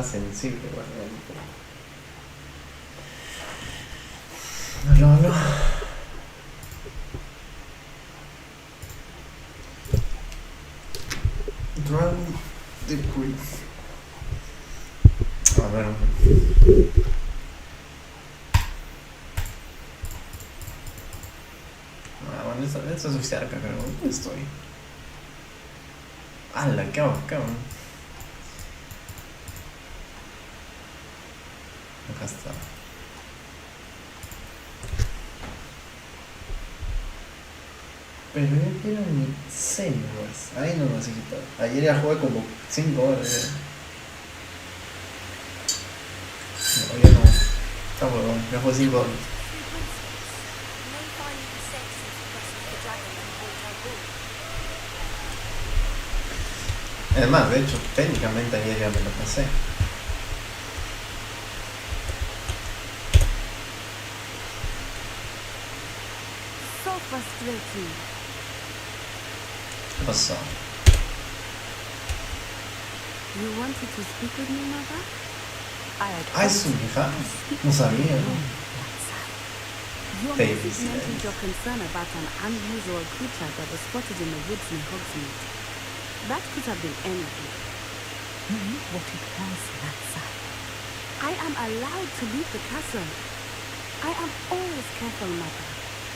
está sensible, bueno. No. Drag the queen. A ver. Bueno, eso es oficial acá, pero ¿dónde estoy? ¡Hala! ¿Qué hago? Acá está. Pero yo quiero mi serio, pues. Ahí no necesito. Ayer ya jugué como 5 horas. No, ya no. Está huevón, ya fue 5 horas. Además, de hecho, técnicamente ayer ya me lo pasé. So frustrating. ¿Qué pasó? You wanted to speak with me, mother? Ah, es su hija. No sabía, ¿no? Your message mentioned your concern about an unusual creature that was spotted in the woods near Hogsmeade. That could have been anything. You knew what it was that side. I am allowed to leave the castle. I am always careful, mother.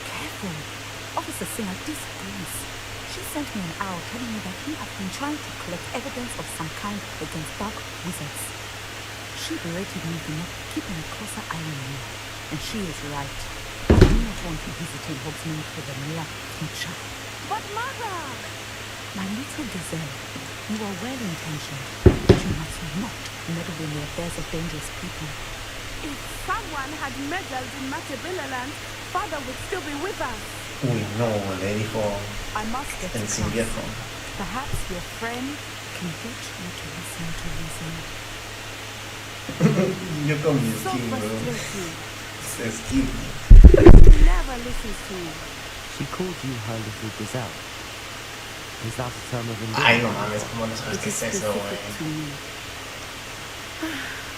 Careful. Officer Singer, this please. She sent me an owl telling me that you have been trying to collect evidence of some kind against dark wizards. She berated me for not keeping a closer eye on you. And she is right. I do not want to visitate Hogsmeade for the near future. But mother! My little gazelle, you are well-intentioned, but you must not meddle in the affairs of dangerous people. If someone had meddled in Matabeleland, father would still be with us. Uy, no, le dijo I must get el to sin viejo. Perhaps your friend can get you to listen to reason. Yo con mi So skin, bro. frustrating. Skin. He never listens to me. She called you her little gazelle. Is that a term of endearment? Ay, no mames, ¿cómo no sabes It qué is es eso, specific to güey? me.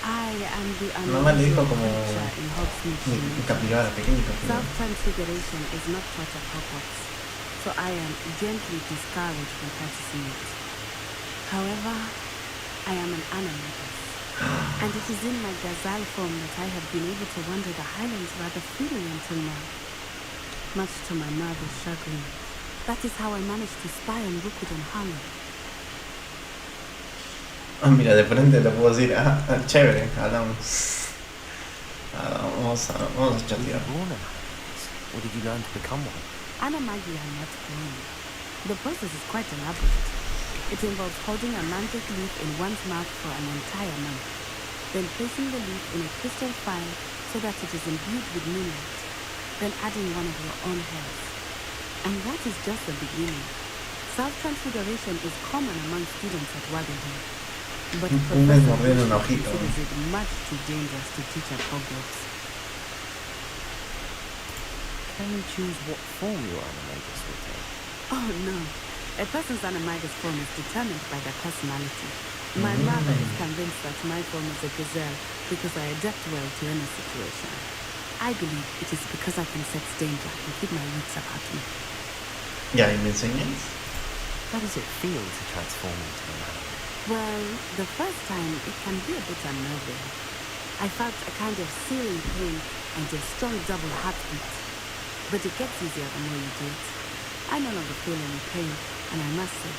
I am the Mamá le dijo unusual como creature in Hogsmeade. mi capibara, pequeño capibara. Self-transfiguration is not taught at Hogwarts, so I am gently discouraged from practicing it. However, I am an animagus, and it is in my gazelle form that I have been able to wander the Highlands rather freely until now. Much to my mother's chagrin. That is how I managed to spy on Rookwood and Harlow. Ah, mira, de frente le puedo decir, chévere, hablamos. Vamos a chatear. Born an animagus, or did you learn to become one? Animagi are not grown. The process is quite elaborate. It involves holding a magic leaf in one's mouth for an entire month, then placing the leaf in a crystal file so that it is imbued with moonlight, then adding one of your own hairs. And that is just the beginning. Self-transfiguration is common among students at Wagenham, but Professor considers it much too dangerous to teach at Hogwarts. Can you choose what form your animagus will take? Oh no. A person's animagus form is determined by their personality. My mother is convinced that my form is a gazelle because I adapt well to any situation. I believe it is because I can sense danger and keep my wits about me. ¿Ya y me enseñas? How does it feel to transform into an animal? Well, the first time it can be a bit unnerving. I felt a kind of searing pain and a strong double heartbeat. But it gets easier the more you do it. I no longer feel any pain, and I must say,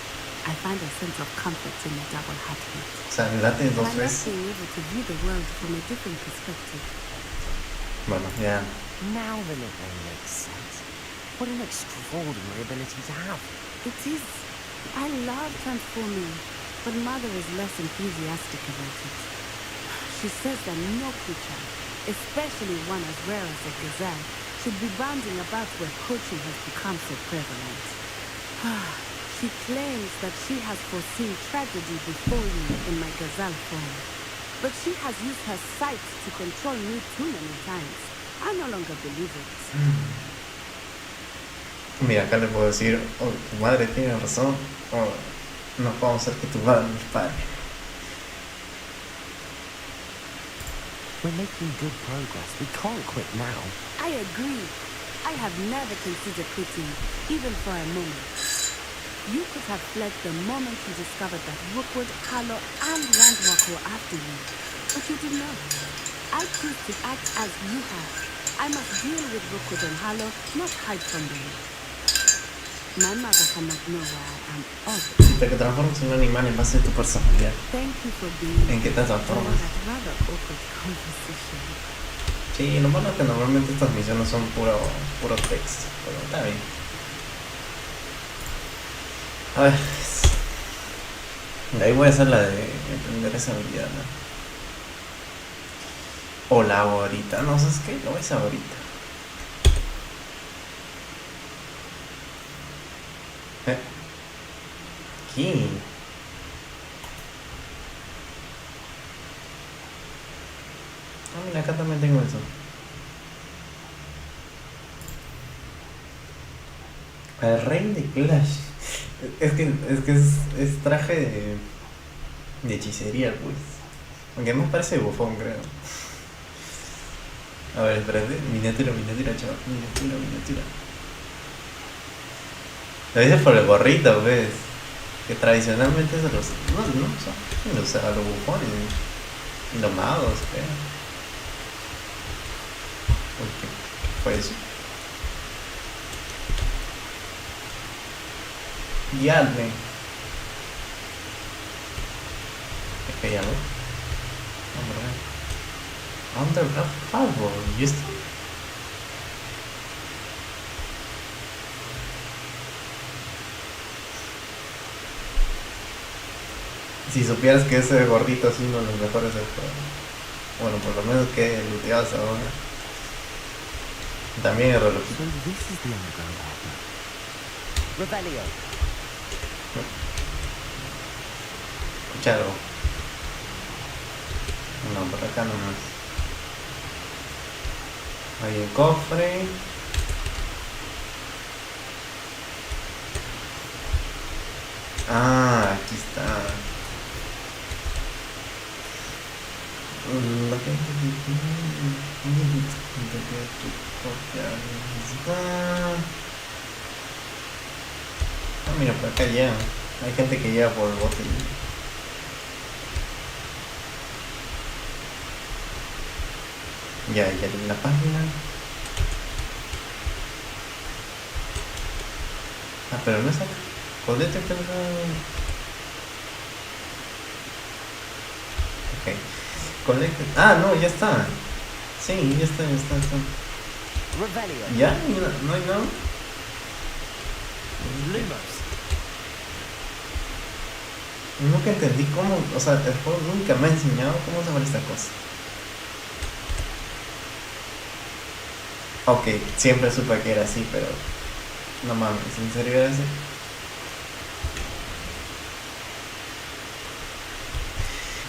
I find a sense of comfort in the double heartbeat. O sea, me late dos I love veces. being able to view the world from a different perspective. Bueno, ya. Now then it all makes sense. What an extraordinary ability to have. It is. I love transforming, but Mother is less enthusiastic about it. She says that no creature, especially one as rare as a gazelle, should be bounding about where poaching has become so prevalent. She claims that she has foreseen tragedy before you in my gazelle form. But she has used her sight to control me too many times. I no longer believe it. Mira, acá le puedo decir, oh, tu madre tiene razón, o no podemos hacer que tu madre nos pare. We're making good progress. We can't quit now. I agree. I have never considered quitting, even for a moment. You could have fled the moment you discovered that Rookwood, Harlow, and Randwalk were after you. But you did not. I choose to act as you have. I must deal with Rookwood and Harlow, not hide from them. My mother cannot know where I am all the time. Si te transformas en un animal en base a tu personalidad. Thank you for being ¿En qué te during transformas? that rather awkward conversation. Sí, lo malo es que normalmente estas misiones son puro texto, pero está bien. A ver, de ahí voy a hacer la de aprender esa habilidad, ¿no? O la hago ahorita, no sabes qué, lo voy a hacer ahorita. Aquí. Ah, mira, acá también tengo eso. El rey de Clash. Es traje de hechicería, pues. Aunque más parece bufón, creo. A ver, espérate. Miniatura, chaval. Miniatura. Lo dices por el gorrito, ¿ves? Que tradicionalmente se los... No son los bufones. Y los magos, creo. Uy, ¿qué fue eso? Guiadme. Es que ya lo... Underground Harbor. ¿Y esto? Si supieras que ese gordito es uno de los mejores del juego. Bueno, por lo menos que looteabas ahora. También el relojito. So this is the underground harbor. Revelio. Escucha algo. No, por acá nomás. Hay un cofre. Ah, aquí está. Ah, mira, por acá ya. Hay gente que lleva por el bote. Ya leí la página. Ah, pero no es acá. Jodete, pero no. Ok. Collected. Ah, no, ya está. Sí, ya está. Revelio. ¿Ya? ¿No hay nada? Lumos. Nunca entendí cómo, o sea, el juego nunca me ha enseñado cómo saber esta cosa. Ok, siempre supe que era así, pero no mames, ¿en serio era así?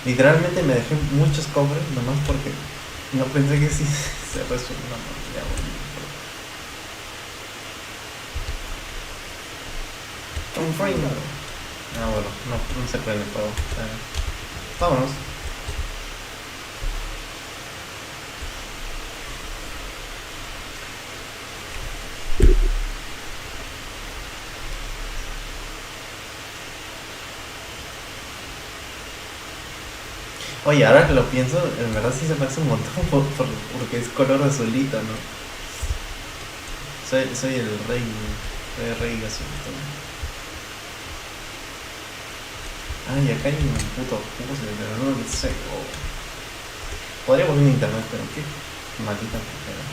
Literalmente me dejé muchos cofres nomás porque no pensé que sí se resuelve. No, ya bueno. Un frame. Ah, bueno, no se prende el juego. Vámonos. Oye, ahora que lo pienso, en verdad sí se parece un montón porque es color azulito, ¿no? Soy el rey azulito. Ay, acá hay un puto puse, pero no sé. Podría poner en internet, pero qué maldita flojera.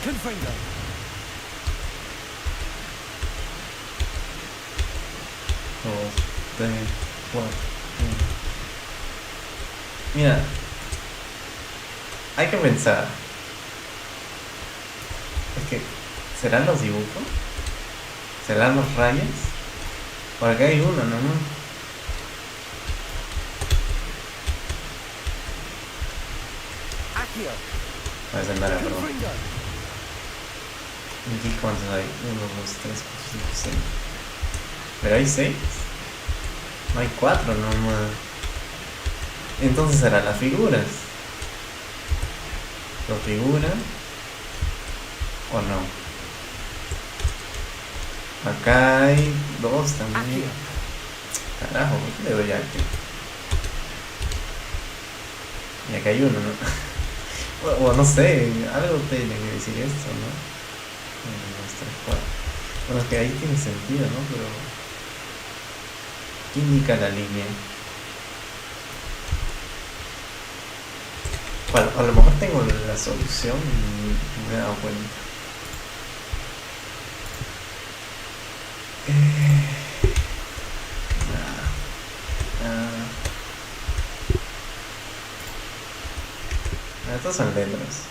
Confringo. 2, 3, 4. Mira, hay que pensar. Es que, ¿serán los dibujos? ¿Serán los rayas? Por acá hay uno, ¿no? Accio. Va a ser nada, perdón. Confringo. ¿Y cuántos hay? 1, 2, 3, 4, 5, 6. ¿Pero hay 6? No hay 4 nomás. Entonces serán las figuras. ¿Lo figura? ¿O no? Acá hay 2 también. Carajo, ¿por qué le doy aquí? Y acá hay 1, ¿no? O no sé, algo tiene que decir esto, ¿no? 1, 2, 3, 4. Bueno, es que ahí tiene sentido, ¿no? Pero ¿qué indica la línea? Bueno, a lo mejor tengo la solución y me he dado cuenta. Estas son letras.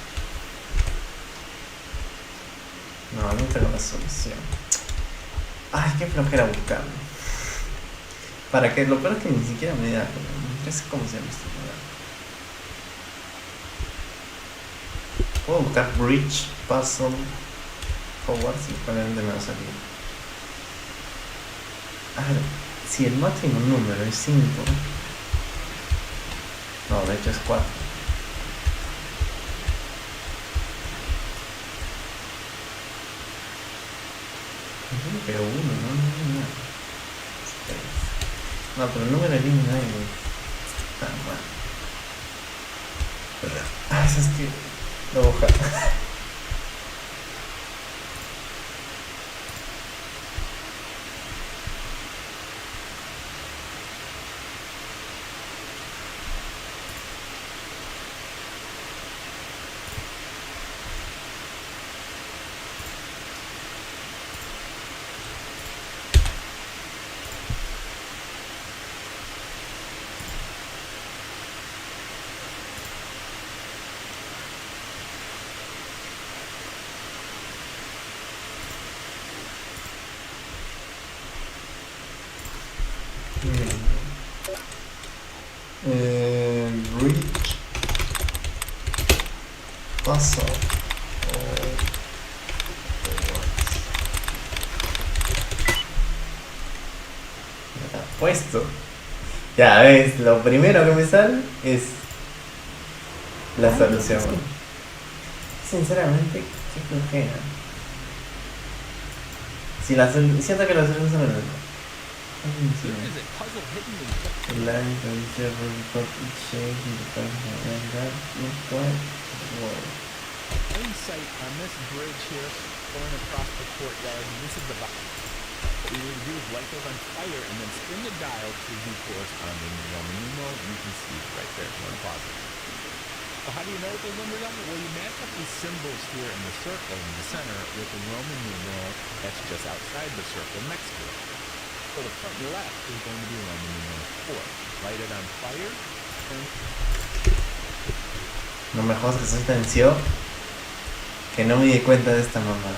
No tengo la solución. Ay, qué flojera buscarlo. Para que lo peor es que ni siquiera me da. No sé cómo se llama este lugar. Puedo buscar Bridge, Puzzle, Forward, si probablemente me va a salir. A ver, si el máximo número es 5. No, de hecho es 4. Pero 1, no. No, pero el número de línea no hay. Bueno. Eso es que lo voy a buscar. Reach Puzzle puesto. Ya ves, lo primero que me sale es la solución. Sinceramente, qué flojera. Si siento que la solución son el line can several copy change in the function and that looks quite well. In sight on this bridge here, going across the courtyard, and this is the box. What we need to do is light those on fire and then spin the dial to the corresponding Roman numeral. You can see it right there. I'm going to pause it. So how do you know what those numbers are? Well, you match up these symbols here in the circle in the center with the Roman numeral that's just outside the circle next to it. So the front left is going to be Roman numeral 4. Light it on fire. No me jodas que soy tan ansioso que no me di cuenta de esta mamada.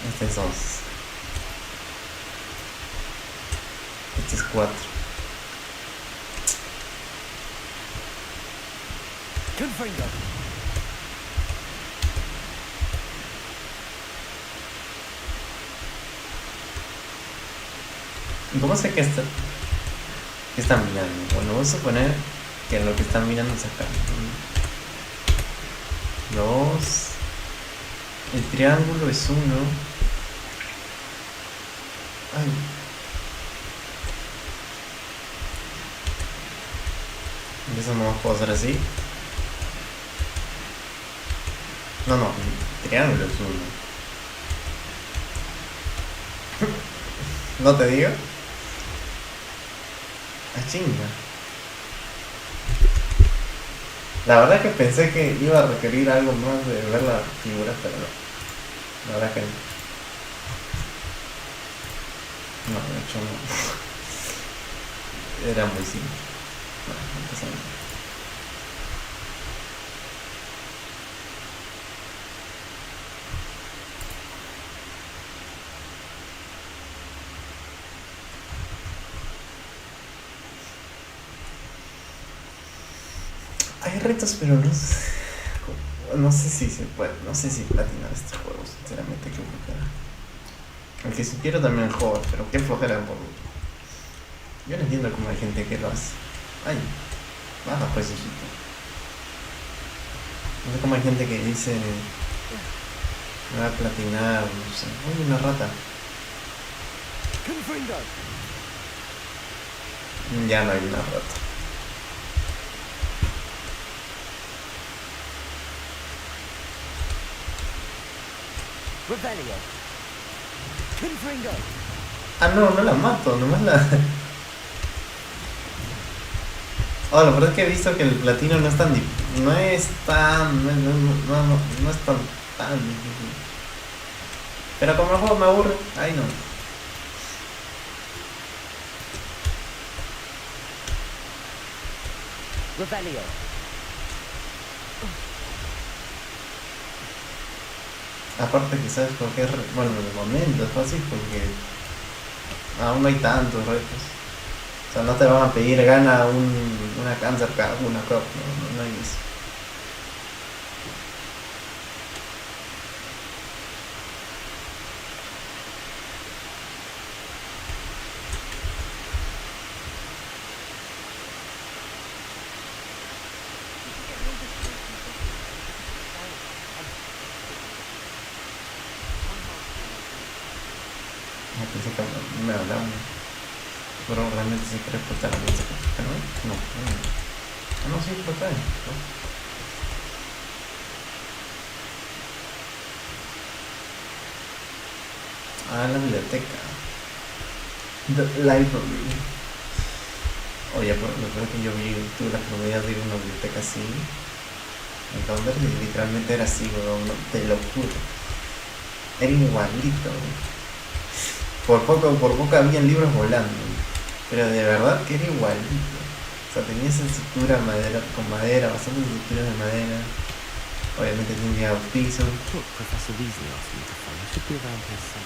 Este es 2. Este es 4. Good finger. ¿Y cómo sé que están mirando? Bueno, vamos a suponer que lo que están mirando es acá. 2. El triángulo es 1. Ay. Eso no puedo hacer así. No, el triángulo es 1. ¿No te digo? Ah, chinga. La verdad que pensé que iba a requerir algo más de ver la figura, pero no. La verdad que no. No, de hecho no. Era muy simple. Bueno, empezamos. Hay retos, pero no sé, no sé si se puede, no sé si platinar este juego, sinceramente, qué flojera. El que si quiero también el juego, pero qué flojera por... Yo no entiendo cómo hay gente que lo hace. Ay, baja pues, hijito. No sé cómo hay gente que dice... Me va a platinar, no sé. Uy, una rata. Ya no hay una rata. Revelio. Confringo. Ah, no, no la mato, nomás la... Oh, lo peor es que he visto que el platino no es tan difícil. No es tan... No es tan difícil. Pero como el juego me aburre, ay no. Revelio. Aparte que sabes por qué... Bueno, en el momento es fácil porque... Aún no hay tantos retos. O sea, no te van a pedir gana una cáncer cada una crop, no hay eso. Pensé que me hablaban, pero realmente se quiere explotar la mesa, pero no. Ah, no, sí, explotar, ¿no? Ah, la biblioteca. The library. Oye, por lo peor que yo tuve la oportunidad de ir a una biblioteca así, en Thunder, y literalmente era así, weón, no, te lo juro. Era igualito, weón. Por poco habían libros volando, pero de verdad que era igualito. O sea, tenía esa estructura con madera, bastantes estructuras de madera. Obviamente tenía un piso. Look, Professor Weasley asked me to follow. I should be around here soon.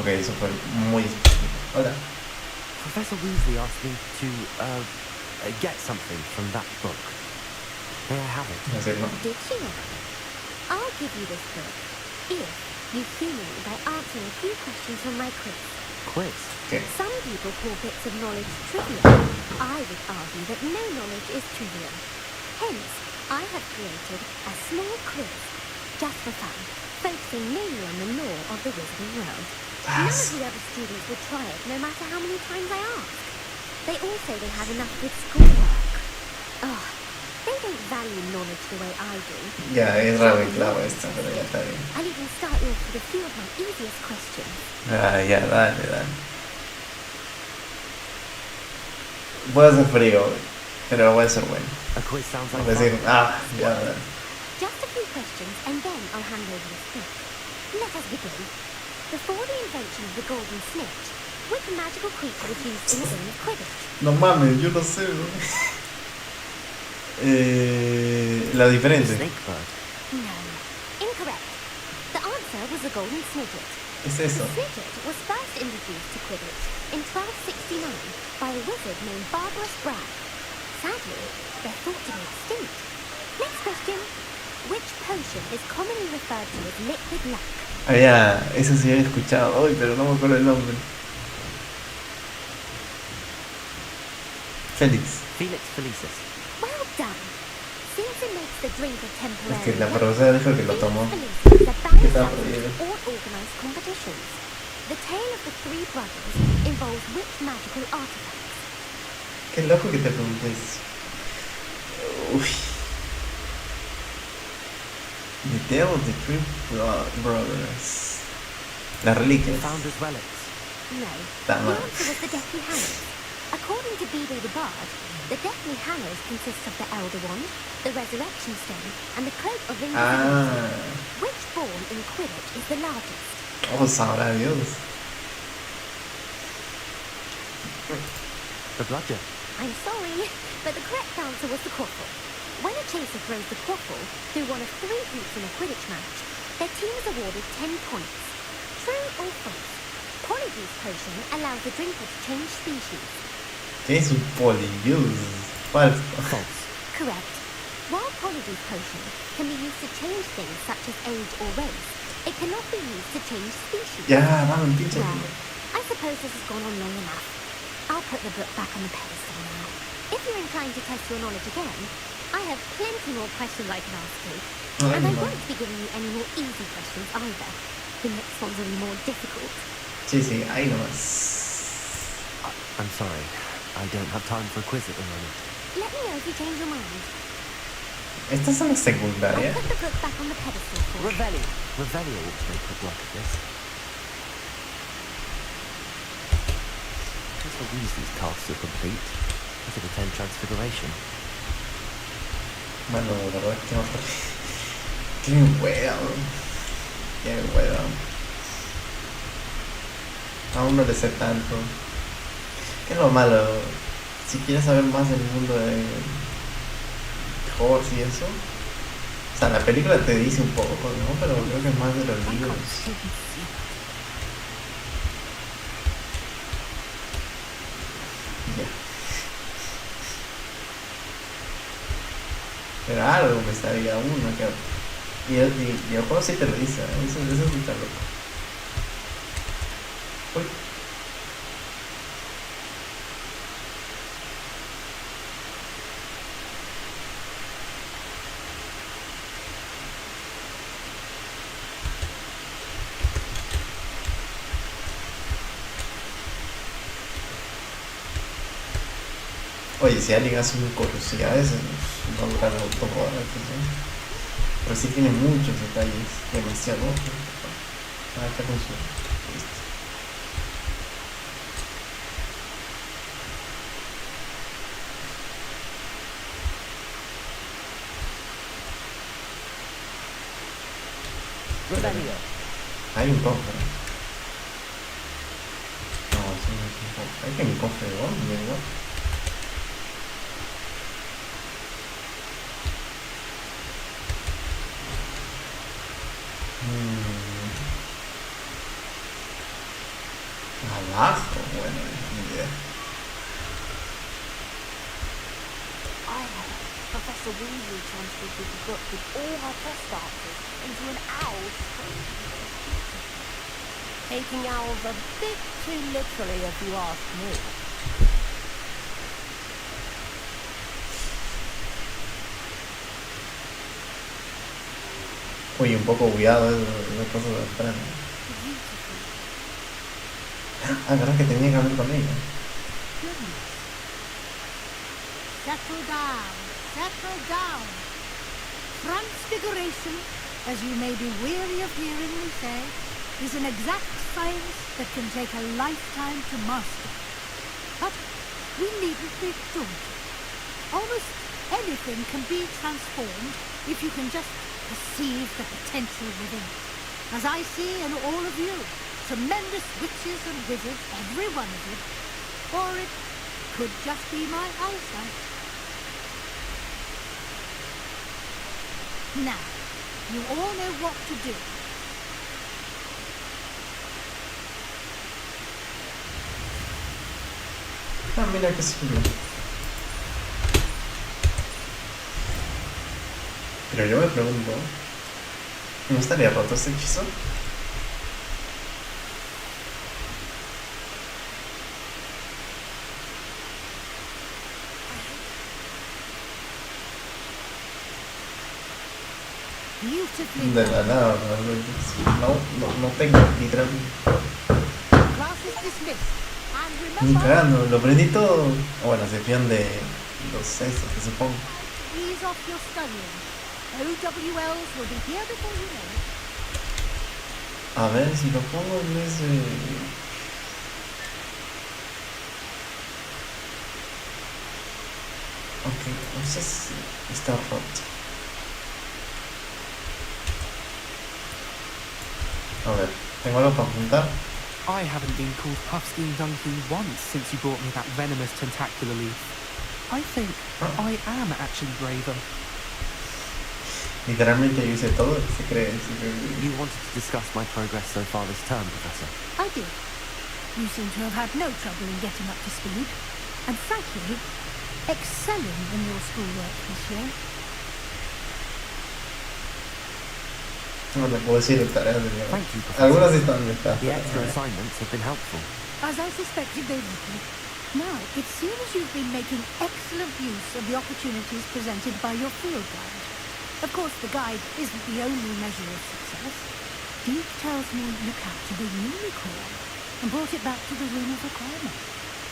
Ok, eso fue muy específico. Hola. Professor Weasley asked me to, get something from that book. May I have it? No sé, ¿no? Did she now? I'll give you this book if you humour me by answering a few questions from my quiz. Quiz. ¿Qué? Some people call bits of knowledge trivial. I would argue that no knowledge is trivial. Hence, I have created a small quiz, just for fun, focusing mainly on the lore of the wizarding world. None of the other students would try it, no matter how many times I ask. They all say they have enough with schoolwork. Oh, they don't value knowledge the way I do. Ya, es raro y clavo esto, pero ya está bien. I'll even start you off with a few of my easiest questions. Ah, ya, dale. Puede ser frío, pero voy a ser bueno. A quiz sounds like Voy a decir, fun. ya, dale. Just a few questions, and then I'll hand over this book. Let us begin. Before the invention of the golden snitch, which magical creature was used in the game of Quidditch? No mames, yo no sé, ¿no? La diferencia. Snake bird. No. Incorrect. The answer was the golden snidget. ¿Qué es eso? The snidget was first introduced to Quidditch in 1269 by a wizard named Barbarous Bragg. Sadly, they're thought to be extinct. Next question. Which potion is commonly referred to as liquid luck? Ah, ya, eso sí había escuchado hoy, pero no me acuerdo el nombre. Félix. Felix Felicis. Well done. Since it makes the drink a temporary Es que la profesora dijo que lo tomó. Felix is a Que estaba banned prohibido. substance or organised competitions. The tale of the three brothers involves which magical artifacts? Qué loco que te preguntes. Uy. The Tale of the Three Brothers. Las reliquias. Founder's relics. No. That The much. answer was the Deathly Hallows. According to Beedle the Bard, the Deathly Hallows consists of the Elder Wand, the Resurrection Stone, and the Cloak of Invisibility. Ah. Which ball in Quidditch is the largest? Oh, sabrá Dios. The bludger. I'm sorry, but the correct answer was the quaffle. When a chaser throws the quaffle through one of 3 hoops in a Quidditch match, their team is awarded 10 points. True or false? Polyjuice potion allows the drinker to change species. ¿Qué es un polyuse? Falso. False. Correct. While Polyjuice Potion can be used to change things such as age or race, it cannot be used to change species. Ya, vamos, pinche. Well, I suppose this has gone on long enough. I'll put the book back on the pedestal now. If you're inclined to test your knowledge again, I have plenty more questions I can ask you. And I won't be giving you any more easy questions either. The next ones will be more difficult. Sí, sí, ahí nomás. I'm sorry. I don't have time for a quiz at the moment. Let me know if you change your mind. Estas son las I'll secundarias. put the book back on the pedestal for you. Revelio. Revelio ought to make quick work of this. Professor Weasley's tasks are complete. I could attend Transfiguration. Bueno, la verdad es que no. Qué hueva. Qué hueva. Aún no le sé tanto. ¿Qué es lo malo? Si quieres saber más del mundo de Hogwarts y eso. O sea, la película te dice un poco, ¿no? Pero creo que es más de los libros. Ya. Pero algo me sabía uno que... Y el juego sí te lo dice, ¿eh? Eso sí está loco. Uy. Oye, si alguien hace un curiosidades, no duran autoboras, ¿sí? Pero sí tiene muchos detalles, demasiado. Ah, está con su... Listo. Revelio. Hay un cofre. No, eso no es un cofre. Hay que mi cofre de dónde, ¿no? Abajo, bueno, ni idea. I heard Professor Weasley transfigured the book with all her test answers into an owl. Taking owls a bit too literally, if you ask me. Oye, un poco bugueado esa cosa de atrás, ¿no? Ah, verdad que tenía que hablar con ella. Settle down, settle down. Transfiguration, as you may be weary of hearing me say, is an exact science that can take a lifetime to master. But we needn't be daunted. Almost anything can be transformed if you can just perceive the potential within it. As I see in all of you, tremendous witches and wizards, every one of you. Or it could just be my eyesight. Now, you all know what to do. Ah, mira que simple. Pero yo me pregunto, ¿no estaría roto este hechizo? Beautifully De la done. nada, no tengo, literalmente. Class is dismissed. And Ni remember, cagando, lo aprendí todo. Bueno, se fían de los sesos, que supongo. ease off your studying. OWLs will be here before you know it. A ver si lo pongo en vez de... Ok, entonces está roto. A ver, tengo algo para apuntar. I haven't been called Puffskein Dunking once since you brought me that venomous tentacular leaf. I think I am actually braver. Literalmente yo hice todo, se cree. You wanted to discuss my progress so far this term, Professor. I did. You seem to have had no trouble in getting up to speed. And frankly, excelling in your schoolwork this year. No le puedo decir tareas de nuevo. Thank you, Professor. Algunas sí están listas. The extra assignments have been helpful. As I suspected they would be. Now, it seems you've been making excellent use of the opportunities presented by your field guide. Of course, the guide isn't the only measure of success. Deke tells me you captured a unicorn and brought it back to the room of requirement.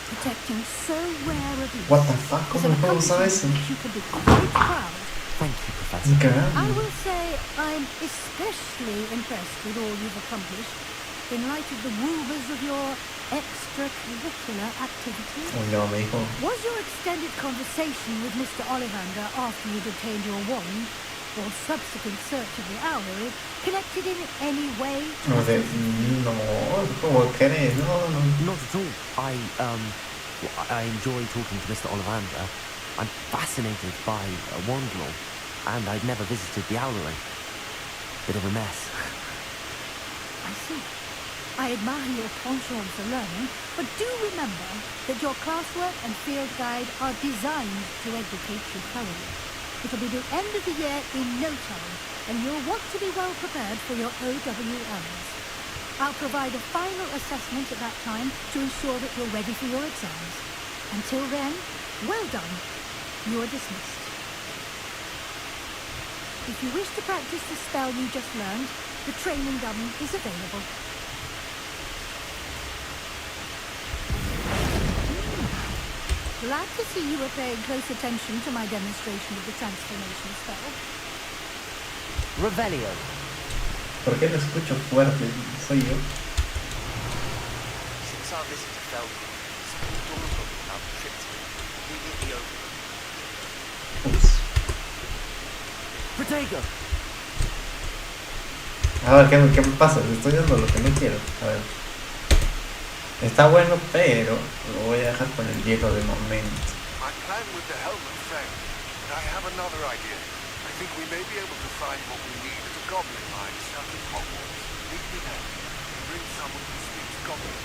Protecting so rare a beast. What the fuck? is ¿Cómo an puedo usar eso? accomplishment which you can be quite proud. Thank you, Professor. Caramba. I will say I'm especially impressed with all you've accomplished in light of the woobers of your extracurricular activities. No, me dijo. Was your extended conversation with Mr. Ollivander after you'd obtained your wand, or subsequent search of the owlery, connected in any way to No, this? no, ¿cómo querés? No, no. Not at all. I enjoy talking to Mr. Ollivander. I'm fascinated by wand law, and I'd never visited the owlery. Bit of a mess. I see. I admire your penchant for learning, but do remember that your classwork and field guide are designed to educate you thoroughly. It'll be the end of the year in no time, and you'll want to be well prepared for your OWLs. I'll provide a final assessment at that time to ensure that you're ready for your exams. Until then, well done. You are dismissed. If you wish to practice the spell you just learned, the training gun is available. Glad to see you were paying close attention to my demonstration of the transformation spell. Revelio. ¿Por qué lo escucho fuerte? ¿Soy yo? Since our visit to Feldman, it's been dawned on me about the trip to immediately over. Ups. Protego. A ver, ¿qué me pasa? Le estoy dando lo que no quiero. A ver. Está bueno, pero lo voy a dejar con el viejo de momento. My plan with the helmet failed, but I have another idea. I think we may be able to find what we need at a goblin mine south of Hogwarts. Meet me there and bring someone who speaks goblin.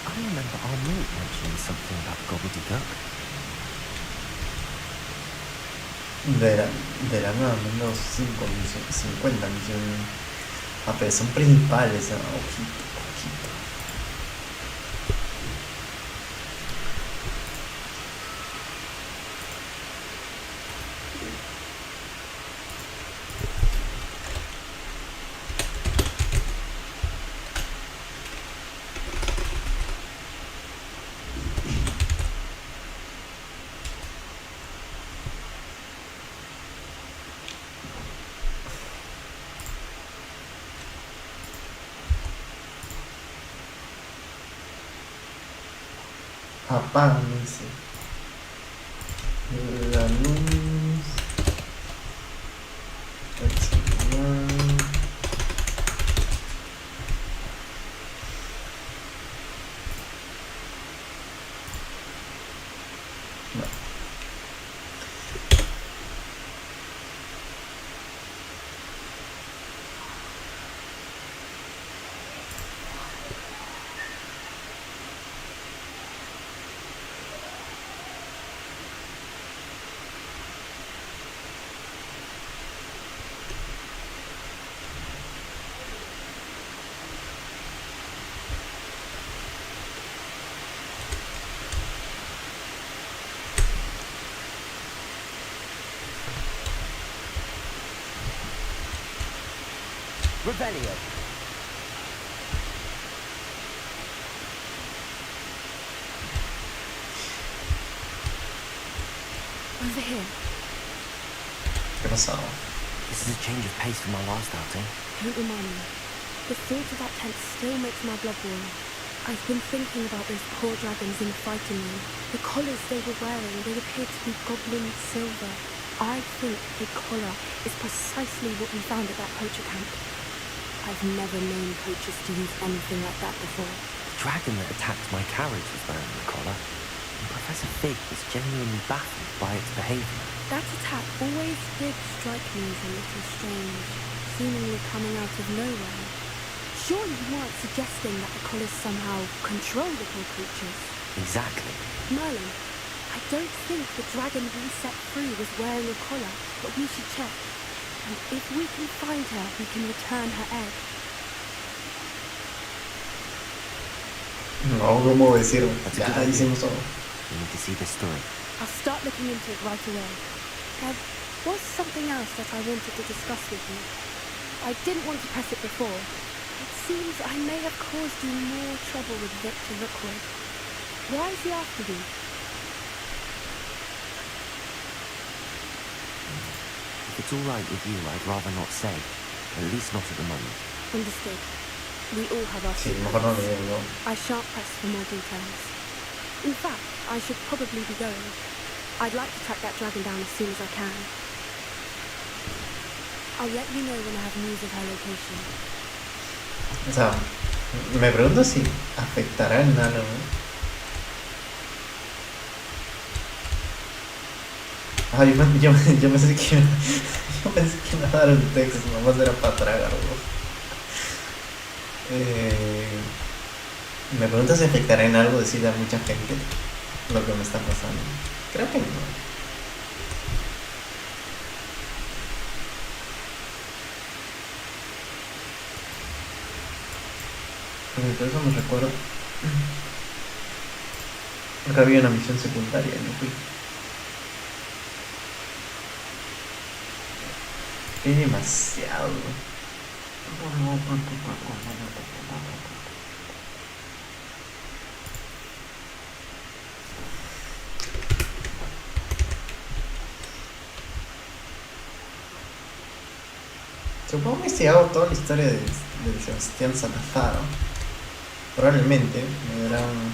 I remember our note mentioning something about gobbledygook. De la nada, menos 50 misiones. Ah, pero son principales, ojito. Apáguense. La luz. El celular. No. Revelio. Over here. ¿Qué pasó? This is a change of pace from our last outing. Don't remind me. The thought of that tent still makes my blood boil. I've been thinking about those poor dragons in the fighting room. The collars they were wearing, they appeared to be goblin silver. I think the collar is precisely what we found at that poacher camp. I've never known poachers to use anything like that before. The dragon that attacked my carriage was wearing the collar, and Professor Fig was genuinely baffled by its behaviour. That attack always did strike me as a little strange, seemingly coming out of nowhere. Surely you aren't suggesting that the collars somehow control little creatures? Exactly. Merlin, I don't think the dragon we set free was wearing a collar, but we should check. And if we can find her, we can return her egg. No, ¿cómo decir? That's a Ya good idea. hicimos todo. We need to see this through. I'll start looking into it right away. There was something else that I wanted to discuss with you. I didn't want to press it before. It seems I may have caused you more trouble with Victor Rookwood. Why is he after you? If it's all right with you, I'd rather not say. At least not at the moment. Understood. We all have our Sí, mejor no le secrets. digo. I shan't press for more details. In fact, I should probably be going. I'd like to track that dragon down as soon as I can. I'll let you know when I have news of her location. O sea, me pregunto si afectará en algo. Ah, yo pensé que yo pensé que iba a dar un texto, nomás era para tragarlo. Me pregunto si afectará en algo decirle a mucha gente lo que me está pasando. Creo que no. Por eso me recuerdo. Porque había una misión secundaria y no fui. Es demasiado. Supongo que si hago toda la historia de Sebastián Salazar, probablemente me dará un...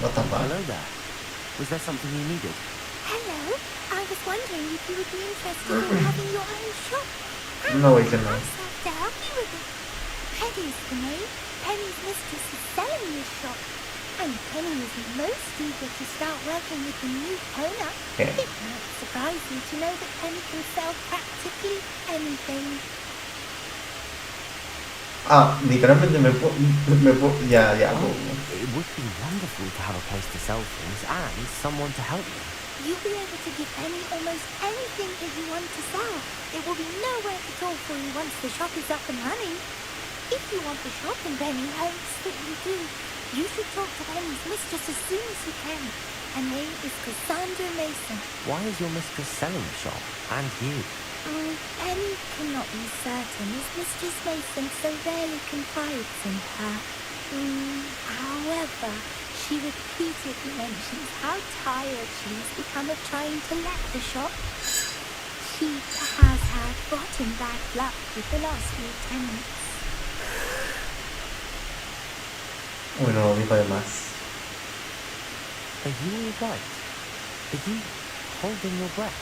What the fuck? Hello there. Was there something you needed? Hello, I was wondering if you would be interested in having your own shop. No way que no. Myself to help you with it. Penny's the name. Penny's mistress is selling this shop. And Penny is most eager to start working with the new owner. Okay. It might surprise you to know that Penny can sell practically anything. Ah, literalmente ya. It would be wonderful to have a place to sell things and someone to help me. You'll be able to give Penny almost anything that you want to sell. It will be no work at all for you once the shop is up and running. If you want the shop and Penny hopes that you do, you should talk to Penny's mistress as soon as you can. Her name is Cassandra Mason. Why is your mistress selling the shop? And you? Penny cannot be certain as Mistress Mason so rarely confides in her. However, she repeatedly mentions how tired she has become of trying to let the shop. She has had rotten bad luck with the last few tenants. Bueno, lo dijo de más. Are you all right? Are you holding your breath?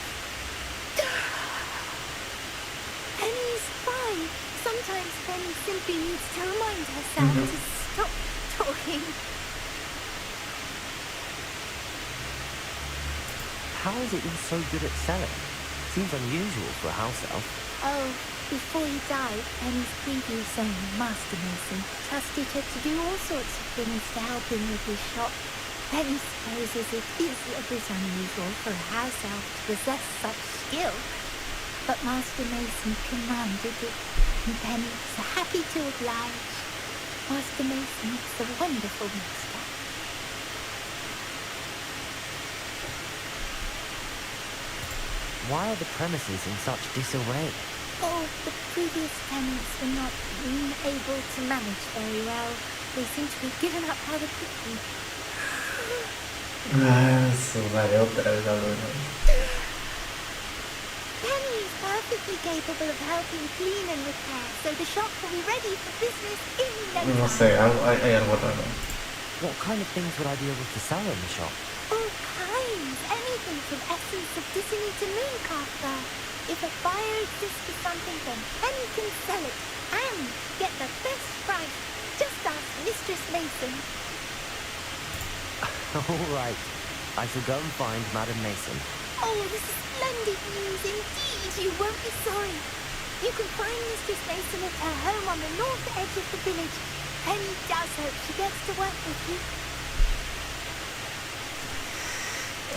Penny's fine. Sometimes Penny simply needs to remind herself to stop talking. How is it you're so good at selling? Seems unusual for a house elf. Oh, before he died, Penny's previous owner, Master Mason, trusted her to do all sorts of things to help him with his shop. Penny supposes it is a bit unusual for a house elf to possess such skill, but Master Mason commanded it, and Penny was happy to oblige. Master Mason is a wonderful master. Why are the premises in such disarray? Oh, the previous tenants were not able to manage very well. They seem to be given up rather quickly. Su madre, otra vez hablo de nuevo. Penny is perfectly capable of helping clean and repair, so the shop will be ready for business in no time. No sé, hay algo raro. What kind of things would I be able to sell in the shop? All kinds. Anything from essence of Disney to Mooncraft. If a buyer exists for something, then Penny can sell it and get the best price. Just ask Mistress Mason. All right. I shall go and find Madam Mason. Oh, this is splendid news indeed. You won't be sorry. You can find Mistress Mason at her home on the north edge of the village. Penny does hope she gets to work with you.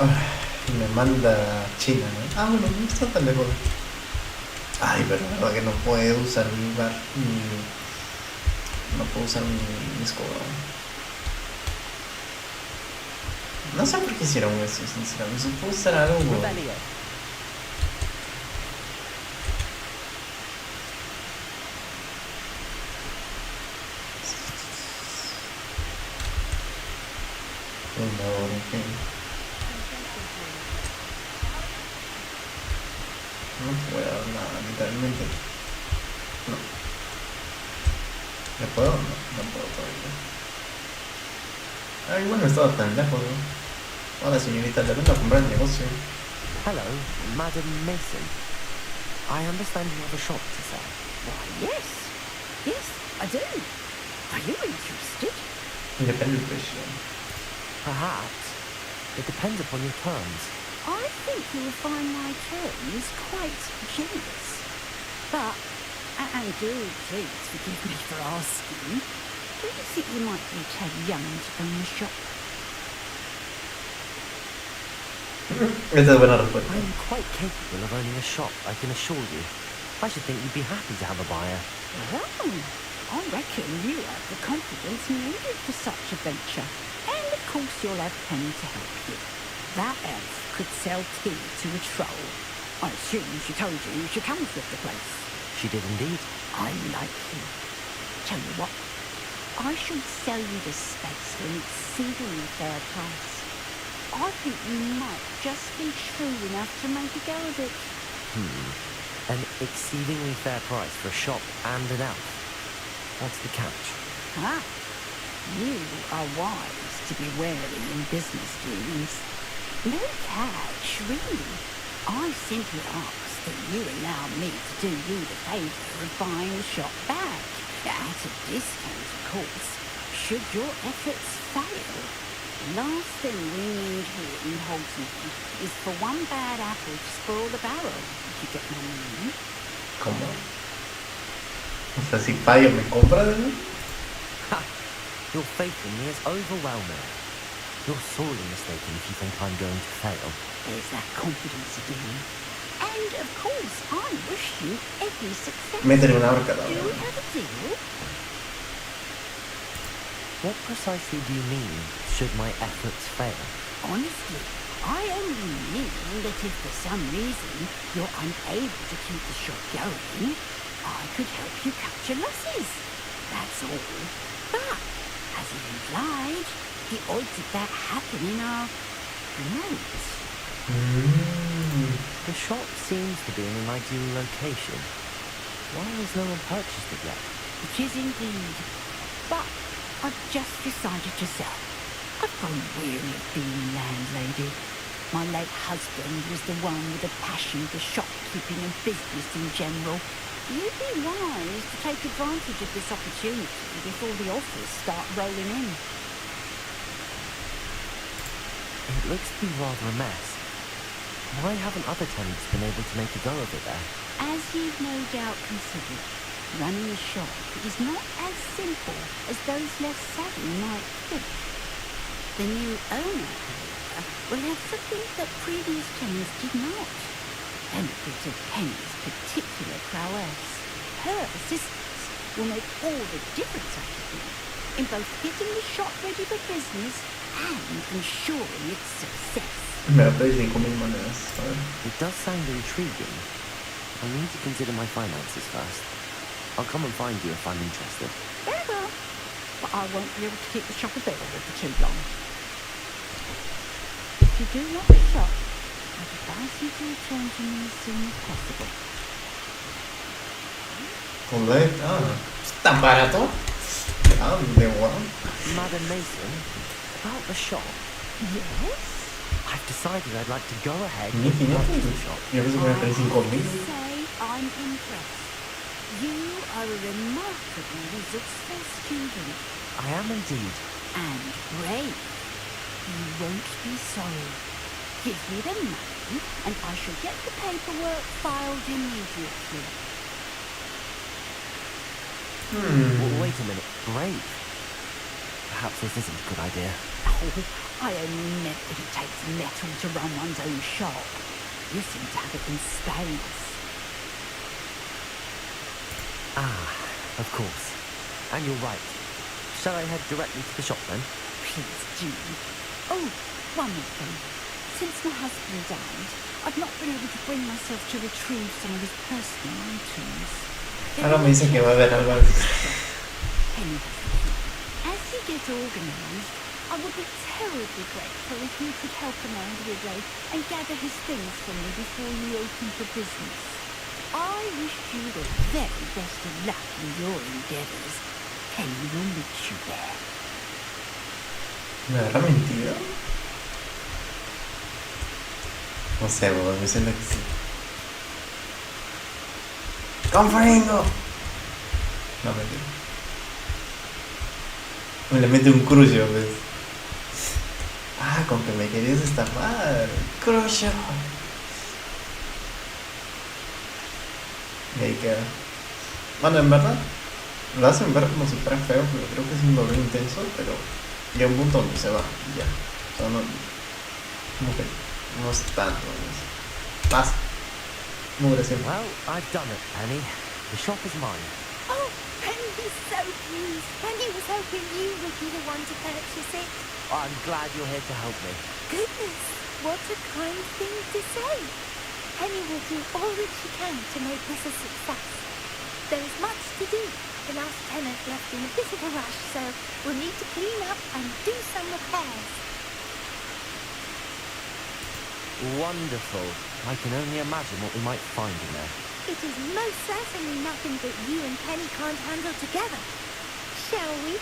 Y me manda a China, ¿no? Ah, bueno, no está tan lejos. Ay, pero la verdad que no puedo usar mi bar. No puedo usar mi escoba. No sé por qué hicieron eso, sinceramente. Supongo usar algo. Rebellion. Fundador, ok. No puedo dar nada, literalmente. No. ¿Le puedo? No puedo todavía. Ay, bueno, estaba tan lejos, ¿no? Hola, señorita, le vengo a comprar el negocio. Hello, Madam Mason. I understand you have a shop to sell. Why, yes. Yes, I do. Are you interested? Depende del precio. Perhaps. It depends upon your terms. I think you will find my terms quite generous. But, and do please forgive me for asking, do you think you might be too young to own a shop? Esa es buena respuesta. I'm quite capable of owning a shop, I can assure you. I should think you'd be happy to have a buyer. Well, I reckon you have the confidence needed for such a venture. And of course you'll have Penny to help you. That elf could sell tea to a troll. I assume she told you she comes with the place. She did indeed. I like you. Tell you what, I shall sell you the space for an exceedingly fair price. I think you might just be shrewd enough to make a go of it. An exceedingly fair price for a shop and an elf. What's the catch? Ah, you are wise to be wary in business dealings. No catch, really. I simply ask that you allow me to do you the favour of buying the shop back. At a discount, of course, should your efforts fail. Last thing we need here in Holton is for one bad apple to spoil the barrel, if you get my meaning. ¿Cómo? O sea, si fallo, ¿me compra de mí? Ha! Your faith in me is overwhelming. You're sorely mistaken if you think I'm going to fail. There's that confidence again. And, of course, I wish you every success. Métele una horca, Do we cabrón. have a deal? What precisely do you mean, should my efforts fail? Honestly, I only mean that if for some reason you're unable to keep the shop going, I could help you cut your losses. That's all. But, as you implied, the odds of that happening are remote. The shop seems to be in an ideal location. Why has no one purchased it yet? It is indeed. But I've just decided to sell. I've grown weary of being landlady. My late husband was the one with a passion for shopkeeping and business in general. You'd be wise to take advantage of this opportunity before the offers start rolling in. It looks to be rather a mess. Why haven't other tenants been able to make a go of it there? As you've no doubt considered, running a shop is not as simple as those less savvy might think. The new owner, however, will have something that previous tenants did not. Benefit of Penny's particular prowess. Her assistance will make all the difference, I think, in both getting the shop ready for business and ensuring its success. Me da 5,000 monedas. A ver. It does sound intriguing. I need to consider my finances first. I'll come and find you if I'm interested. Very well. But I won't be able to keep the shop available for too long. If you do want the shop, I'd advise you to return to me as soon as possible. Collect. Ah, ¿tan barato? Ah, de guau. Madam Mason, about the shop, Yes? I've decided I'd like to go ahead and 1,500. purchase the shop. Yo pensé que me trae 5,000. Say I'm impressed. You are a remarkably resourceful student I am indeed. and brave. You won't be sorry. Give me the money and I shall get the paperwork filed immediately. Wait a minute. Brave? Perhaps this isn't a good idea. Oh, I only meant that it takes metal to run one's own shop. You seem to have it in spades. Ah, of course. And you're right. Shall I head directly to the shop then? Please do. Oh, one more thing. Since my husband died, I've not been able to bring myself to retrieve some of his personal items. Ahora me dice que va a haber algo. Anyway, as you get organised, I would be terribly grateful if you could help around Ridley and gather his things for me before you open for business. I wish you the very best of luck in your endeavours. Penny will meet you there. ¿Me habrá mentido? No sé, vos me diciendo que sí. ¡Confringo! No, mentira. Me le mete un crullo, ¿ves? Ah, con que me querías estafar. Crullo. Y ahí queda. Bueno, en verdad, lo hacen ver como si fuera feo, pero creo que es un dolor intenso, pero llega un punto donde se va y ya. O sea, no, como que no es tanto. Pasa. Muy gracioso. Well, I've done it, Penny. The shop is mine. Oh, Penny is so pleased. Penny was hoping you would be the one to purchase it. I'm glad you're here to help me. Goodness, what a kind thing to say. Penny will do all that she can to make this a success. There is much to do. The last tenant left in a bit of a rush, so we'll need to clean up and do some repairs. Wonderful. I can only imagine what we might find in there. It is most certainly nothing that you and Penny can't handle together. Shall we?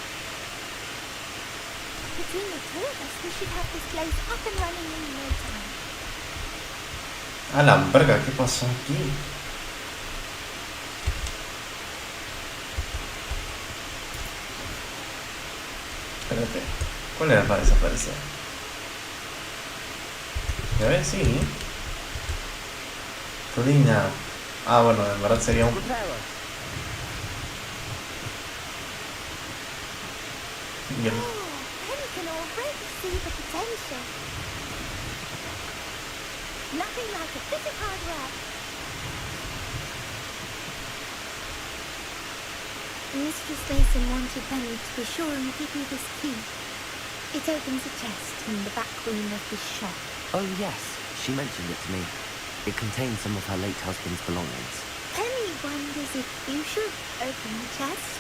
Between the two of us, we should have this place up and running in no time. A la verga, ¿qué pasó aquí? Espérate, ¿cuál era para desaparecer? A ver, sí. Clean up. Ah, bueno, en verdad sería un... Bien. Penny can already see the potential. Nothing like a bit of hard work. Mistress Mason wanted Penny to be sure and give you this key. It opens a chest in the back room of this shop. Oh, yes. She mentioned it to me. It contains some of her late husband's belongings. Penny wonders if you should open the chest.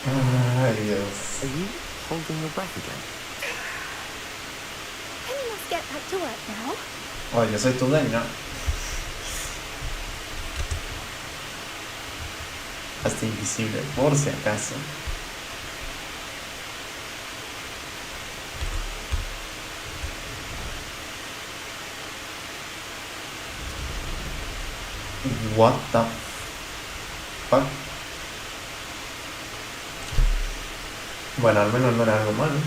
Ay, Dios. Are you holding your breath again? Penny must get back to work now. Oh, yo soy tu dueño. Hasta invisible, por si acaso. What the fuck? Bueno, al menos no era algo malo.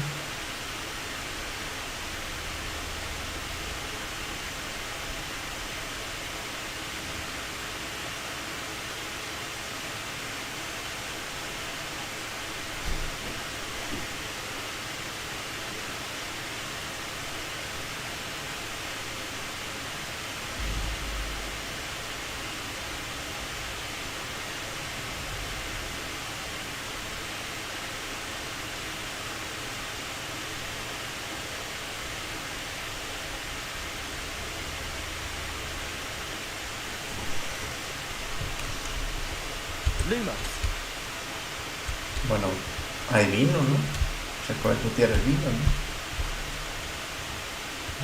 Lumos. Bueno, hay vino, ¿no? Se puede putear el vino,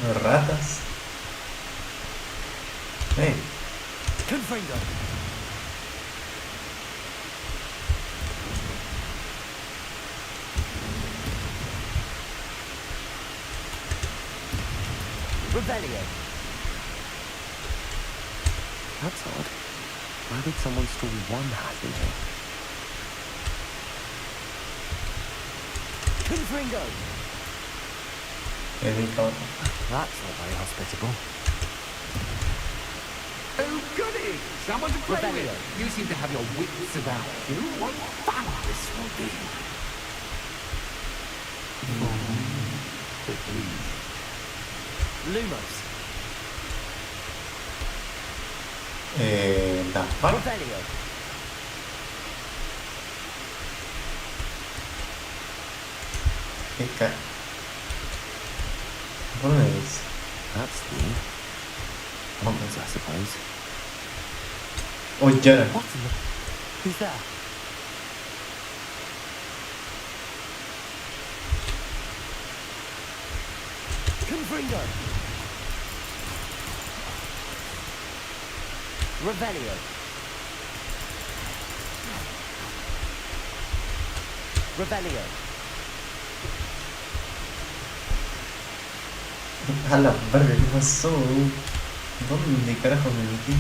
¿no? Ratas. Hey. Confringo. Rebellion. That's odd. Why would someone store one hat in here? Confringo. Here we go. That's not very hospitable. Oh, goody! Someone to play Rebellion. with. You seem to have your wits about you. What fun this will be. For me, at least. Lumos. Da parte. Revelio. Che cazzo? What is? That's the numbers, I suppose. Oh yeah. What in the... Who's there? Confringo. Revelio. Revelio. A la verga, ¿qué pasó? ¿Dónde carajo me metí?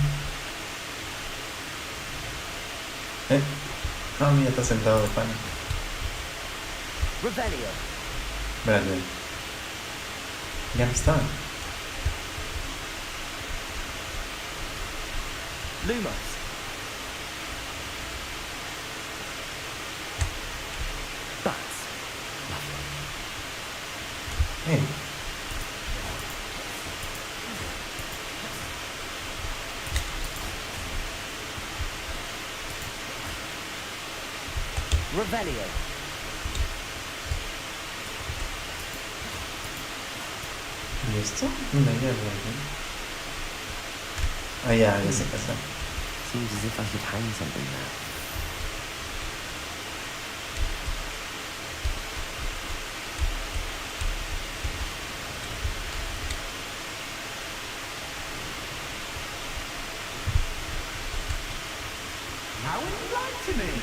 Ah, mira, está sentado de pana. Revelio. Espérate. Ya no está. Lumos. That's lovely. Revelio. ¿Y esto? Una llave aquí. Ah, ya se casa. Seems as if I should hang something there. How enlightening!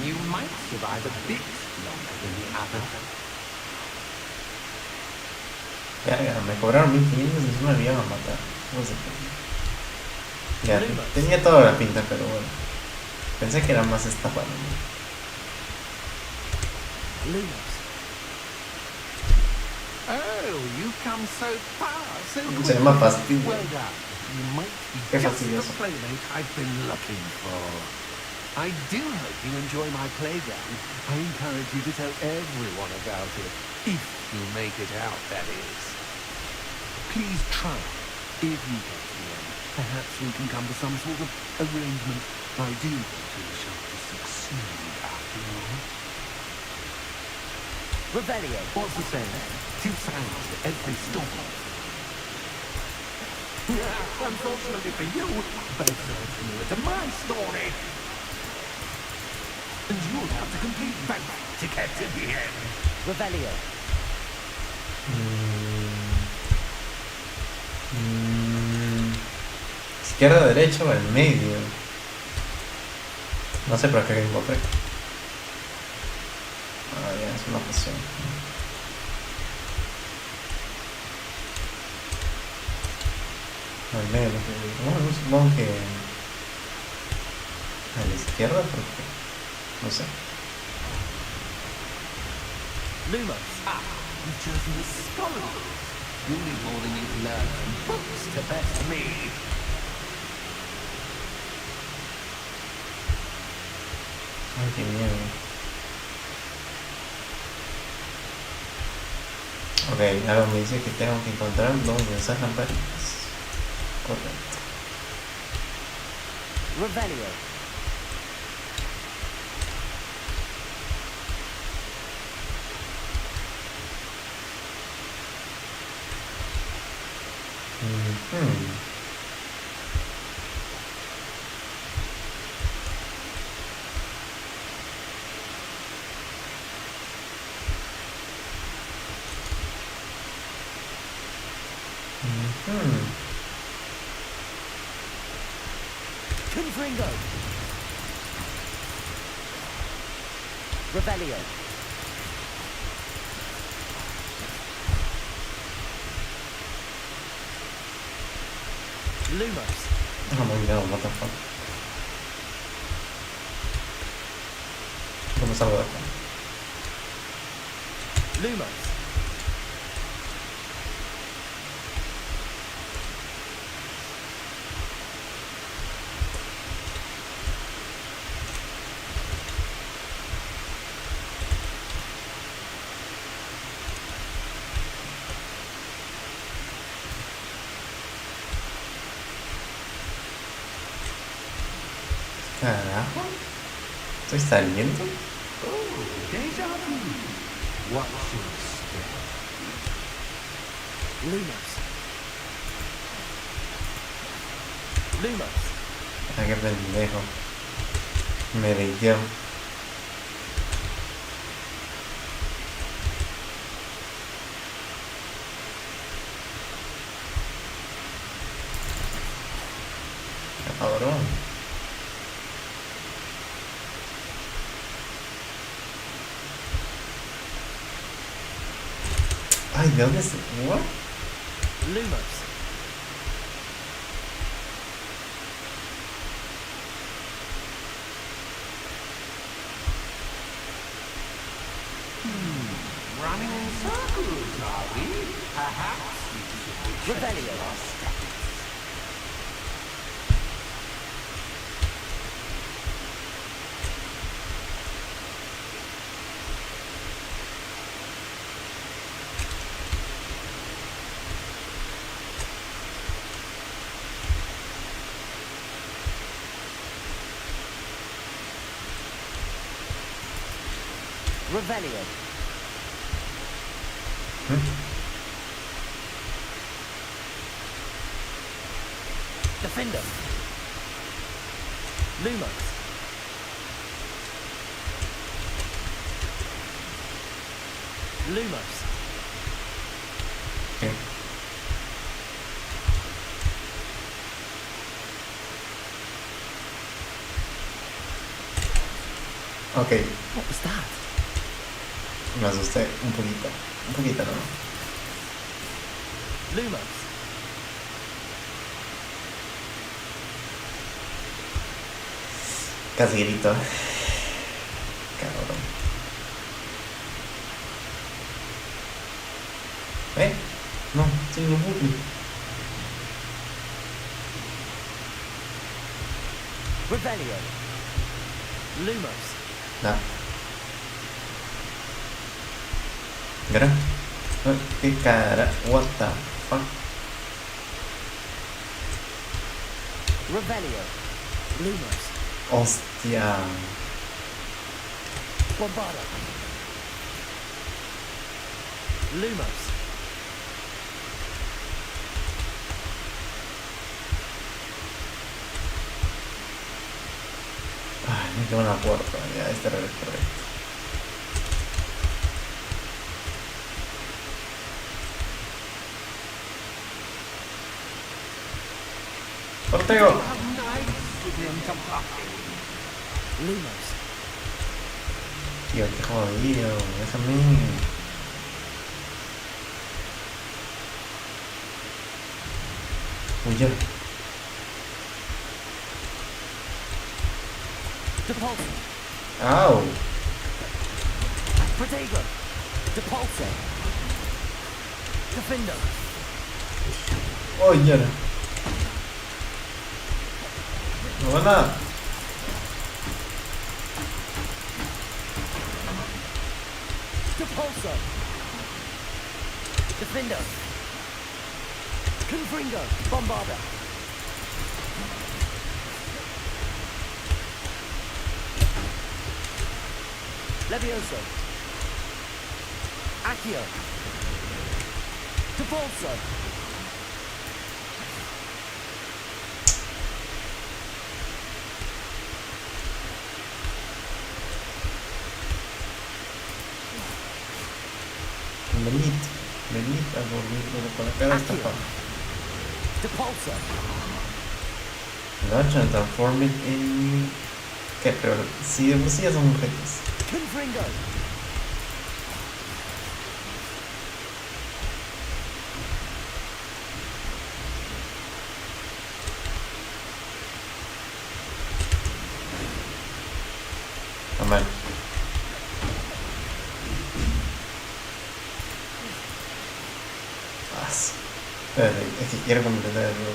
You might survive a bit longer than the other. Verga, me cobraron 1500 y encima me iban a matar. No sé por qué. Ya, tenía toda la pinta, pero bueno. Pensé que era más estafa, ¿no? Lumos. Oh, you've come so far, so quickly. Se llama fastidio. Well done. You might be Qué just fastidioso. the playmate I've been looking for. I do hope you enjoy my playground. I encourage you to tell everyone about it. If you make it out, that is. Please try. If you get to the end, perhaps we can come to some sort of arrangement. I do want you to show to succeed after all. Revelio. What's the saying? Two sides to every story. Unfortunately for you, both sides similar to my story. And you'll have to complete both to get to the end. Revelio. Izquierda, derecha o en medio. No sé para qué encontré. Ah, ya, es una opción. Al medio, no, supongo que a la izquierda, porque no sé. Lumos. You've chosen the scholar. You'll need more than you've learned from books to best me. Ay, qué miedo. Ok, algo me dice que tengo que encontrar dónde esas lamparitas. Correcto. Revelio. Confringo. Revelio. Lumos. Oh my god, what the fuck. ¿Cómo salgo de acá? Lumos. Carajo. ¿Estoy saliendo? Oh, deja vu. Watch your step. Lumos. Lumos. Ah, qué pendejo. Me dio. Cabrón. Ay, ¿de dónde se...? ¿What? Lumos. Running in circles, are we? Perhaps we should Rebellion. our steps. Rebellion. Defender. Lumos. Lumos. Okay. Ok, What was that? me asusté un poquito, ¿no? Lumos. Casi grito. Cabrón. No, estoy en un bucle. Rebellion. Lumos. No. ¿Gara? ¿Qué cara? What the fuck? Rebellion. Lumos. Hostia. Bombarda. Lumos. Ay, me quedo una puerta. Ya, este era el correcto. Ortego. Lumos. Tío, qué jodido. Déjame. Huye. Depulse. Au. Protego. Depulse. Defender. Oye. No va nada. Depulso. Defender. Confringo. Bombarda. Levioso. Accio. Depulso. Venid a dormir con la cara destapada. Depulso. Launch and transform it in... ¿Qué? Pero si de por sí ya son objetos. Confringo. Mal. Espérate, es que quiero completar el juego.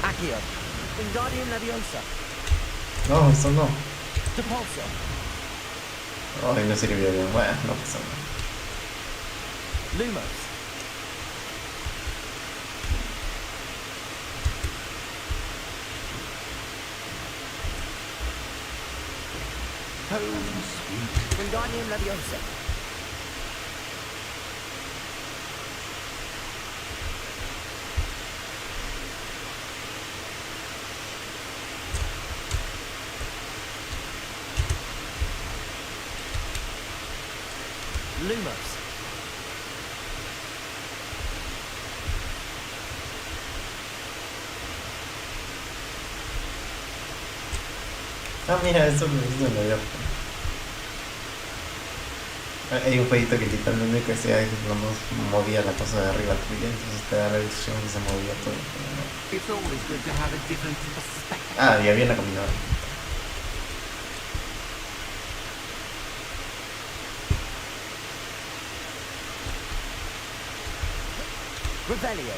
Accio. Wingardium Leviosa. No, eso no. Depulso. Ay, no sirvió bien. Bueno, no pasa nada. Lumos. Home sweet. Wingardium Leviosa. Lumos. Ah, mira, eso me dio. Hay un jueguito que literalmente que sea que no movía la cosa de arriba tuya, entonces te da la ilusión que se movía todo. It's always good to have a different perspective. Ah, y había una caminadora. Revelio.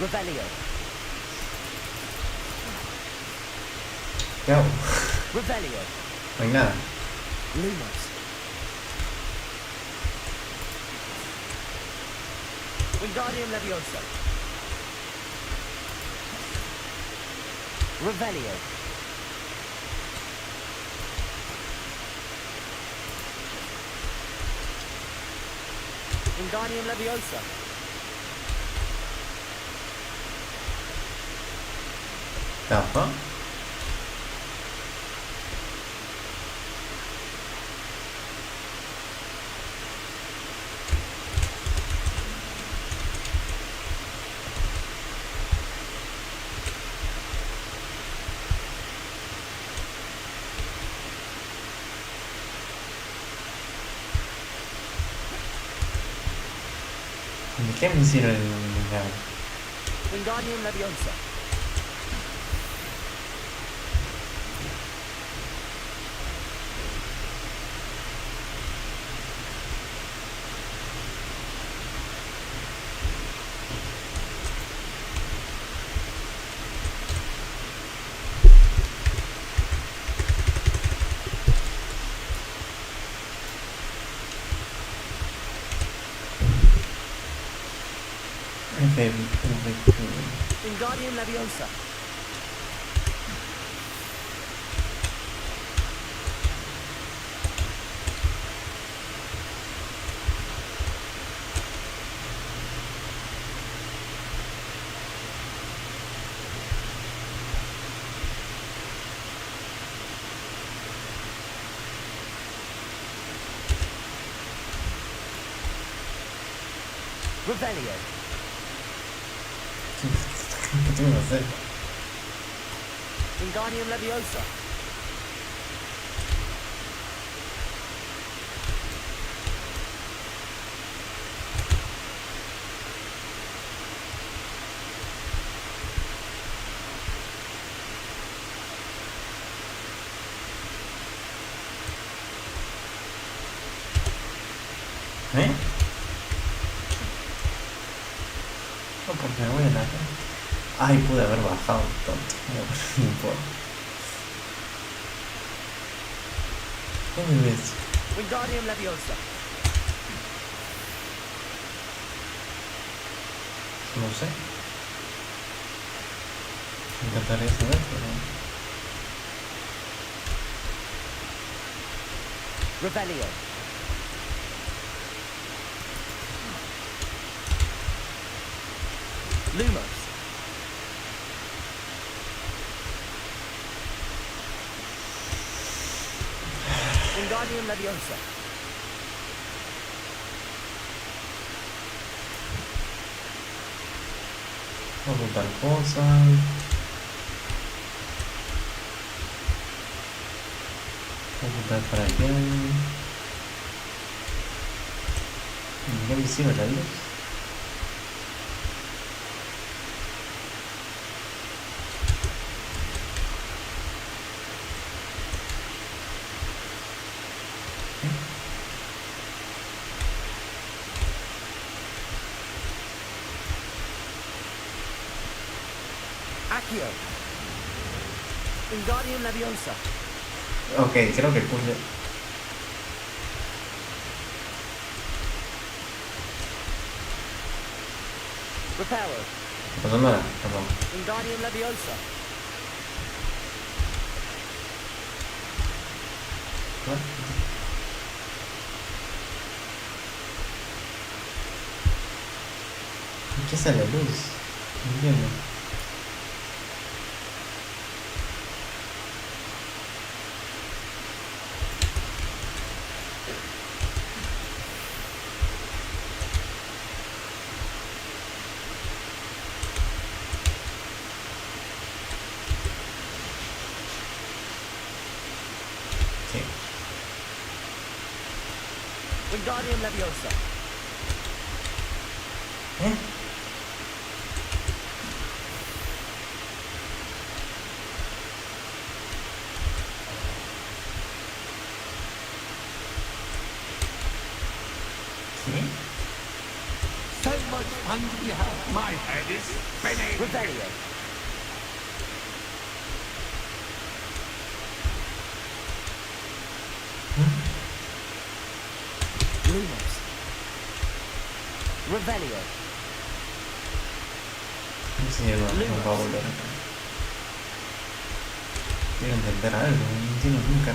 Revelio. ¿Qué hago? Revelio. No hay nada. Lumos. Wingardium Leviosa. Revelio. Wingardium Leviosa. Ajá. ¿Qué me hicieron en la... Wingardium Leviosa. Wingardium Leviosa. Revelio. ¿Qué tengo que hacer? Wingardium Leviosa. ¿Eh? No, porque me voy a la... Ay, pude haber bajado tanto. No importa. ¿Dónde ves? Wingardium Leviosa. No sé. Me encantaría saber, pero... Revelio. Lumos. Wingardium Leviosa. Voy a apuntar cosas. Voy a apuntar para allá. ¿Ya me hicieron la luz? ¿Eh? Accio. Wingardium Leviosa. Ok, creo que el puzzle. Reparo. Pues no era, perdón. Wingardium Leviosa. ¿Qué es la luz? No entiendo. Sí. Wingardium Leviosa. ¿Eh? ¿Sí? So much fun to be had. My head is spinning. Revelio. Lumos. Revelio. Sí, no va a volver acá. Quiero entender algo, no entiendo nunca.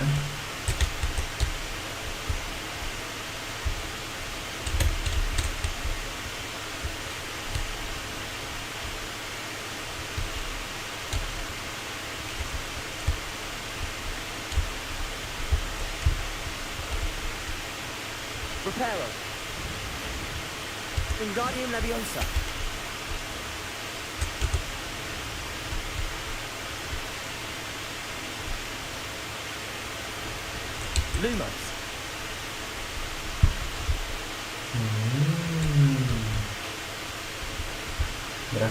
Reparo. Wingardium Leviosa. Lumos. Mira.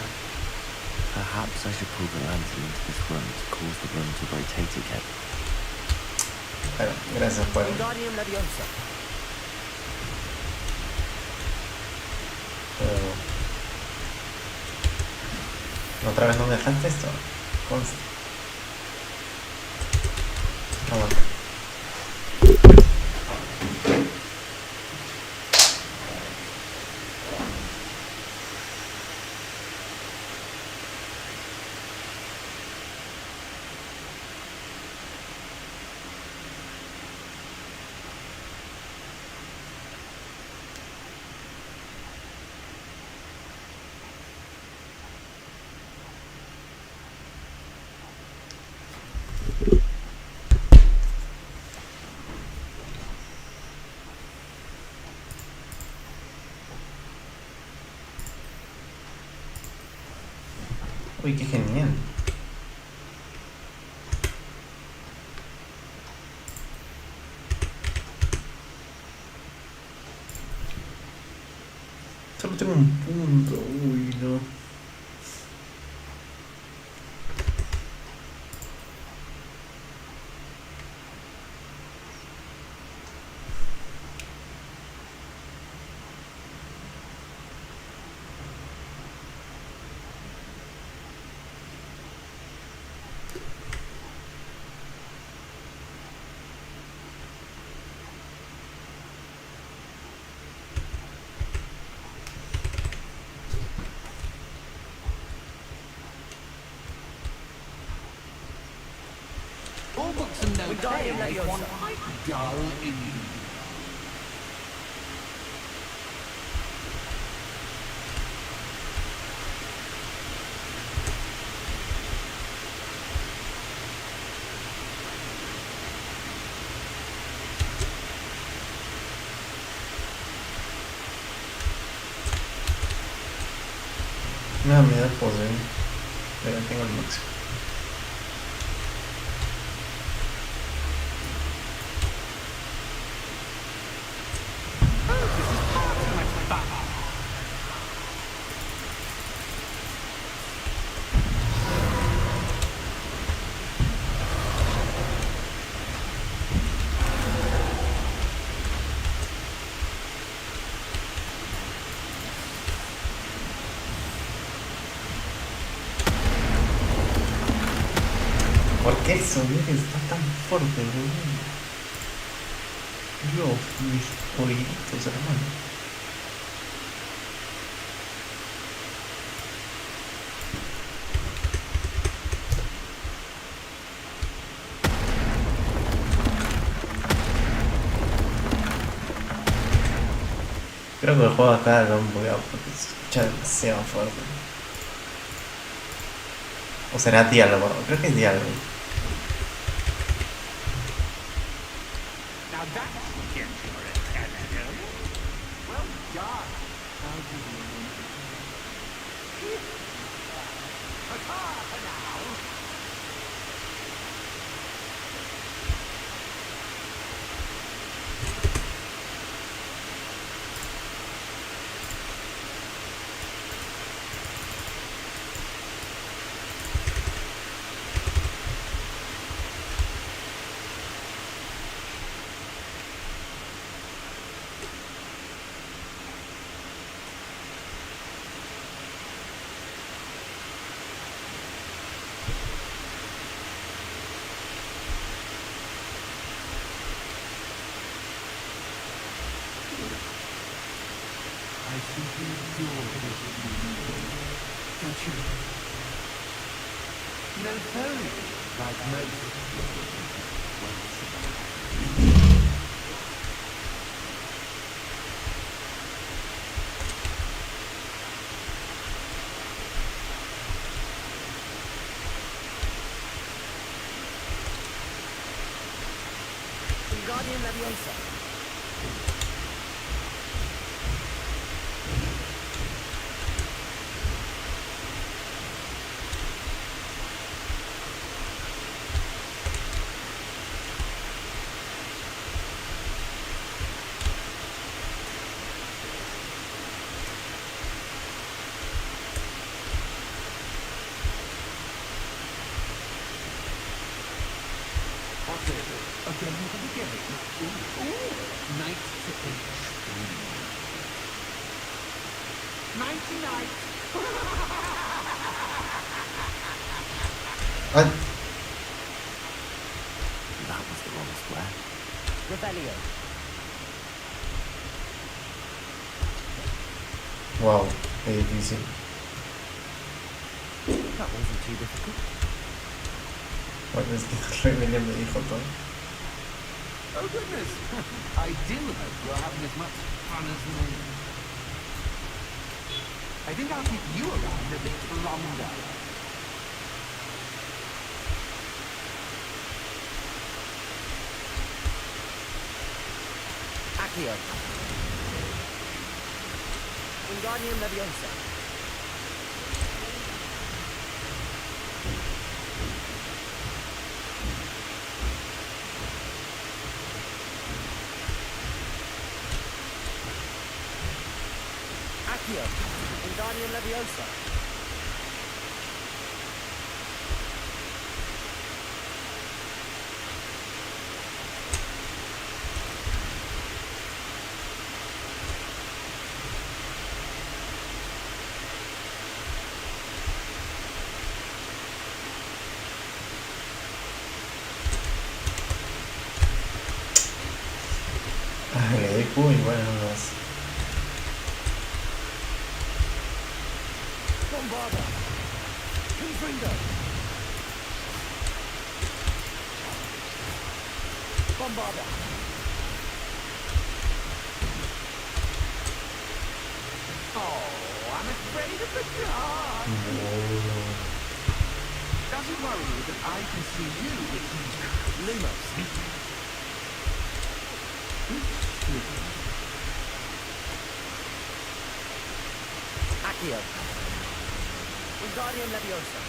Perhaps I should pull the lantern into this room to cause the room to rotate again. Bueno, gracias por... Wingardium Leviosa. Pero... ¿Otra vez no me dejaste esto? Consta. Toma. Uy, qué genial. Solo tengo un punto. Uy, no. All books and no Wingardium play make one Leviosa. quite dull indeed. Me da miedo el poder. Pero ya tengo el máximo. Eso, mira que está tan fuerte, boludo. Dios, mis oíditos, hermano. Creo que el juego acá lo han bugueado porque se escucha demasiado fuerte. O será diálogo, creo que es diálogo. Now that should get your attention. Well done. How do you want it? Ta-ta for now. I simply adore this movie. Don't you? No furry, like most Guardian Leviosa. Again with the beginning. Ooh. Night to extreme. 99. What? That was the wrong square. Rebellion. Wow, qué difícil. That wasn't too difficult. Bueno, es que Rebelión me dijo todo. Oh goodness! I do hope you're having as much fun as me. I think I'll keep you around a bit longer. Accio. Wingardium Leviosa. Accio. Wingardium Leviosa. Ah, le doy Q y bueno, no lo hace. Bombarda. Confringo. Bombarda. Oh, I'm afraid of the dark. Doesn't worry you that I can see you with these Lumos. Accio. Wingardium Leviosa.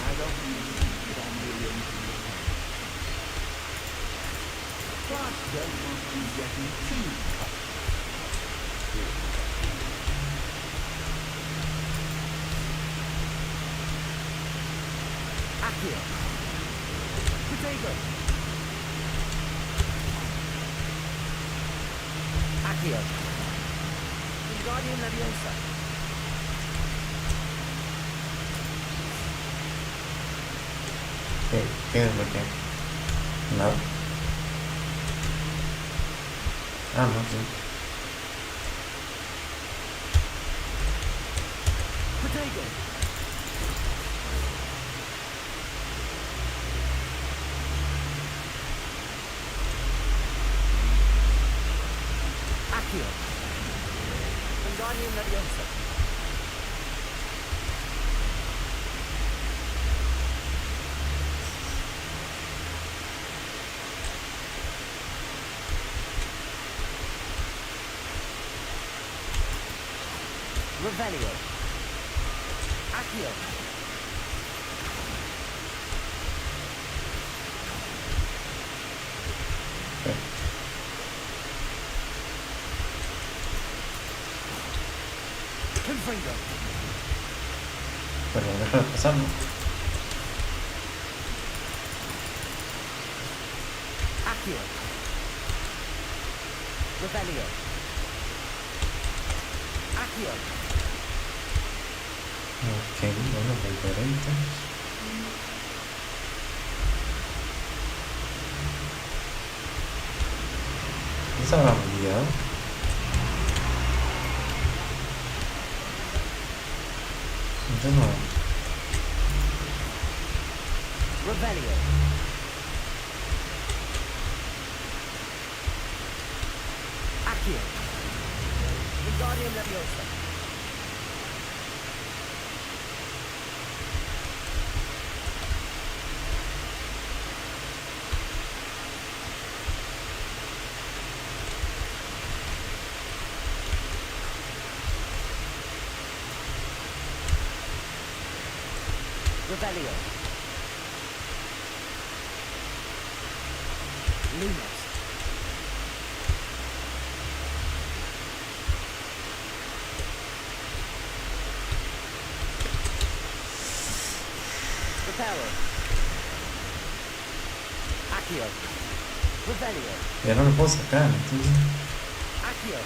I don't need on the Plus, don't want you getting too Accio. Potato. Accio. Wingardium Leviosa. ¿Qué es lo que? Nada. Ah, no, sí. Protego. Accio. Wingardium Leviosa. Revelio. Accio. Confringo. Pero déjalo pasar, ¿no? Accio. Revelio. Accio. Ok, bueno, volveré entonces. ¿No se habrá olvidado? Yo no. Revelio. Accio. Wingardium Leviosa. Revelio. Lumos. Reparo. Accio. Revelio. Ya no lo puedo sacar, entonces. Accio.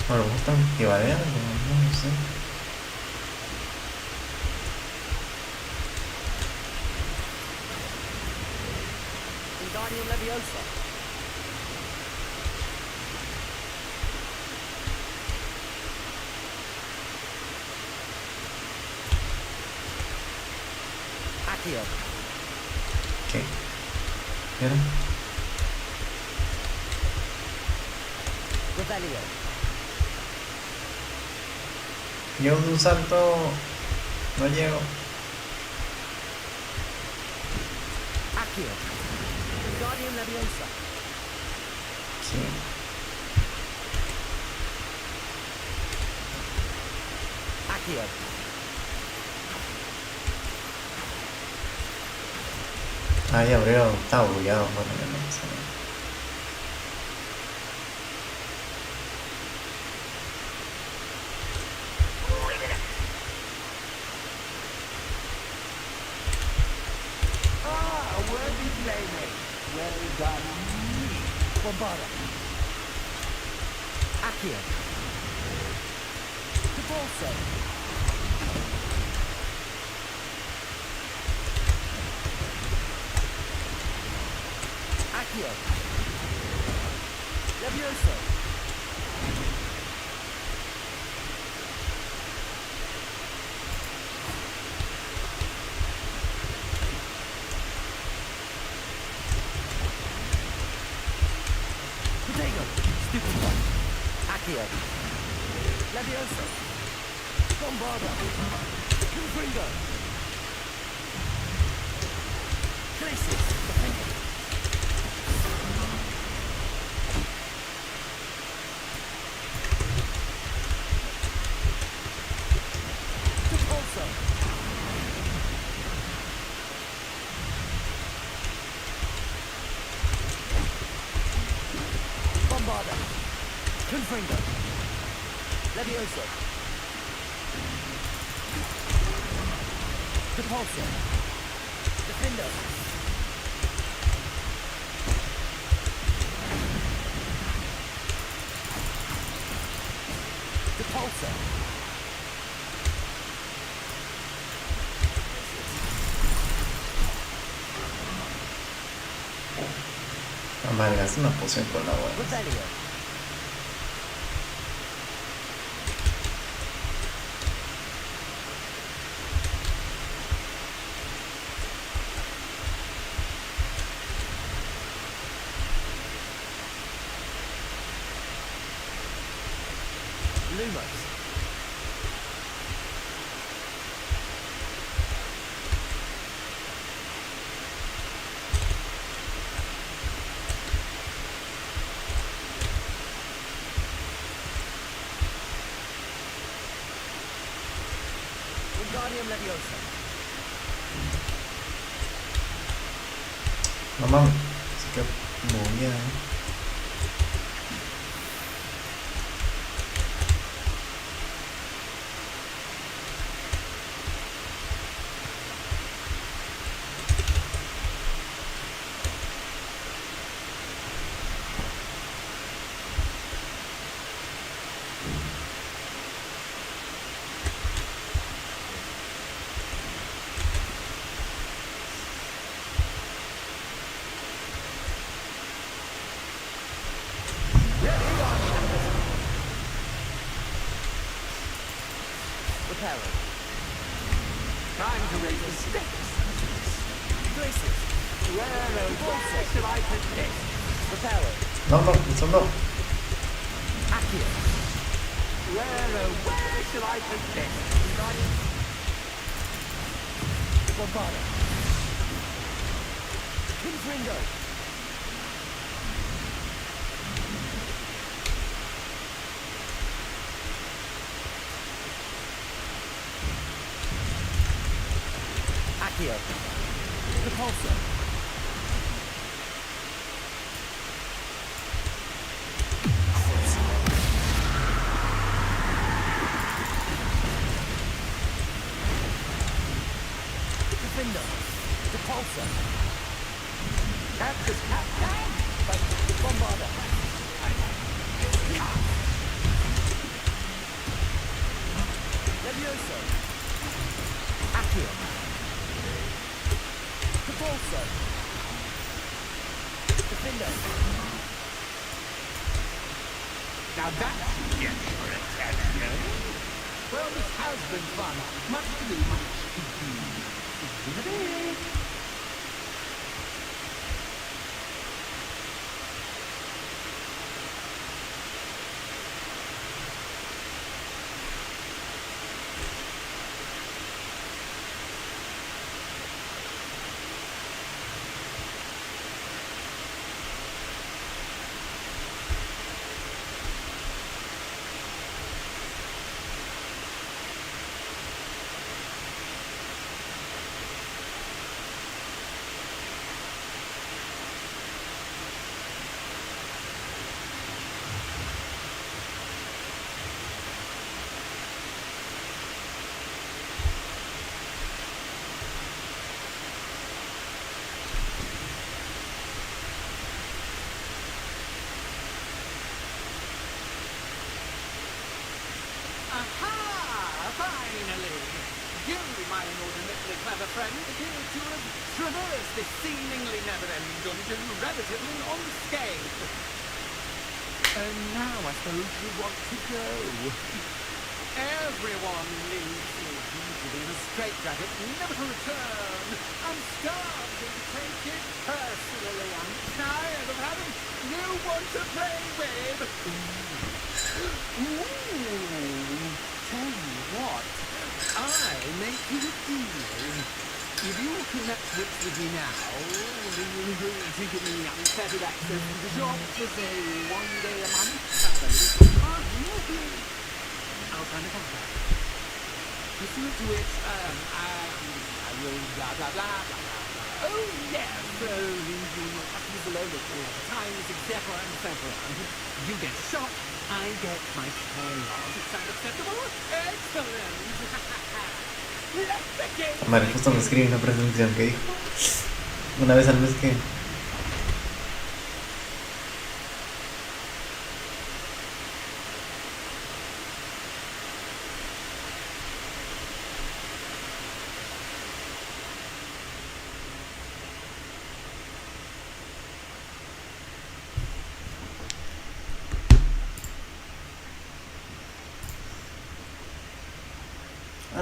Bueno, me gustan que varían, no sé. Wingardium Leviosa. Accio. ¿Qué? ¿Qué era? Revelio. Yo de un salto no llego. Accio. Wingardium Leviosa. Sí. Accio. Ah, ya habría estado bugueado, bueno, ya no pasa nada. Ah, a worthy playmate. Well done. Bombarda. Accio. Repulso. Accio. Levioso. Protego. Stupid one. Accio. Levioso. Bombarda. Confringo. Crisis. Repulso. Bombarda. Confringo. Levioso. Repulso. Defendo. Leviosa. Amargas una poción con agua. Rebellion. Lumos. Wingardium Leviosa. No mames, así que movía, Repelling. Time to raise the stakes. Places. Where, oh, where shall I put this? Repelling. No, eso no. Accio. Where, oh, where shall I put this? Bombarda. Confringo. Accio. Repulsor. Defender. Repulsor. Captures captain. But Bombarda. Levioso. Accio. Repulsor. Defender. Now that's yes for attention. Well, this has been fun. Much to do, much to do. In a bit. You, my inordinately clever friend, appear to have traversed this seemingly never-ending dungeon relatively unscathed. And now I suppose you want to go. Everyone leaves so easily in a straitjacket, never to return. I'm starting to take it personally. I'm tired of having no one to play with. Ooh. Tell you what, I make you a deal. If you connect with me now, then you'll agree to give me unfettered access to the shop for say 1 day a month. I'll sign a contract. Pursuant to which, I will blah blah blah blah blah. Oh yes, leaving your customers alone at all times, etc. etc. You get shot, I get my payoff. Sound acceptable? Excellent! Let the game Vale, justo me escribí una presentación que dijo una vez al mes que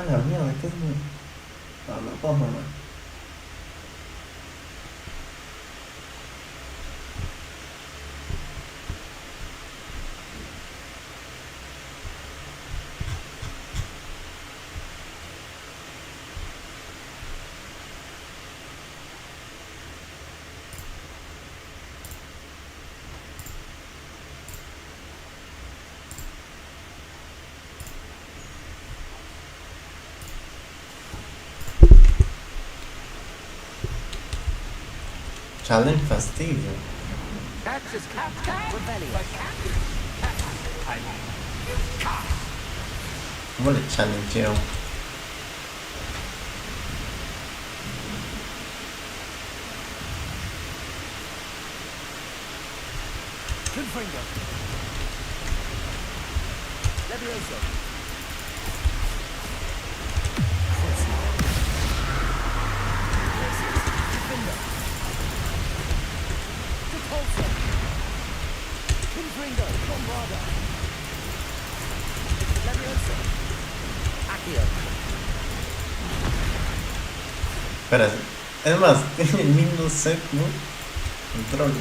A la mierda, ¿qué es? No, pues mamá. Challenge fastidio. ¿Cómo le challengeo? Confringo. Levioso. Confringo. Repulso. Confringo. Bombarda. Levioso. Accio. Espera, es más, tiene el mismo set, ¿no? Control, ¿no?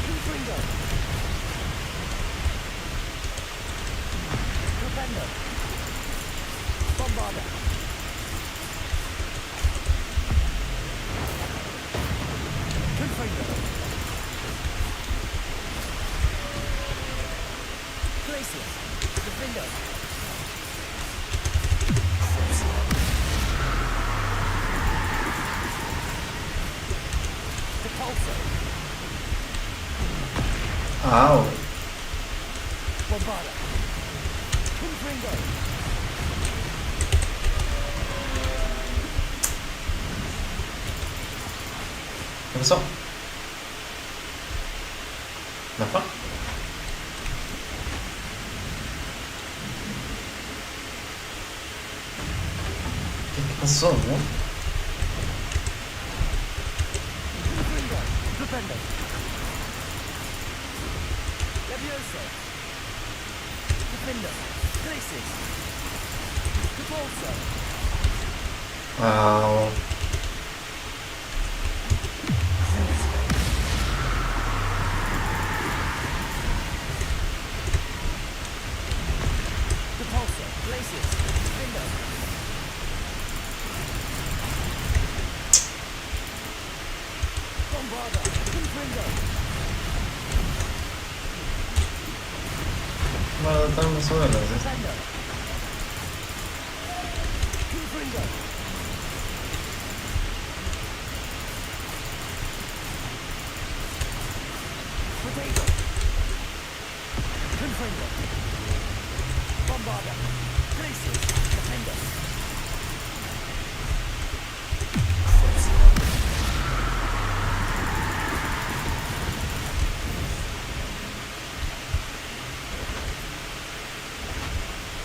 Confringo. Propendo. Bombarda. Confringo. Glacius. Defendo. Repulso. Au. Bombarda. Confringo. ¿Qué pasó? ¿No fue? ¿Qué pasó, no? Confringo. Propendo. Levioso. Defendo. Glacius. Repulso. Au. Repulso. Glacius. Defendo. Bombarda. Confringo. Bueno, estamos solos, ¿eh? Defendo. Confringo. Potato. Confringo. Bombarda. Glacius. Defendo.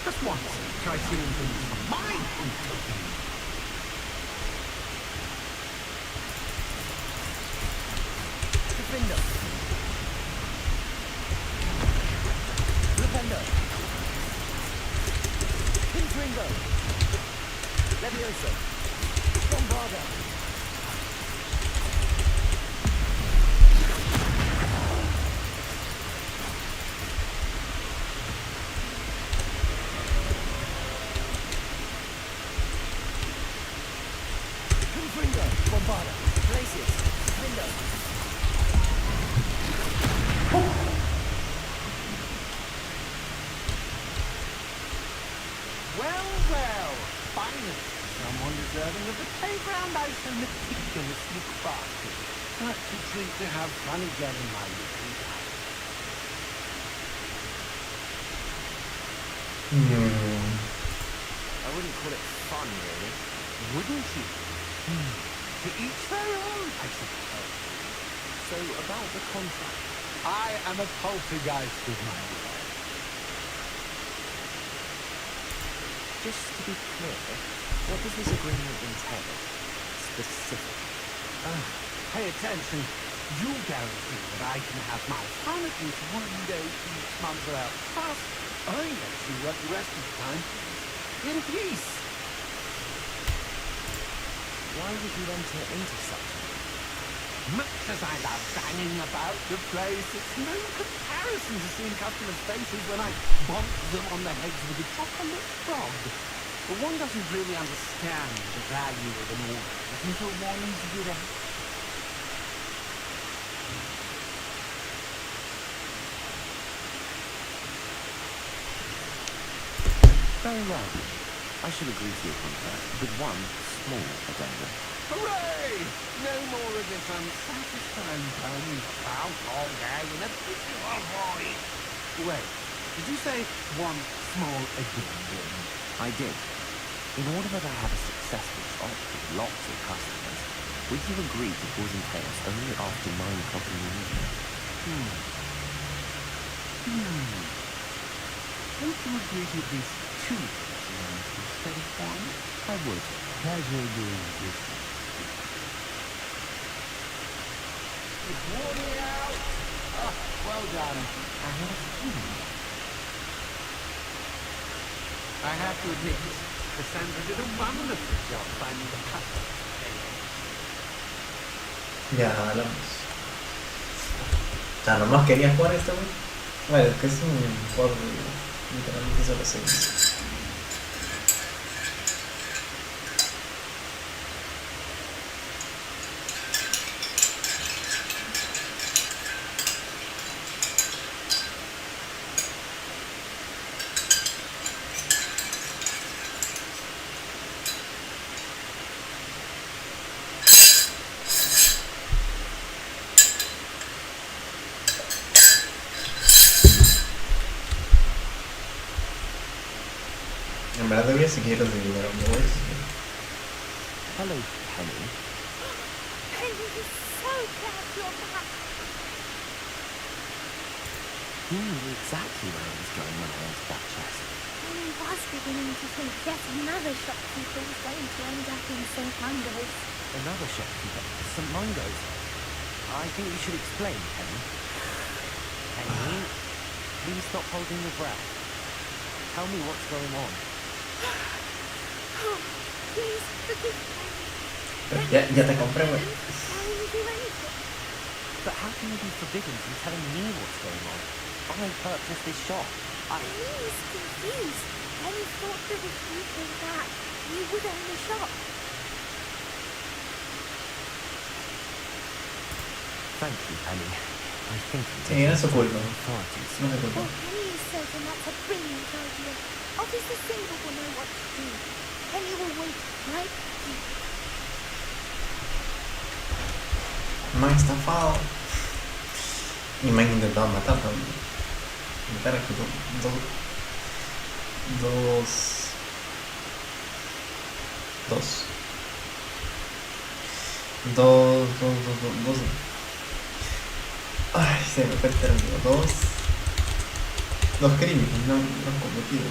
Just once, try seeing things from my point of view. Defendo. Rependo. Confringo. Levioso. Bombarda. Confringo. Bombarda. Glacius. Defendo. Well, well, finally, someone deserving of the playground I so meticulously crafted. Such a treat to have fun again in my little life. I wouldn't call it fun, really. Wouldn't you? To each their own, I suppose. So, about the contract. I am a poltergeist with my word. Just to be clear, what does this agreement entail? Specifically. Pay attention. You guarantee that I can have my fun at least one day each month without fuss. I let you work the rest of the time in peace. Why would you enter into such a thing? Much as I love banging about the place, it's no comparison to seeing customers' faces when I bonk them on the heads with a chocolate frog. But one doesn't really understand the value of an order until one's with a... Very well. I shall agree to your contract with one small addendum. Hooray! No more of this unsatisfying tone about all day in a visual void. Wait, did you say one small addendum? I did. In order that I have a successful shop with lots of customers, would you agree to causing chaos only after 9 o'clock in the evening? Won't you agree to at least 2 instead of 1? I would. Pleasure doing business. It's warming out. Oh, well done. I had a feeling. I have to admit, Cassandra did a wonderful job finding the customers. Ya hablamos. O sea, nomás quería jugar esto, güey. Bueno, es que es un juego de literalmente solo 6. En verdad debería seguir los de dinero, boys. Hello, Penny. Henry is so glad you're back. You knew exactly where I was going when I entered that chest. Henry was beginning to think yet another shopkeeper was going to end up in St. Mungo's. Another shopkeeper, St. Mungo's. I think you should explain, Penny. Penny, please stop holding your breath. Tell me what's going on. Oh, please forgive me. Ya te compré, güey. Telling you anything. But how can you be forbidden from telling me what's going on? I purchased this shop. Penny was confused. Penny thought that if you came back, you would own the shop. Thank you, Penny. I think Sí, era su culpa. authorities. No me culpa. Well, Penny is certain that's a brilliant idea. Officer Single will know what to do. Penny will wait right here. Me han estafado. Y me han intentado matar también. Matar a dos. Ay, se me fue el término. Dos crímenes no han cometido.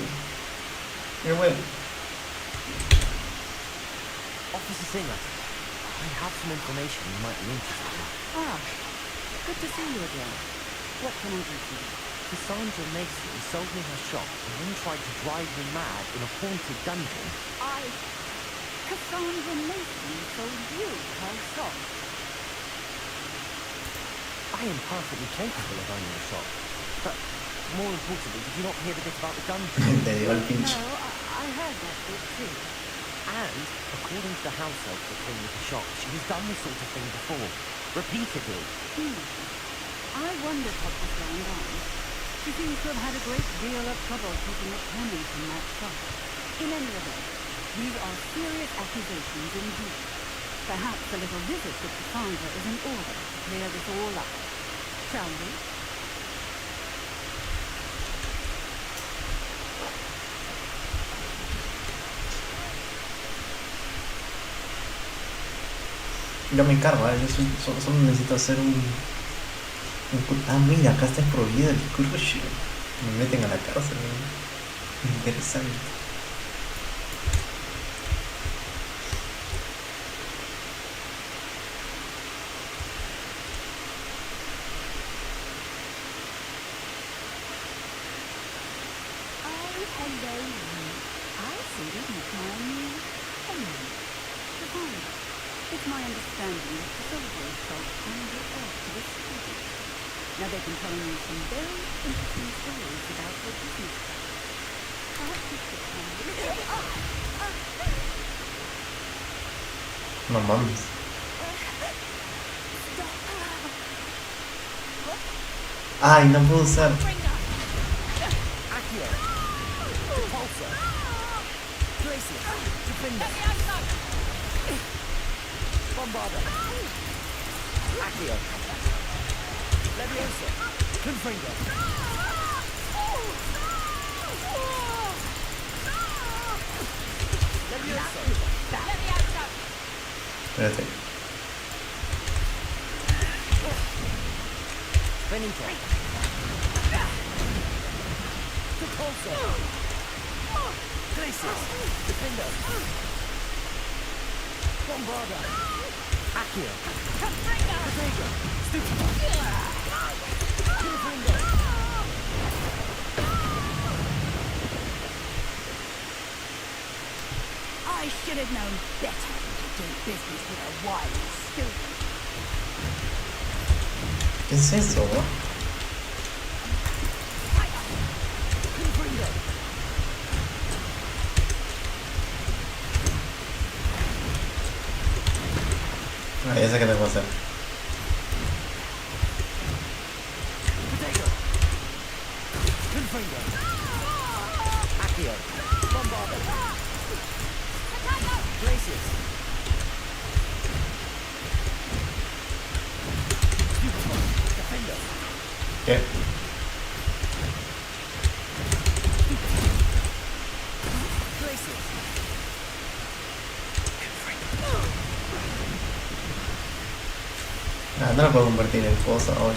Pero bueno. Officer Singer, I have some information you might be interested in. Good to see you again. What can I do for you? Cassandra Mason sold me her shop and then tried to drive me mad in a haunted dungeon. Cassandra Mason sold you her shop. I am perfectly capable of owning a shop. But more importantly, did you not hear the bit about the dungeon? Te dio el pinche. No, I heard that bit too. And, according to the house elf that came with the shop, she has done this sort of thing before. Repeatedly. I wondered what was going on. She seems to have had a great deal of trouble keeping a tenant in that shop. In any event, these are serious accusations indeed. Perhaps a little visit with Cassandra is in order to clear this all up. Shall we? Yo me encargo, ¿eh? Yo solo necesito hacer Ah, mira, acá está prohibido el crush. Me meten a la cárcel, ¿no? Interesante. Hello, you. I see that you call me Henry. Cassandra. It's my understanding that the soldiers felt kindly off to the students. Now they've been telling me some very interesting stories about their business practice. Perhaps you could tell me a little bit. No mames. Ay, no puedo usar. Accio. Repulsor. Glacius. Defender. Bombarder. Accio. Leviosa. Confringo. Leviosa. Espérate. Benito. Repulsor. Glacius. Defender. Bombarder. Accio. Protego. Stupida. Confringo. I should have known better than to do business with a wily student. ¿Qué es eso? Confringo. Ah, ya sé qué tengo que hacer. Protego. Confringo. Accio. Bombarder. Glacius. Stupefy. Defender. ¿Qué? Glacius. Ah, no lo puedo convertir en cosa ahora.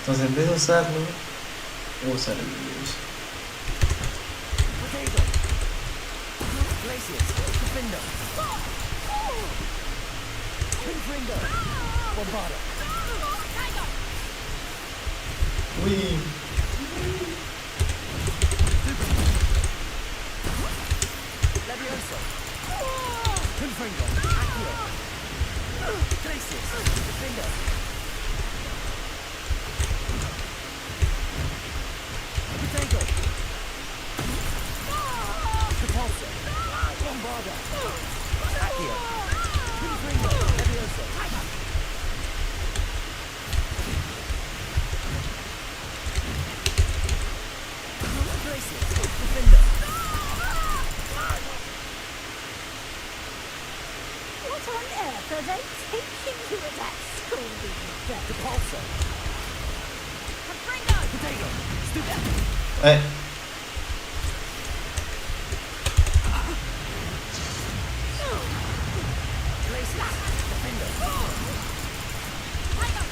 Entonces en vez de usarlo, voy a usar el virus. Protego. Glacius. Defender. Confringo. Bombarder. Uy. Leviosa. Confringo. Accio. Glacius. Defender. Protego. Repulsor. Bombarder. Accio. Confringo. Leviosa. Glacius. Defender. What on earth are they teaching you at that school these days? Repulsor. Protego. Stupid. Glacius. Defender.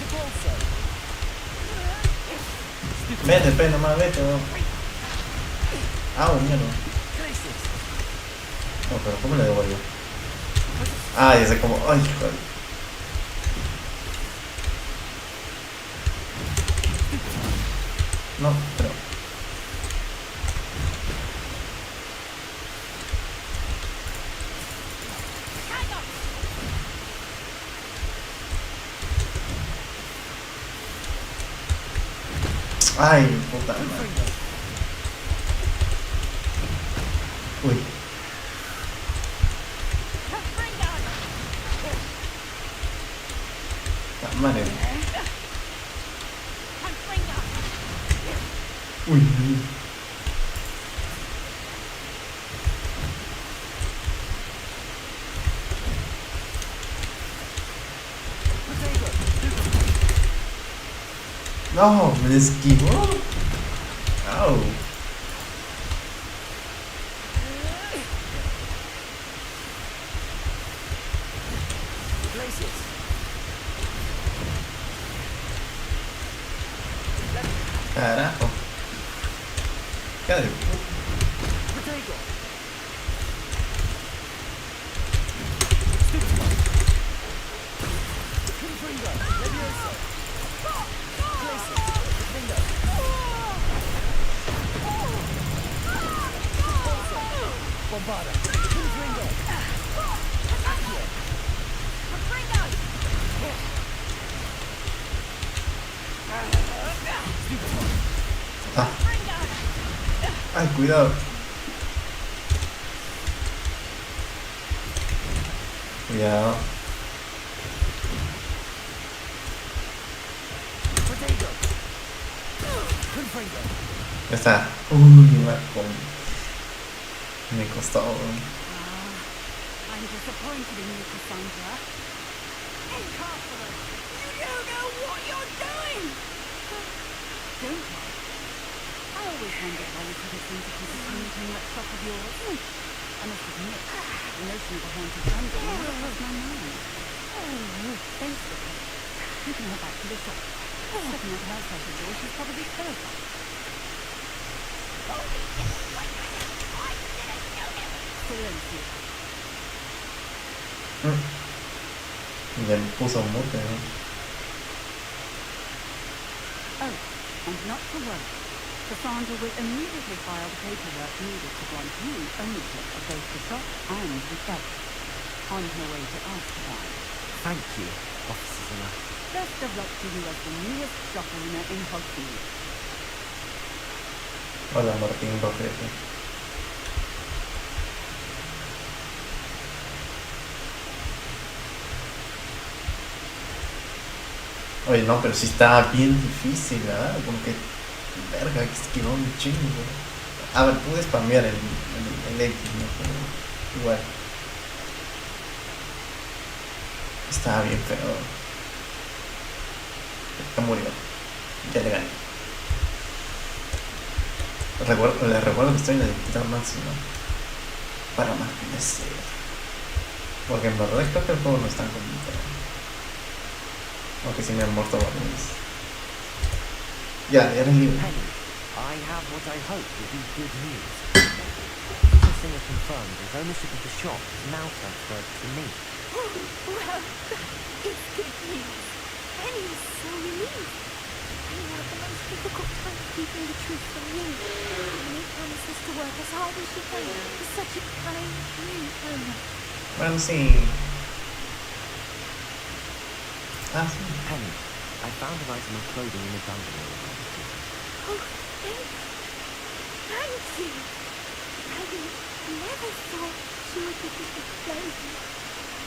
Repulsor. Vete, pe, nomás vete. No. Ah, un mierda. Glacius. No, pero ¿cómo le devuelvo? Ah, ya sé cómo. Ay, joder. No, pero. Ay, puta madre. Uy. La madre. Uy. No, me esquivó. Au. Glacius. Carajo. Cara de puta. Protego. Confringo. Leviosa. Glacius. Defender. Repulsor. Bombarder. Confringo. Accio. Ah. Ay, cuidado. Cuidado. Potato. Confringo. Ya está. Uy, me costó. I'm disappointed in you, Cassandra. Incompetent! You don't know what you're doing! Don't I? I always wondered why you couldn't seem to keep a painting that shop of yours. I must admit, the notion of a haunted dungeon never crossed my mind. Oh, thanks for that. You can head back to the shop. Stepping out outside the door, she's probably terrified. Silencio. Ya me puso mote, ¿no? Oh, and not to worry. Cassandra will immediately file the paperwork needed to grant you ownership of both the shop and the cellar. On her way to Azkaban. Thank you, Officer Zilla. Best of luck to you as the newest shop owner in Hogsmeade. Hola, Martín Rojete. Oye, no, pero sí está bien difícil, ¿verdad? Como que, verga, que esquivó un chingo. A ver, pude spamear el X, ¿no? Pero igual. Estaba bien feo. Ya murió. Ya le gané. Les recuerdo que estoy en la dificultad máxima. Para más crecer. Porque en verdad creo que el juego no es tan complicado. Aunque sí me han muerto varios. Ya eres libre. Penny, I have what I hope will be good news. Officer Singer confirmed his ownership of the shop is now transferred to me. Well, it's good news. Penny is so relieved. Penny had the most difficult time keeping the truth from you. Penny promises to work as hard as she can. He's such a kind, new owner. Bueno, sí. Ah, sí. Penny, I found an item of clothing in the dungeon area. Oh, thank you. Thank you. Penny never thought she would be given clothing.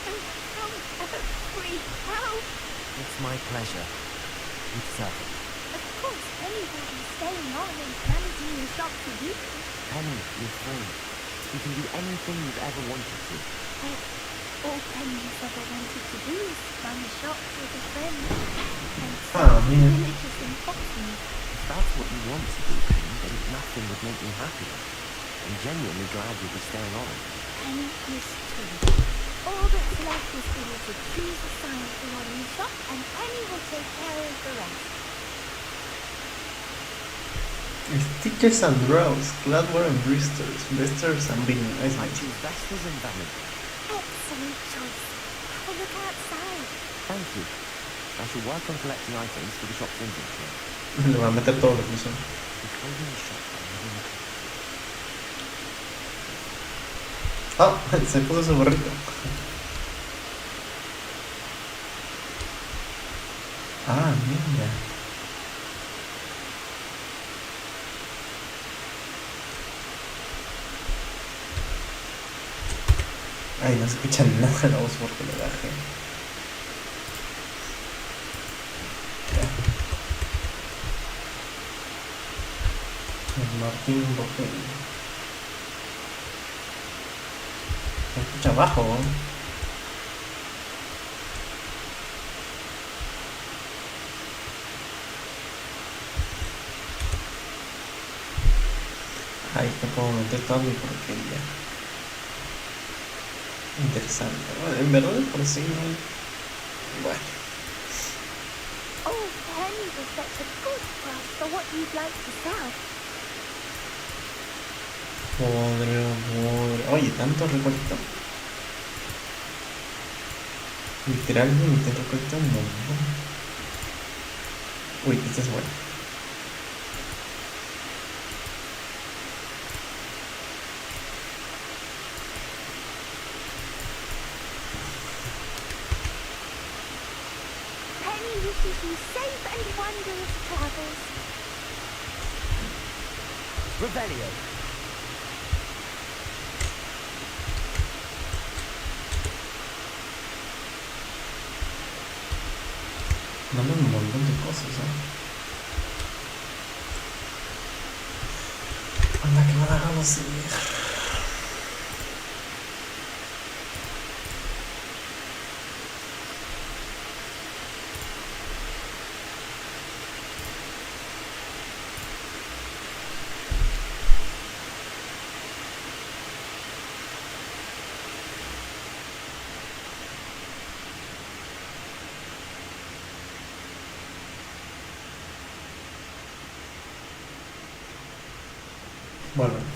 And come free. How? It's my pleasure. You deserve it. Of course, Penny will be staying on and managing the shop for you. Penny, you're free. You can do anything you've ever wanted to. But all Penny's ever wanted to do is run the shop with a friend. And Oh, the man. villagers in Hogsmeade. If that's what you want to do, Penny, then nothing would make me happier. I'm genuinely glad you'll be staying on. Penny is too. All that's left is for you to choose a sign for your new shop, and Penny will take care of the rest. Stickers and draws, glassware and blisters and beanie. Nice, I nice. choose Vestas and Venom. Excellent choice. Have a look outside. Thank you. I shall work on collecting items for the shop's inventory. Le voy a meter todo lo que hizo. The clothing shop I live in. Ah, se puso su gorrito. Ah, mira. Ay, no se escucha nada la voz porque le bajé. El Martín Bopel. Se escucha abajo. Ahí te puedo meter toda mi porquería. Interesante. Bueno, en verdad por sí no hay... Bueno. Oh, Penny was such a good price for what you'd like to sell. Podre. Oye, tanto recolectó. Literalmente recolectó un montón. Uy, este es bueno. Penny wishes you safe and wondrous travels. Revelio. Mandan un montón de cosas, Anda, que me da ganas de ir. Bueno.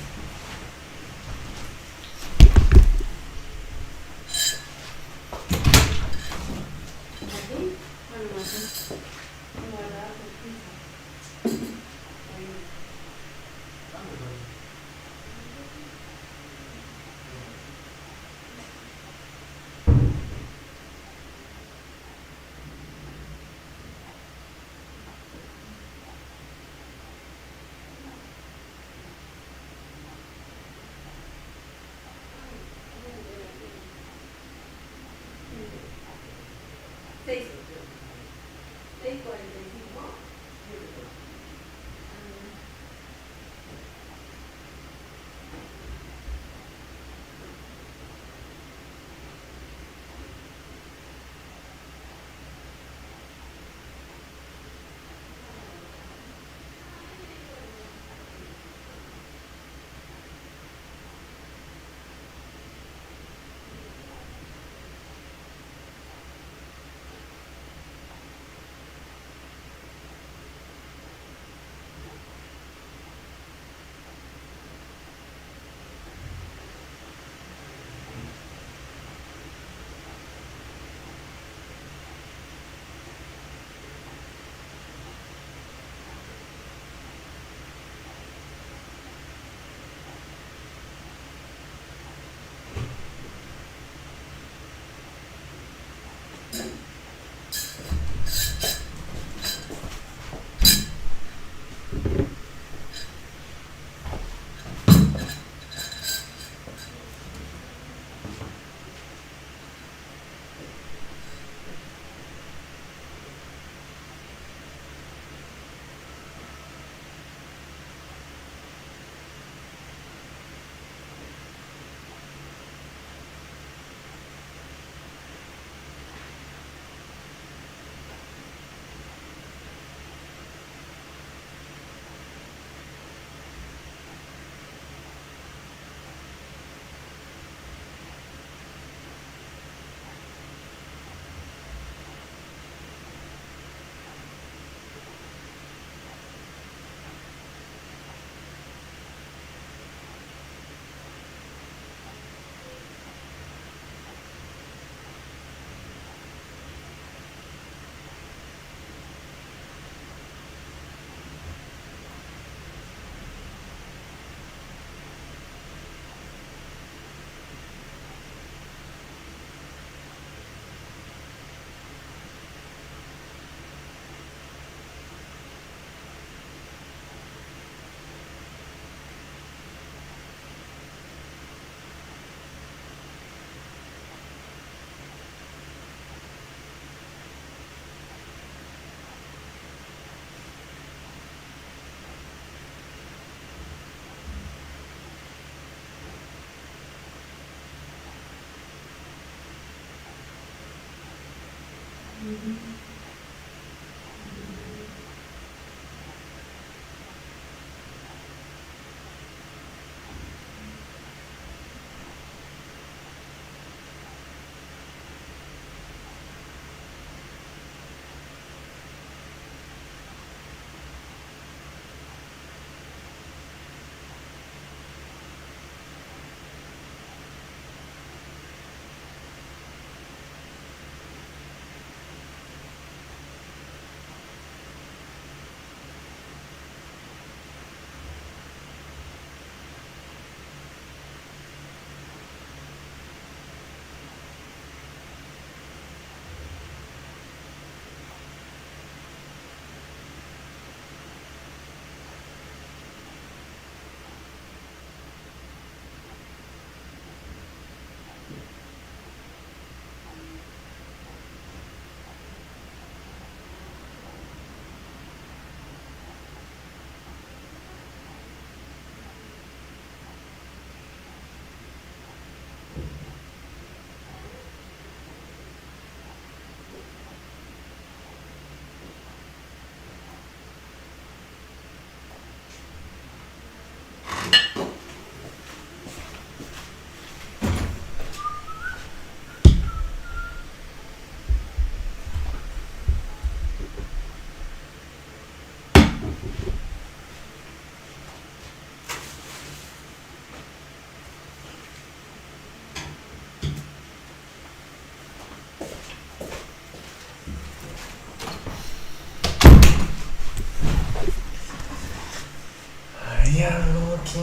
Hay algo que...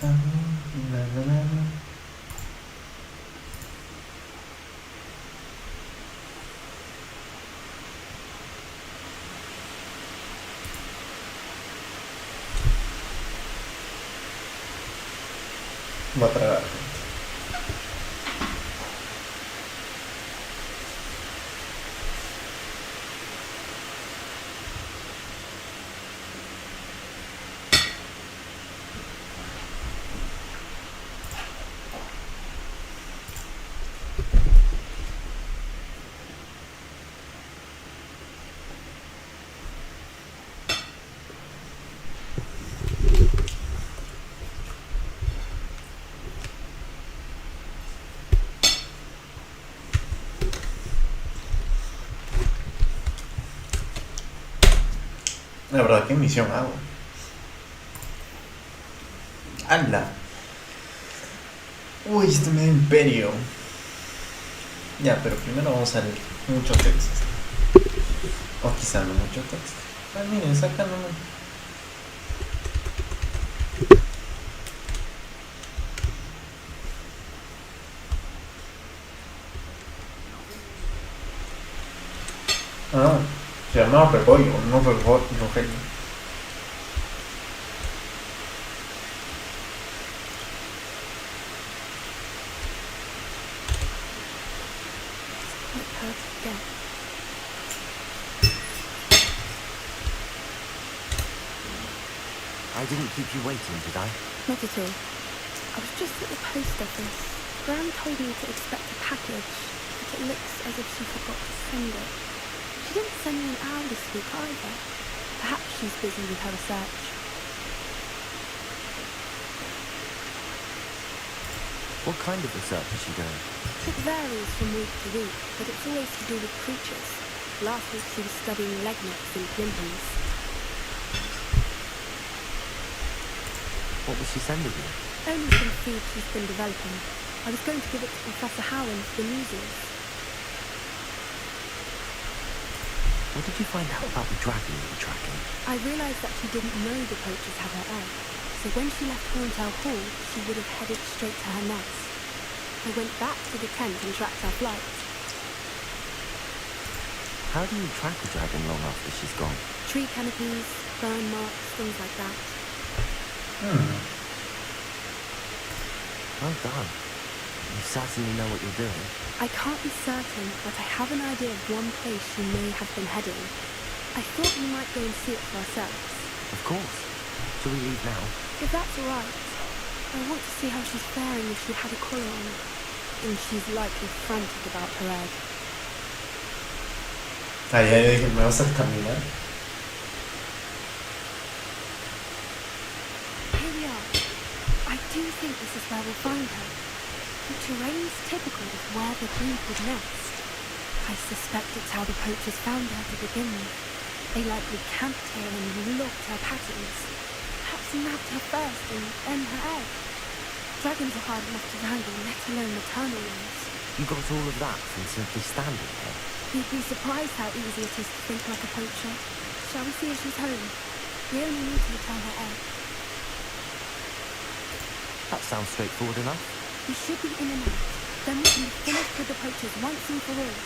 Na, na, na, na. Va a tragar. La verdad, ¿qué misión hago? ¡Hala! Uy, este medio imperio. Ya, pero primero vamos a leer mucho texto. O quizá no mucho texto. Ah, miren, saca nomás. Ah, se llama Repollo, no Rogelio. Quite hard to get. I didn't keep you waiting, did I? Not at all. I was just at the post office. Gran told me to expect a package, but it looks as if she forgot to send it. She didn't send me an hour this week either. Perhaps she's busy with her research. What kind of research is she doing? It varies from week to week, but it's always to do with creatures. Last week she was studying legnets and flipantes. What was she sending you? Only some food she's been developing. I was going to give it to Professor Howland for the museum. What did you find out about the dragon you were tracking? I realised that she didn't know the poachers had her egg, so when she left Horntail Hall, she would have headed straight to her nest. I went back to the tent and tracked her flight. How do you track a dragon long after she's gone? Tree canopies, burn marks, things like that. Well done. You certainly know what you're doing. I can't be certain, but I have an idea of one place she may have been heading. I thought we might go and see it for ourselves. Of course. Shall we leave now? If that's all right. I want to see how she's faring if she had a collar on. And she's likely frantic about her egg. Ahí dije, ¿me vas a caminar? Here we are. I do think this is where we'll find her. The terrain's typical of where the group would nest. I suspect it's how the poachers found her to begin with. They likely camped here and looked her patterns. Perhaps nabbed her first and then her egg. Dragons are hard enough to wrangle, let alone maternal ones. You got all of that from simply standing here. You'd be surprised how easy it is to think like a poacher. Shall we see if she's home? We only need to return her egg. That sounds straightforward enough. We should be in and out. Then we can be finished with the poachers once and for all.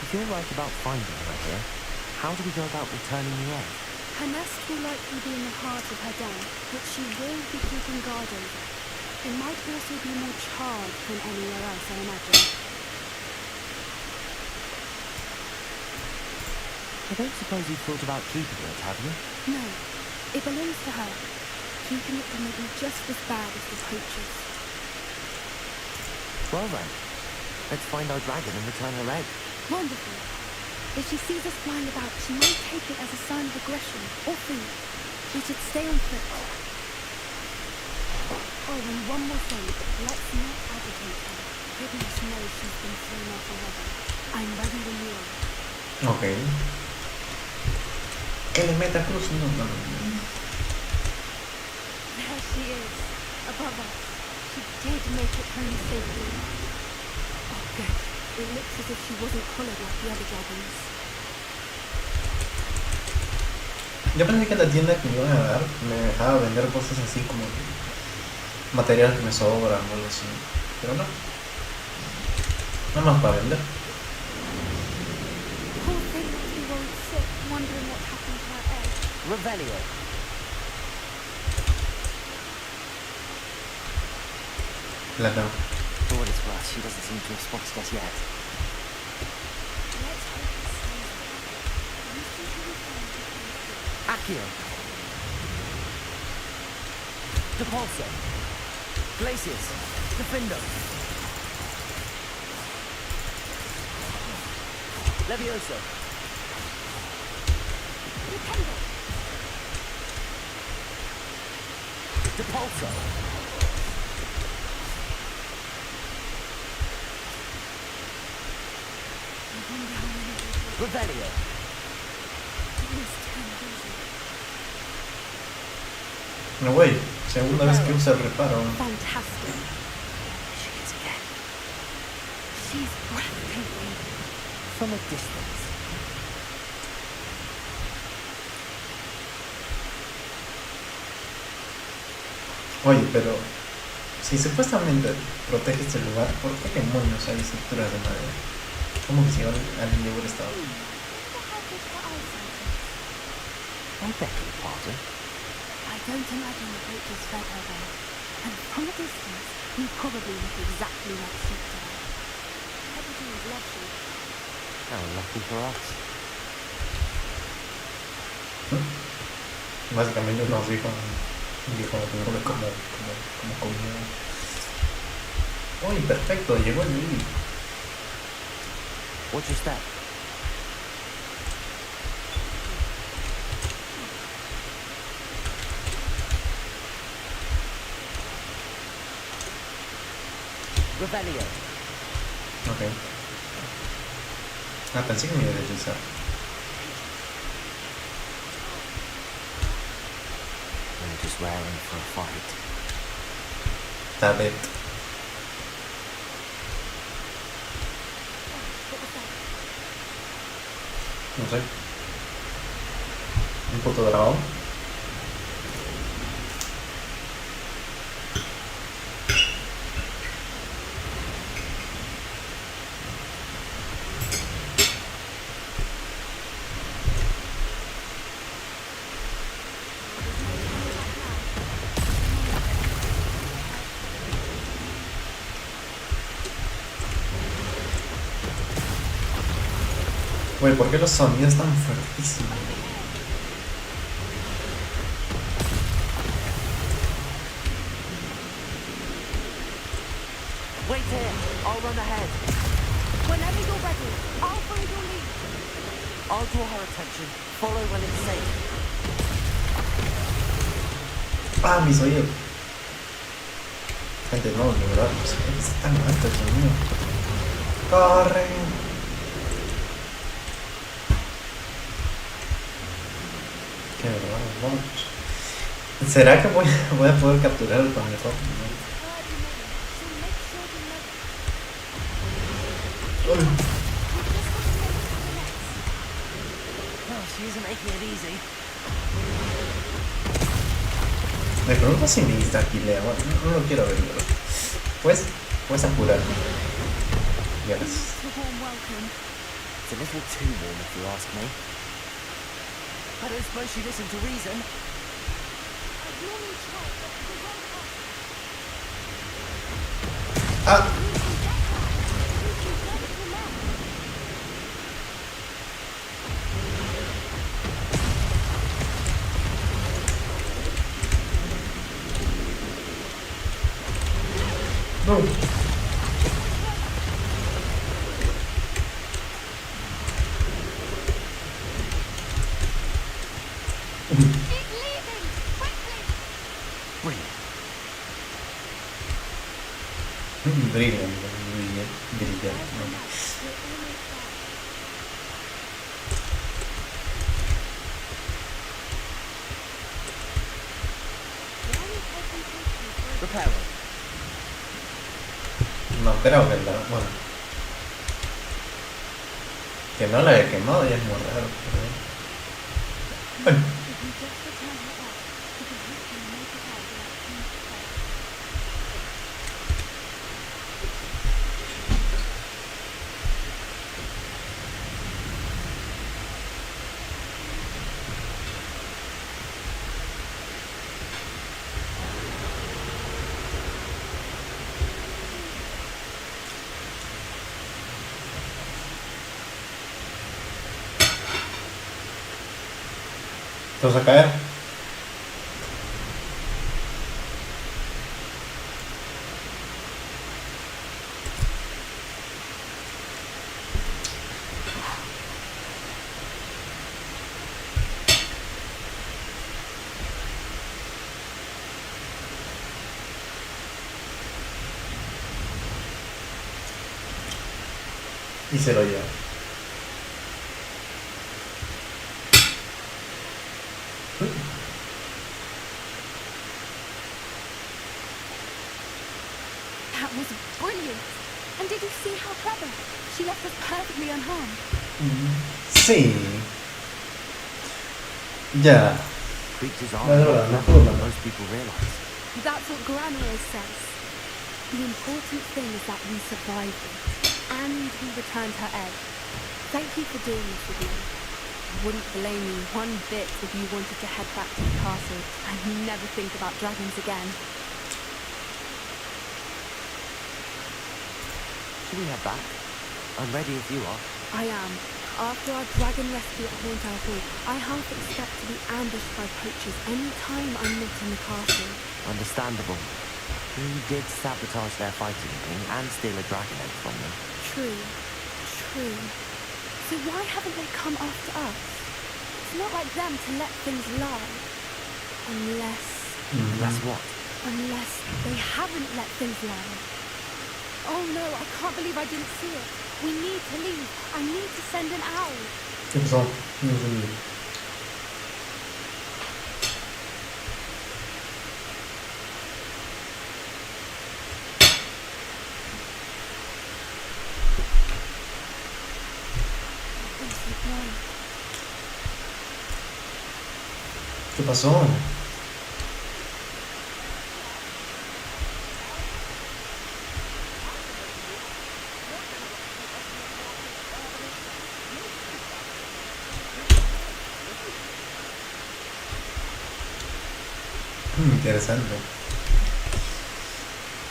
If you're right about finding her here, how do we go about returning the egg? Her nest will likely be in the heart of her den, which she will be keeping guard over. It might also be more charred than anywhere else, I imagine. I don't suppose you've thought about keeping it, have you? No, it belongs to her. Keeping it will make me just as bad as the poachers. Well then, let's find our dragon and return her egg. Wonderful. If she sees us flying about, she might take it as a sign of aggression or food. We should stay on foot. Oh, and one more thing. Let's not agitate her. Goodness knows she's been thrown off already. I Ok. Que le meta cruz, no. There she is, above us. She did make it home safely. Oh, good. It looks as if she wasn't collared like the other dragons. Yo pensé que la tienda que me iban a dar me dejaba vender cosas así como material que me sobra o algo así. Pero no. Nada más para vender. Poor thing must be worried sick, wondering what happened to her egg. Revelio. La tengo. For what it's worth, she doesn't seem to have spotted us yet. Let's hope it stays there. You see who we find before Accio. Depulso. Glacius. Defindo. Levioso. Depulso. Revelio. No, güey. Segunda vez que usa el reparo. Fantastic. She is again. She's breathtaking. From a distance. Oye, pero si supuestamente protege este lugar, ¿por qué demonios hay estructuras de madera? ¿Cómo que si alguien llegó al estado? I beg your pardon. I don't imagine the creatures fed her there. And from a distance, we probably look exactly like sheep to her. Everything's lovely. How lucky for us. Básicamente nos dijo como comió. Uy, perfecto, llegó el Lily. What's your step? Revelio. Ok. Pensé que me iba a deslizar. We're just raring for a fight. Stab it. No sé. Un puto dragón. Güey, ¿por qué los sonidos están fuertísimos? Wait here. I'll run ahead. Whenever you're ready, I'll follow your lead. I'll draw her attention. Follow when it's safe. Ah, mis oídos. Gente, no, de verdad, no sé por qué está tan alto el sonido. ¡Corre! Qué verdad, vamos. ¿Será que voy a poder capturar el conejo? Well, she isn't making it easy. Me pregunto si mi está aquí, Lea. Bueno, no lo quiero ver, pero puedes apurarme. Gracias. It's a little too warm if you ask me. I don't suppose she listened to reason. Ah. No. Brilliant. creo que la... Bueno. Que no la haya quemado ya es muy raro. Pero... Bueno. ¿Te vas a caer? Y se lo lleva. That was brilliant. And did you see how clever? She left us perfectly unharmed. Sí. Ya. Creatures are No, no, more no, clever no, than no. most people realise. That's what Gran always says. The important thing is that we survived it. And we returned her egg. Thank you for doing this with me. I wouldn't blame you one bit if you wanted to head back to the castle and never think about dragons again. Should we head back? I'm ready if you are. I am. After our dragon rescue at Hauntown Hall, I half expect to be ambushed by poachers any time I'm not in the castle. Understandable. You did sabotage their fighting ring and steal a dragon egg from them. True. True. So why haven't they come after us? It's not like them to let things lie. Unless what? Unless they haven't let things lie. Oh no, I can't believe I didn't see it. We need to leave. I need to send an owl. ¿Qué pasó? No entendí. ¿Qué pasó? Interesante.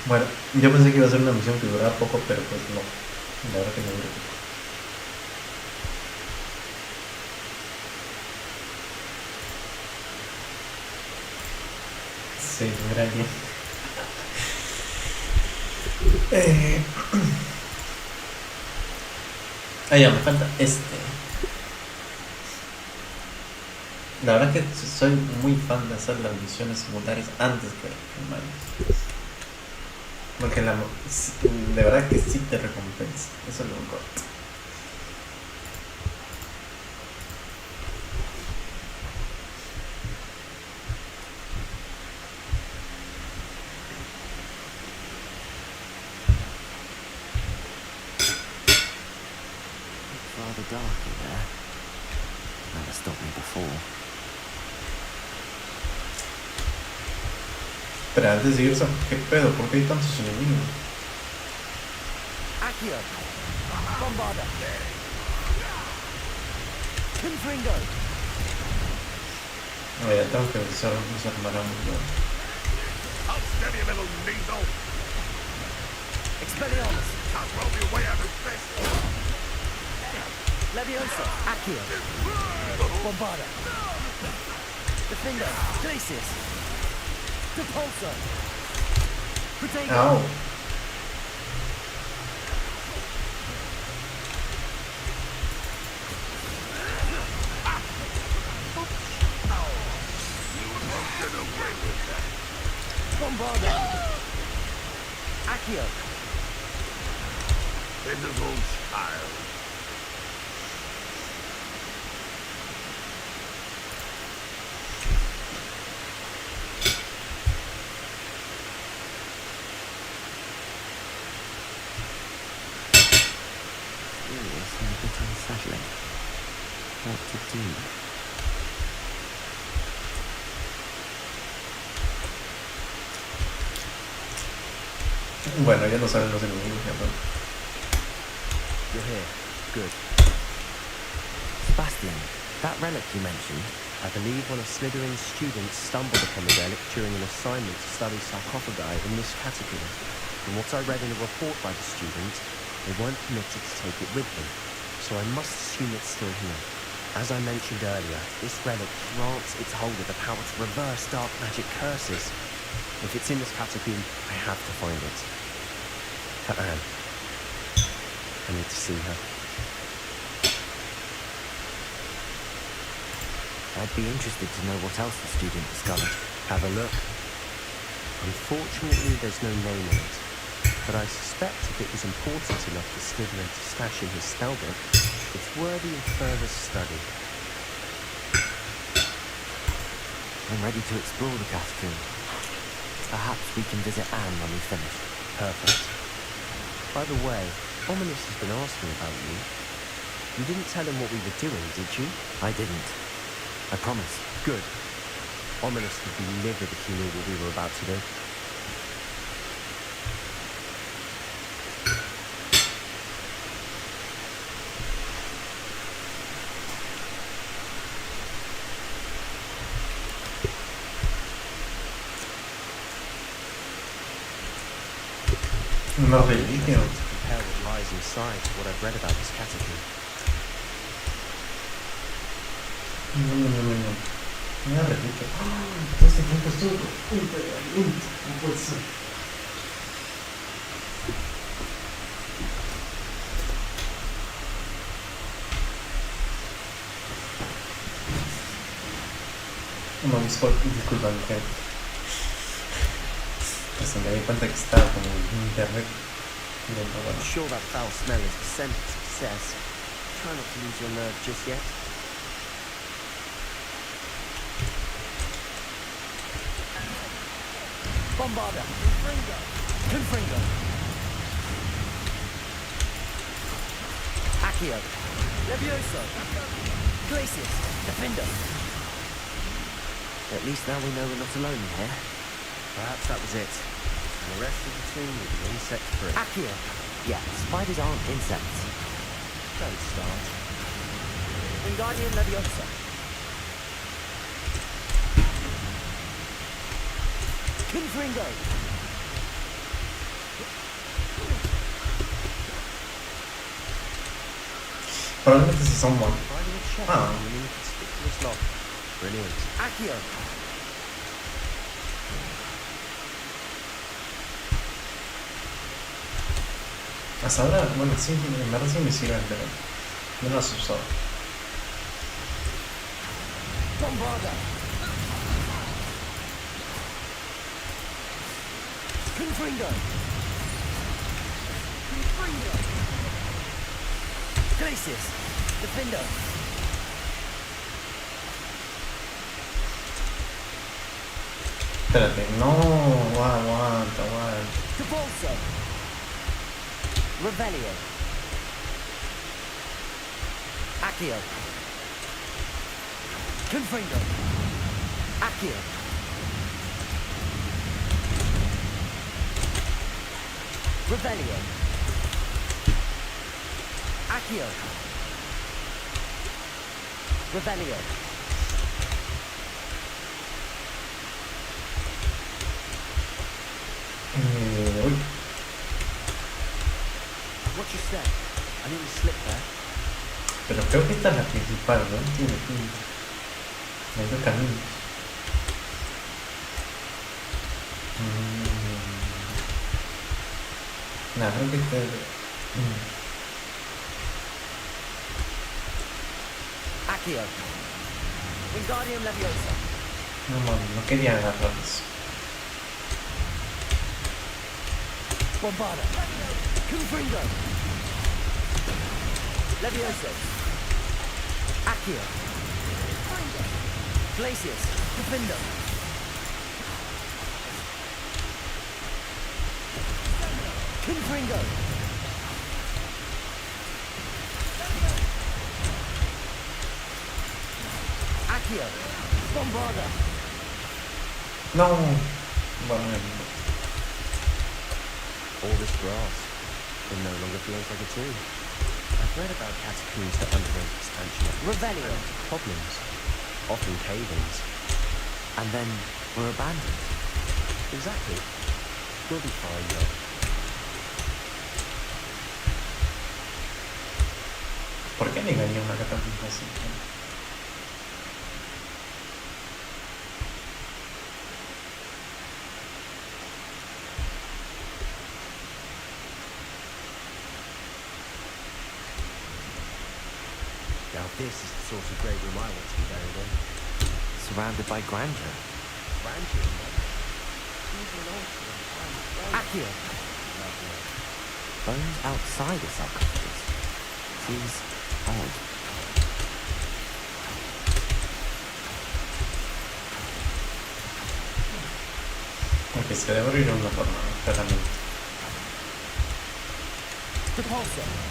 Bueno, yo pensé que iba a ser una misión que duraba poco, pero pues no. La verdad que no duró poco. Sí, mira aquí. Ah, ya, me falta este. La verdad que soy muy fan de hacer las misiones secundarias antes que primarias. Porque de verdad que sí te recompensa. Eso es lo mejor. It's rather dark in there. Never stopped me before. Pero antes de irse, ¿qué pedo? ¿Por qué hay tantos enemigos? Accio! Bombarda! Confringo! No, ya tengo que desarmar a mundo. I'll stab you, little needle. Expelliarmus! Can't roll your way out of this. Leviosa! Accio! Bombarda! Defender! Glacis! Repulsor! Protego! Ow. Bombarda! Accio! Pitiful child. Unsettling. What to do? Bueno, ya no saben los enemigos, ya no. You're here. Good. Sebastian, that relic you mentioned, I believe one of Slytherin's students stumbled upon the relic during an assignment to study sarcophagi in this catacomb. From what I read in a report by the student, they weren't permitted to take it with them, so I must assume it's still here. As I mentioned earlier, this relic grants its holder the power to reverse dark magic curses. If it's in this catacomb, I have to find it. For Anne. I need to see her. I'd be interested to know what else the student discovered. Have a look. Unfortunately, there's no name on it, but I suspect if it was important enough for Slytherin to stash in his spellbook, it's worthy of further study. I'm ready to explore the catacomb. Perhaps we can visit Anne when we finish. Perfect. By the way, Ominous has been asking about you. You didn't tell him what we were doing, did you? I didn't. I promise. Good. Ominous would be livid if he knew what we were about to do. Una reliquia. Compare what lies inside to what I've read about this catacomb. No. Una reliquia. Este tiempo estuvo imperialmente. No puede ser. No, disculpa, mi gente. Pues me di cuenta que estaba como en internet. I'm sure that foul smell is the scent of success. Try not to lose your nerve just yet. Bombarda! Confringo! Accio! Levioso! Glacius! Defender! At least now we know we're not alone in here. Perhaps that was it. And the rest of the team will be insect-free. Accio! Yeah, spiders aren't insects. Don't start. Wingardium Leviosa! Confringo! Probablemente si son buenos. Ah. Brilliant. Accio! Hasta ahora, bueno, sí, en verdad sí me sirven, pero no las he usado. Bombarda! Confringo! Confringo! Glacius! Defender! Espérate, no, aguanta. Debolso! Revelio! Accio! Confringo! Accio! Revelio! Accio! Revelio! Uy. What you say? I nearly slipped there. Pero creo que esta es la principal, ¿no? Tiene pinta. Hay dos caminos. Nada, creo que este... Accio! Wingardium Leviosa! No mames, no quería agarrar eso. Bombarda! Confringo! Levioso! Accio! Glacius! Defender! Confringo! Accio! Bombarda! No. Bueno, All this grass, it no longer feels like a tomb. I've read about catacombs that underwent expansion. Revelio! Problems, often cave-ins. And then were abandoned. Exactly. We'll be fine though. ¿por qué negaría una catapulta así? Now this is the sort of grave room I want to be buried in. Surrounded by grandeur. Grandeur. Accio! Bones outside a sarcophagus. Seems odd. Aunque se debe abrir una forma, claramente. Depulso!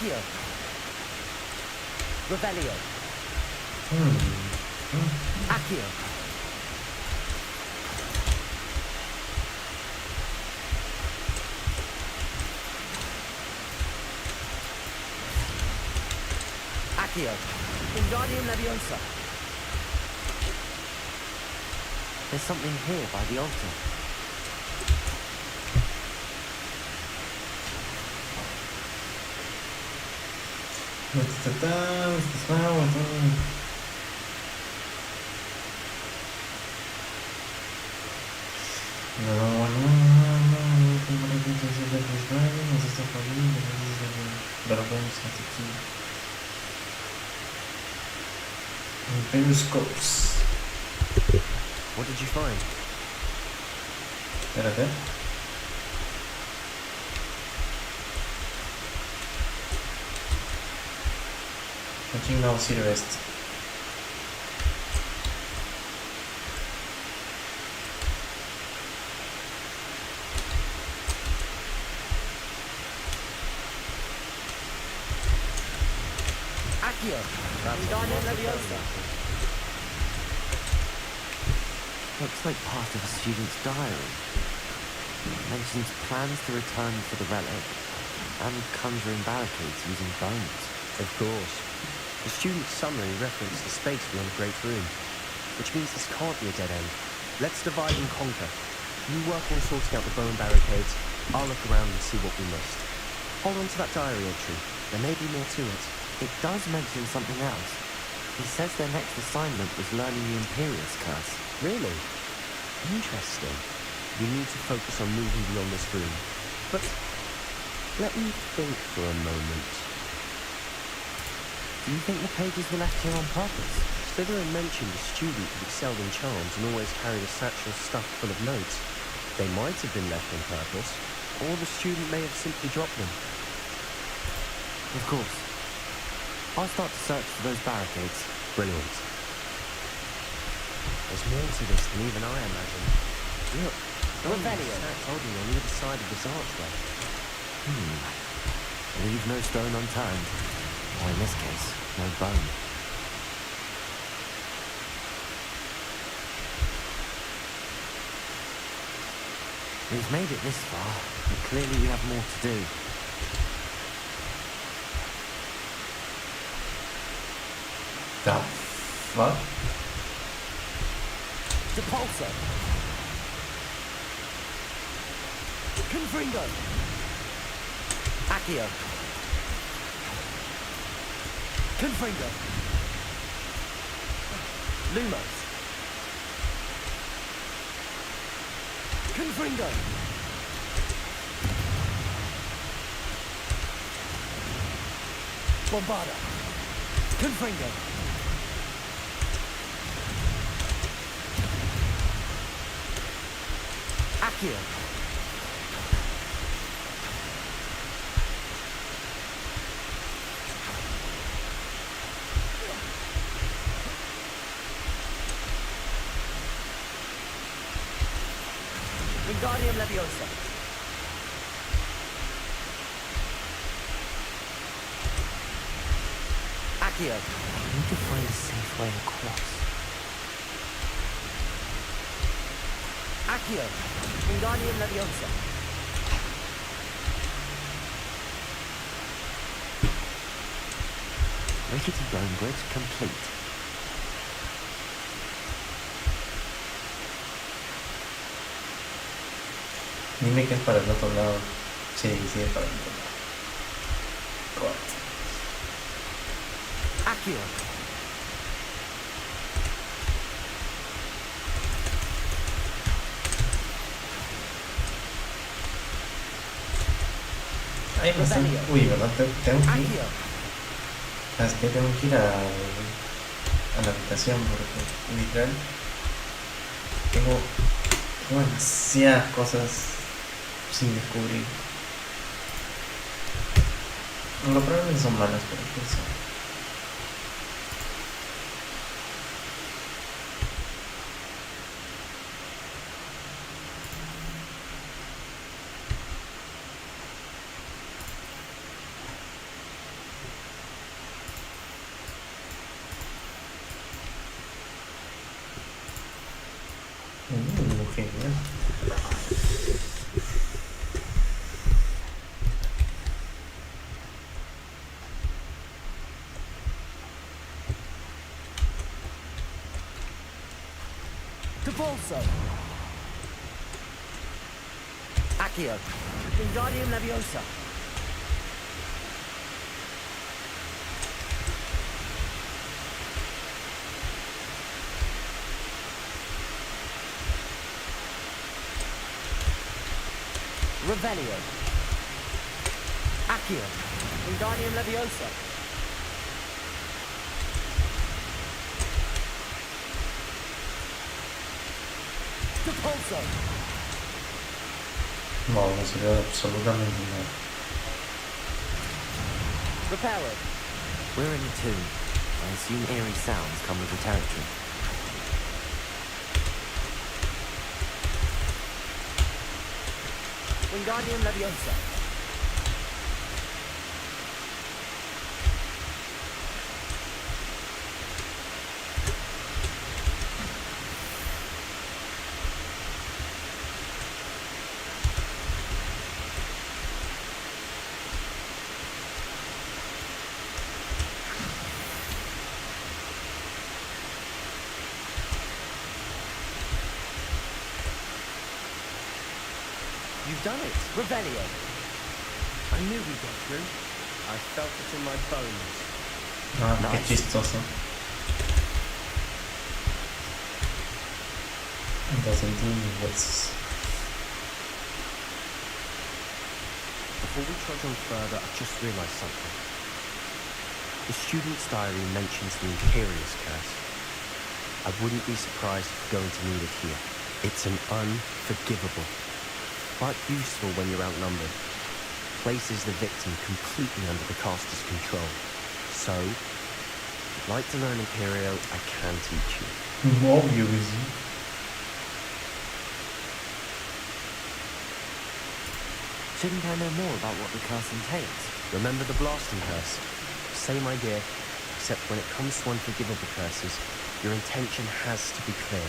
Accio! Revelio! Accio! Accio! Wingardium Leviosa! There's something here by the altar. Periscopes. What did you find? Espérate. ¿Qué chingado sirve esto? Accio! Wingardium Leviosa! Looks like part of a student's diary. Mentions plans to return for the relic and conjuring barricades using bones. Of course. The student's summary referenced the space beyond the Great Room, which means this can't be a dead end. Let's divide and conquer. You work on sorting out the bone barricades. I'll look around and see what we missed. Hold on to that diary entry. There may be more to it. It does mention something else. It says their next assignment was learning the Imperius Curse. Really? Interesting. We need to focus on moving beyond this room. But let me think for a moment. Do you think the pages were left here on purpose? Slytherin mentioned a student who excelled in charms and always carried a satchel stuffed full of notes. They might have been left on purpose, or the student may have simply dropped them. Of course. I'll start to search for those barricades. Brilliant. There's more to this than even I imagined. Look, Revelio. Snack's holding on either side of this archway. Leave no stone unturned. Or in this case, no bone. We've made it this far, but clearly we have more to do. The fuck? Depulso! Confringo! Accio! Confringo! Lumos! Confringo! Bombarda! Confringo! Accio! Wingardium Leviosa! Accio, I need to find a safe way across. Accio, Wingardium Leviosa. Rickety bone bridge complete. Dime que es para el otro lado. Sí, sí es para el otro lado. God. Accio. Ay, me están... Uy, ¿verdad? Tengo que ir. Accio. Es que tengo que ir a la habitación porque literal tengo demasiadas cosas sin descubrir. Lo probablemente son malas, pero ¿qué son? Genial. To Bolso. Accio. Wingardium Leviosa. Revelio. Accio. Wingardium Leviosa. Depulso. No, no sirve absolutamente nada. Repel it. We're in the tomb. I assume eerie sounds come with the territory. Wingardium Leviosa. You've done it. Revelio. I knew we'd get through. I felt it in my bones. Ah, Nice. qué chistoso. Doesn't do what's... Before we trudge on further, I've just realised something. The student's diary mentions the Imperious Curse. I wouldn't be surprised if we're going to need it here. It's an unforgivable, but useful when you're outnumbered. Places the victim completely under the caster's control. So, if you'd like to learn Imperio, I can teach you. Obviously. Shouldn't I know more about what the curse entails? Remember the blasting curse? Same idea, except when it comes to unforgivable curses, your intention has to be clear.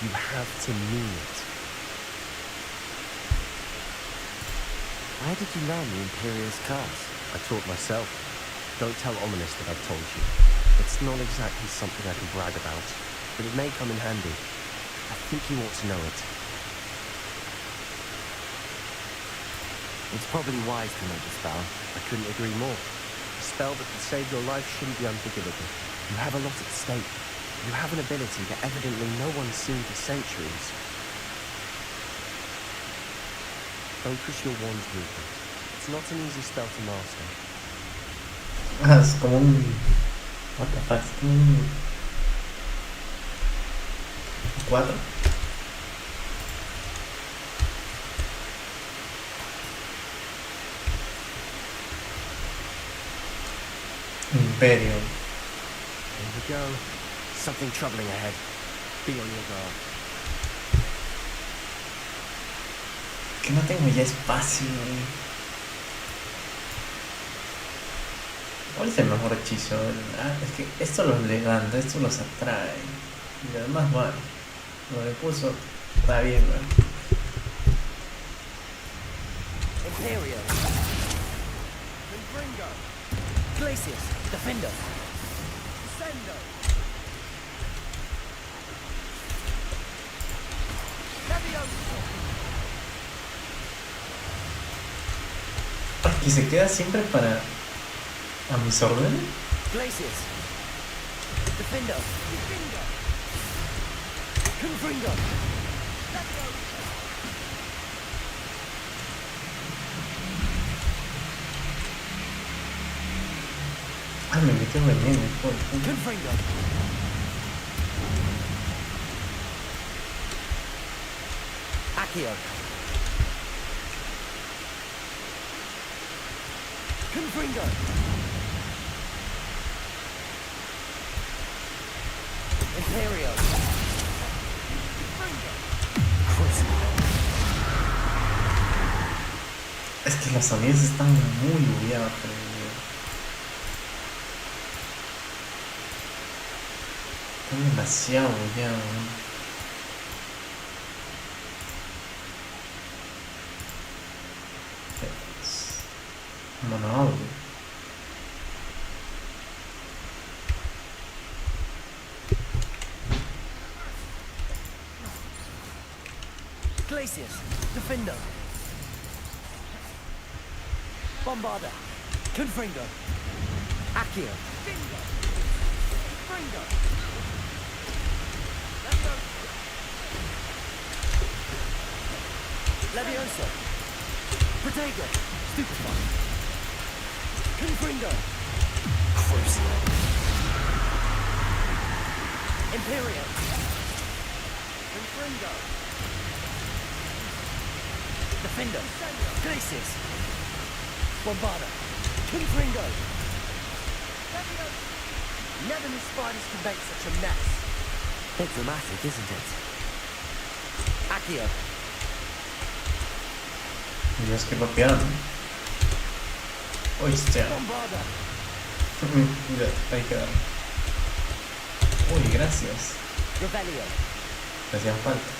You have to mean it. Where did you learn the Imperious curse? I taught myself. Don't tell Ominous that I've told you. It's not exactly something I can brag about, but it may come in handy. I think you ought to know it. It's probably wise to know the spell. I couldn't agree more. A spell that could save your life shouldn't be unforgivable. You have a lot at stake. You have an ability that evidently no one's seen for centuries. Focus your wand's movement. It's not an easy spell to master. Ah, es como un... What the fuck? Es como un... 4. Imperio. Here we go. Something troubling ahead. Be on your guard. Que no tengo ya espacio, güey. ¿Cuál es el mejor hechizo? Es que esto los levanta, esto los atrae. Y además, bueno, lo de puso está bien, ¿no? Imperial. Confringo. Glacius. Defender. Sendo. Y se queda siempre para a mis órdenes. Glacius. Defender. Confringo. Ah, me metió veneno, hijo de puta. Confringo. Accio. Confringo. Imperial. Es que los sonidos están muy bugueados, pero están demasiado bugueados, ¿no? Monoaudio. Glacius. Defender. Bombarder. Confringo. Accio. Fringo. Leviosa. Protego. Stupefy. Confringo. Crucible. Imperial. Confringo. Defender. Glacius. Bombarder. Confringo. Never knew spiders could make such a mess. Bit dramatic, isn't it? Accio. Dios, que papeado. Hostia. Bombarder. Mira, ahí quedaron. Uy, gracias. Revelio. Me hacían falta.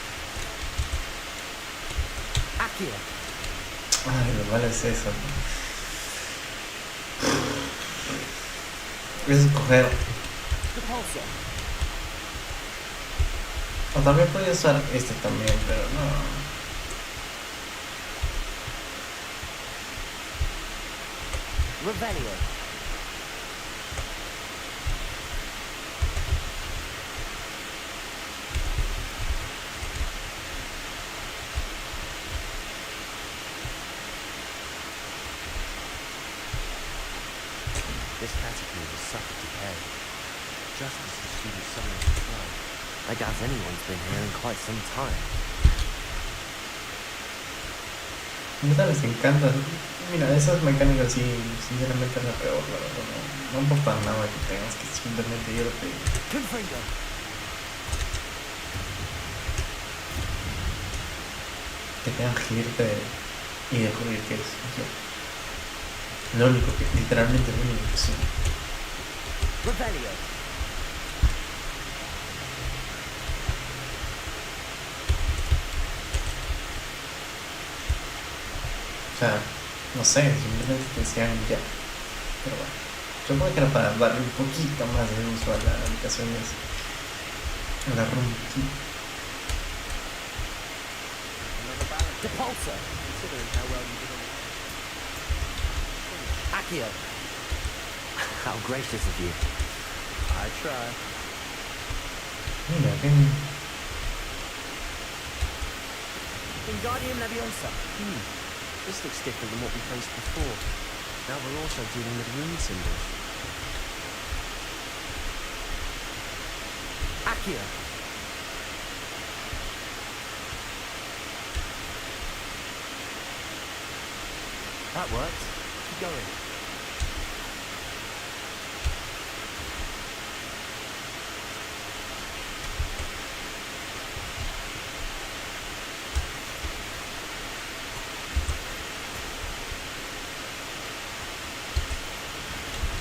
Accio. Ay, lo malo es eso. Es escoger. Repulsor. O también podría usar este también, pero no. Revelio. This category has suffered decay, just as the student science as well. I doubt anyone's been here in quite some time. Neta les encanta. Mira, esas mecánicas sí, sinceramente es la peor, la verdad. No importa nada que tengas, que simplemente yo lo que Confringo. tengan que irte y descubrir que es lo único que, literalmente lo único que sí. Revelio. O sea, no sé, simplemente te decían ya. Pero bueno, supongo que era para darle un poquito más de uso a la habitación esa. A la room aquí. Repulsor. Considering how well you did on Accio. How gracious of you. I try. Mira, que Wingardium Leviosa. This looks different than what we faced before. Now we're also dealing with rune symbols. Accio. That works. Keep going.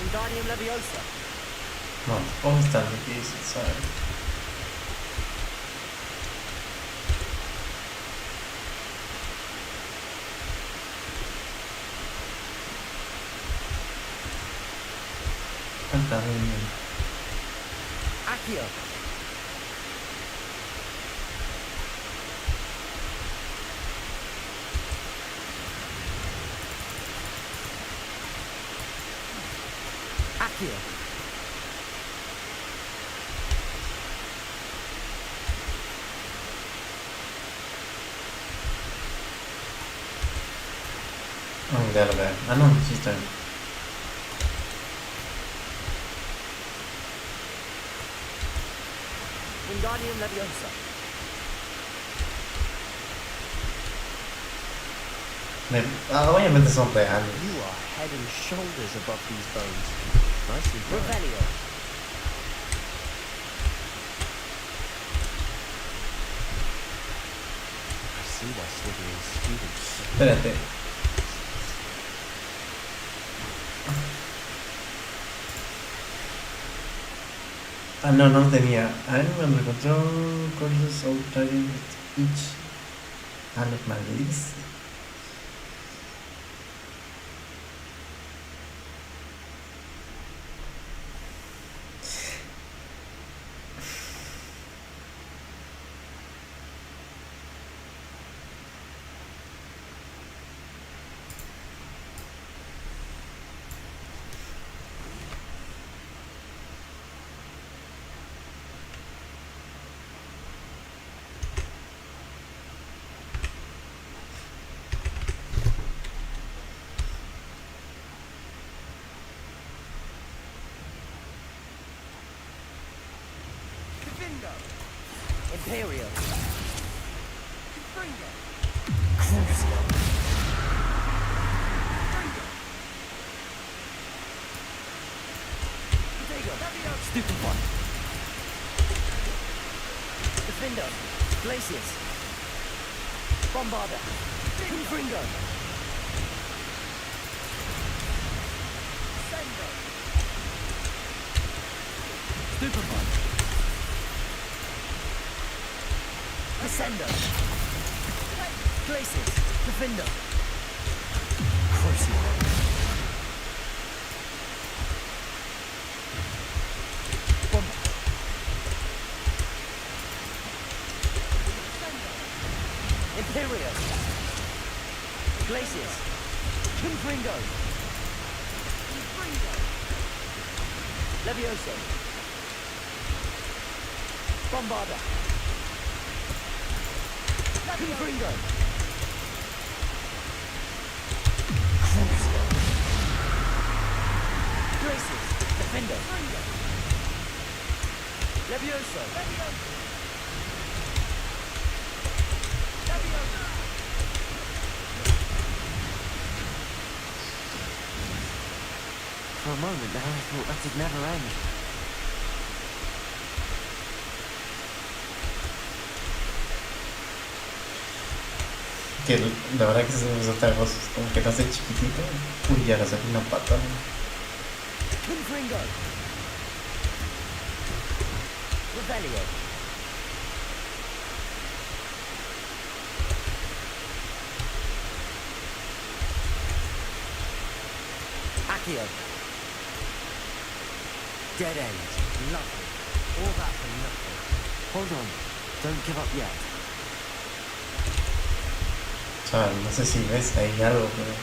Wingardium Leviosa. No, puedo estar difícil, ¿sabes? Falta un... Accio. Accio. Oh, ya lo veo. Ah, no, sí está bien. Wingardium Leviosa. Obviamente son reales. You are head and shoulders above these bones. Nicely done. Revelio. I see why Slytherin's students... Espérate. Ah, no, no tenía. Animal control courses all target each animal list. Imperial. Stupefy. Defender. Glacius. Bombarder. Confringo. Stupefy. Ascendo. Glacius. Defender. Crucio. Bomb. Imperial. Glacius. Confringo. Levioso. Bombarder. Confringo. Glacius. Defender. Levioso. For a moment there, I thought that'd never end. Que la verdad que esos tragos como que te hace chiquitito. Uy, ya le saqué una pata. Confringo. Revelio. Accio. Dead end. Nothing. All that for nothing. Hold on, don't give up yet. O sea, no sé si ves ahí algo, pero...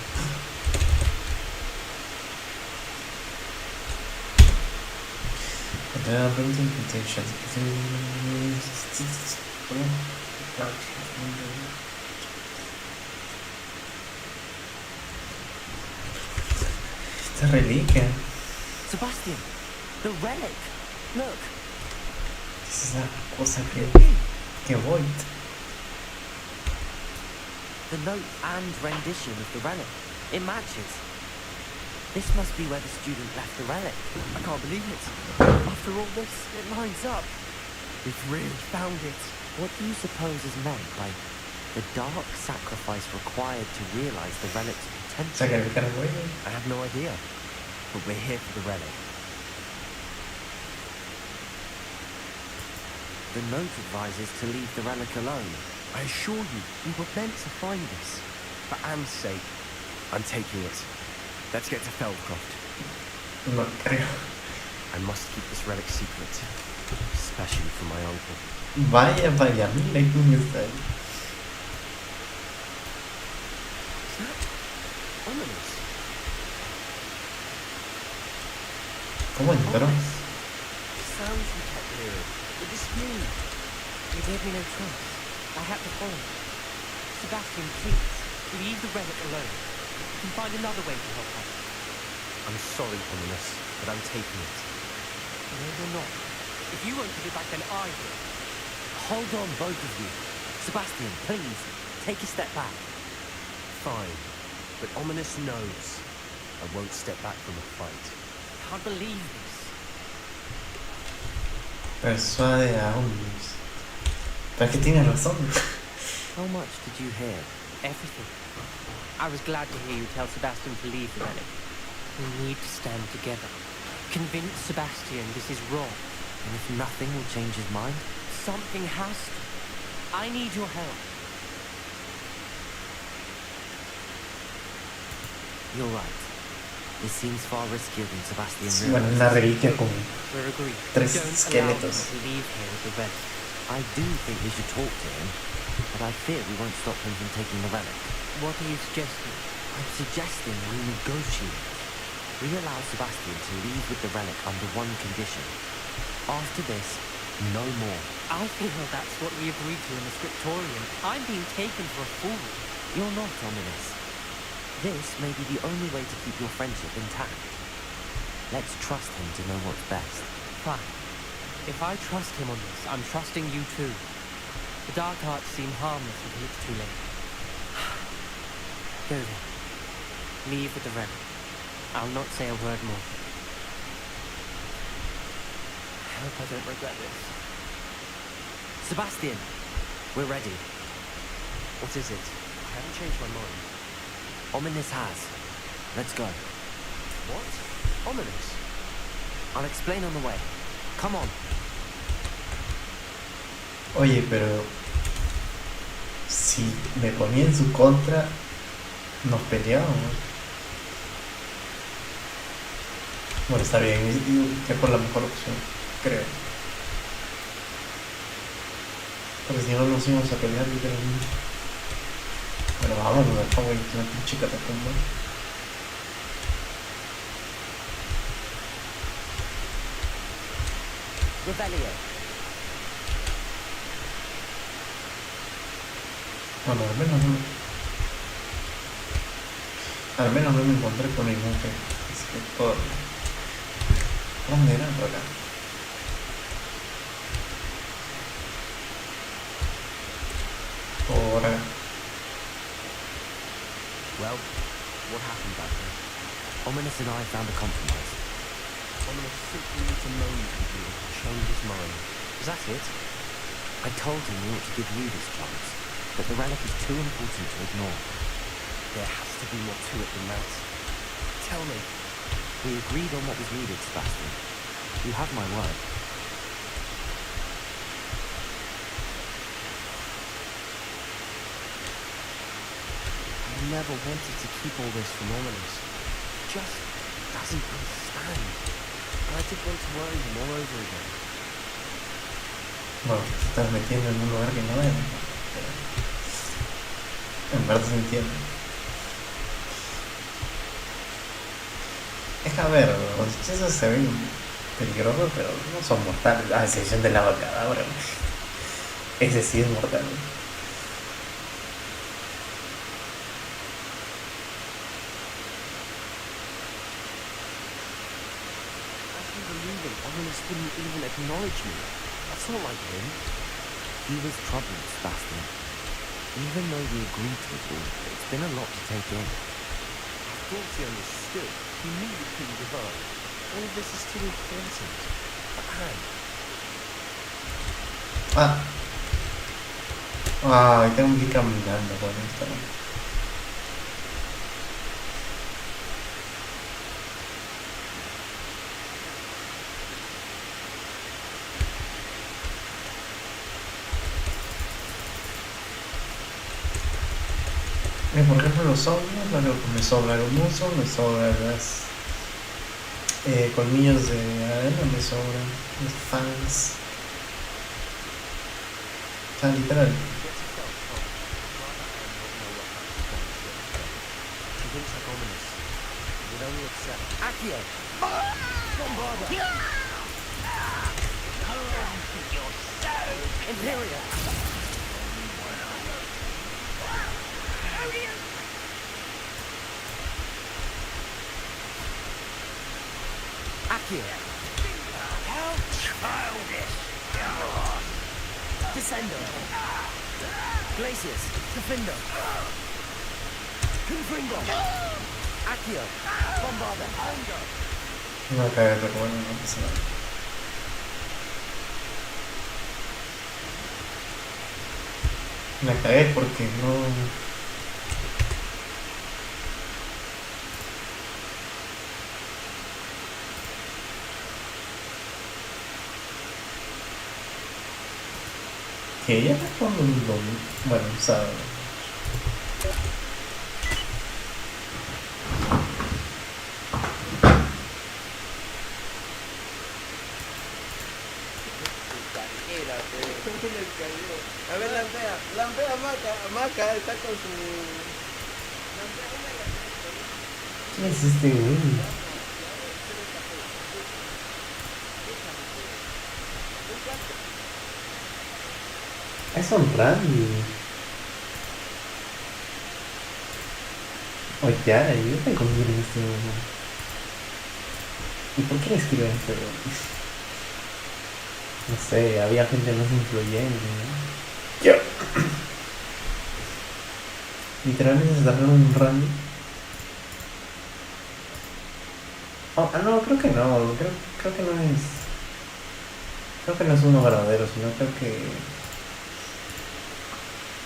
Esta reliquia. Sebastian, the relic. Look. Esa es la cosa que voy. The note and rendition of the relic. It matches. This must be where the student left the relic. I can't believe it. After all this, it lines up. We've really found it. What do you suppose is meant by the dark sacrifice required to realize the relic's potential? Sacrificar el güey. I have no idea. but we're here for the relic. The note advises to leave the relic alone. I assure you, we were meant to find this. For Anne's sake, I'm taking it. Let's get to Feldcroft. No creo. I must keep this relic secret, especially from my uncle. Vaya, mira quién está ahí. Is that ominous? ¿Cómo entró? The sounds we kept hearing. It is you. You gave me no choice. I had to follow. Sebastian, please, leave the relic alone. You can find another way to help us. I'm sorry, Ominous, but I'm taking it. No, you're not. If you won't give it back, then I will. Hold on, both of you. Sebastian, please, take a step back. Fine, but Ominous knows I won't step back from a fight. Can't believe this. Persuade a hombres. Pero es que tiene razón. How much did you hear? Everything. I was glad to hear you tell Sebastian to leave the relic. We need to stand together. Convince Sebastian this is wrong. And if nothing will change his mind? Something has to. I need your help. You're right. This seems far riskier than Sebastian Sí, bueno, una reliquia con We're agreed. 3 Don't allow him esqueletos. to leave here with the relic. I do think we should talk to him, but I fear we won't stop him from taking the relic. What are you suggesting? I'm suggesting we negotiate. We allow Sebastian to leave with the relic under one condition. After this, no more. I feel that's what we agreed to in the scriptorium. I'm being taken for a fool. You're not, Ominous. This may be the only way to keep your friendship intact. Let's trust him to know what's best. Fine. If I trust him on this, I'm trusting you too. The dark arts seem harmless until it's too late. Go then. Leave with the relic. I'll not say a word more. I hope I don't regret this. Sebastian, we're ready. What is it? I haven't changed my mind. Ominous has. Let's go. What? Ominous? I'll explain on the way. Come on. Oye, pero si me ponía en su contra, nos peleábamos. Bueno, está bien, digo que por la mejor opción, creo. Porque si no nos íbamos a pelear literalmente. Bueno, vámonos al favor, una pinche catacumba. Rebellion. Bueno, al menos no me encontré con ningún escritor. ¿Dónde era? Por acá. Por acá. Well, what happened back then? Ominous and I found a compromise. Ominous simply needs a moment with you to change his mind. Is that it? I told him we ought to give you this chance, but the relic is too important to ignore. There has to be more to it than that. Tell me. We agreed on what was needed, Sebastian. You have my word. I never wanted to keep all this from Ominous. He just doesn't understand. And I didn't want to worry him all over again. Bueno, te estás metiendo en un lugar que no es. En verdad se entiende. Es que a ver, los hechizos se ven peligrosos, pero no son mortales. A excepción del abacadabra. Ese sí es mortal. As we were leaving, Ominous wouldn't even acknowledge me. That's not like him. He was troubled, Sebastian. Even though we agreed to it all, it's been a lot to take in. I thought he understood. He knew we couldn't give up. All of this is too important. For Anne. Ay, tengo que ir caminando con esto. por ejemplo los hongos, lo que me sobra el huso, me sobran las colmillos de arena, me sobran los fangs. O sea, literal. Accio! Bombarda! Imperial! Accio! How childish! Descendo! Glacius! Defendo! Confringo! Accio! Bombarda! No cae, pero bueno, no pasa nada. Me cagué porque no. Que ya está jugando un domingo. Bueno, un sábado. A ver, lampea, Maca está con su... ¿Qué es este güey? Es un Randy. Oye, ya te conseguir en este momento. ¿Y por qué le escriben esto? No sé, había gente más influyente, ¿no? Yo. Literalmente se tardaron un Randy. Oh, no, creo que no. Creo que no es. Creo que no es uno verdadero, sino creo que.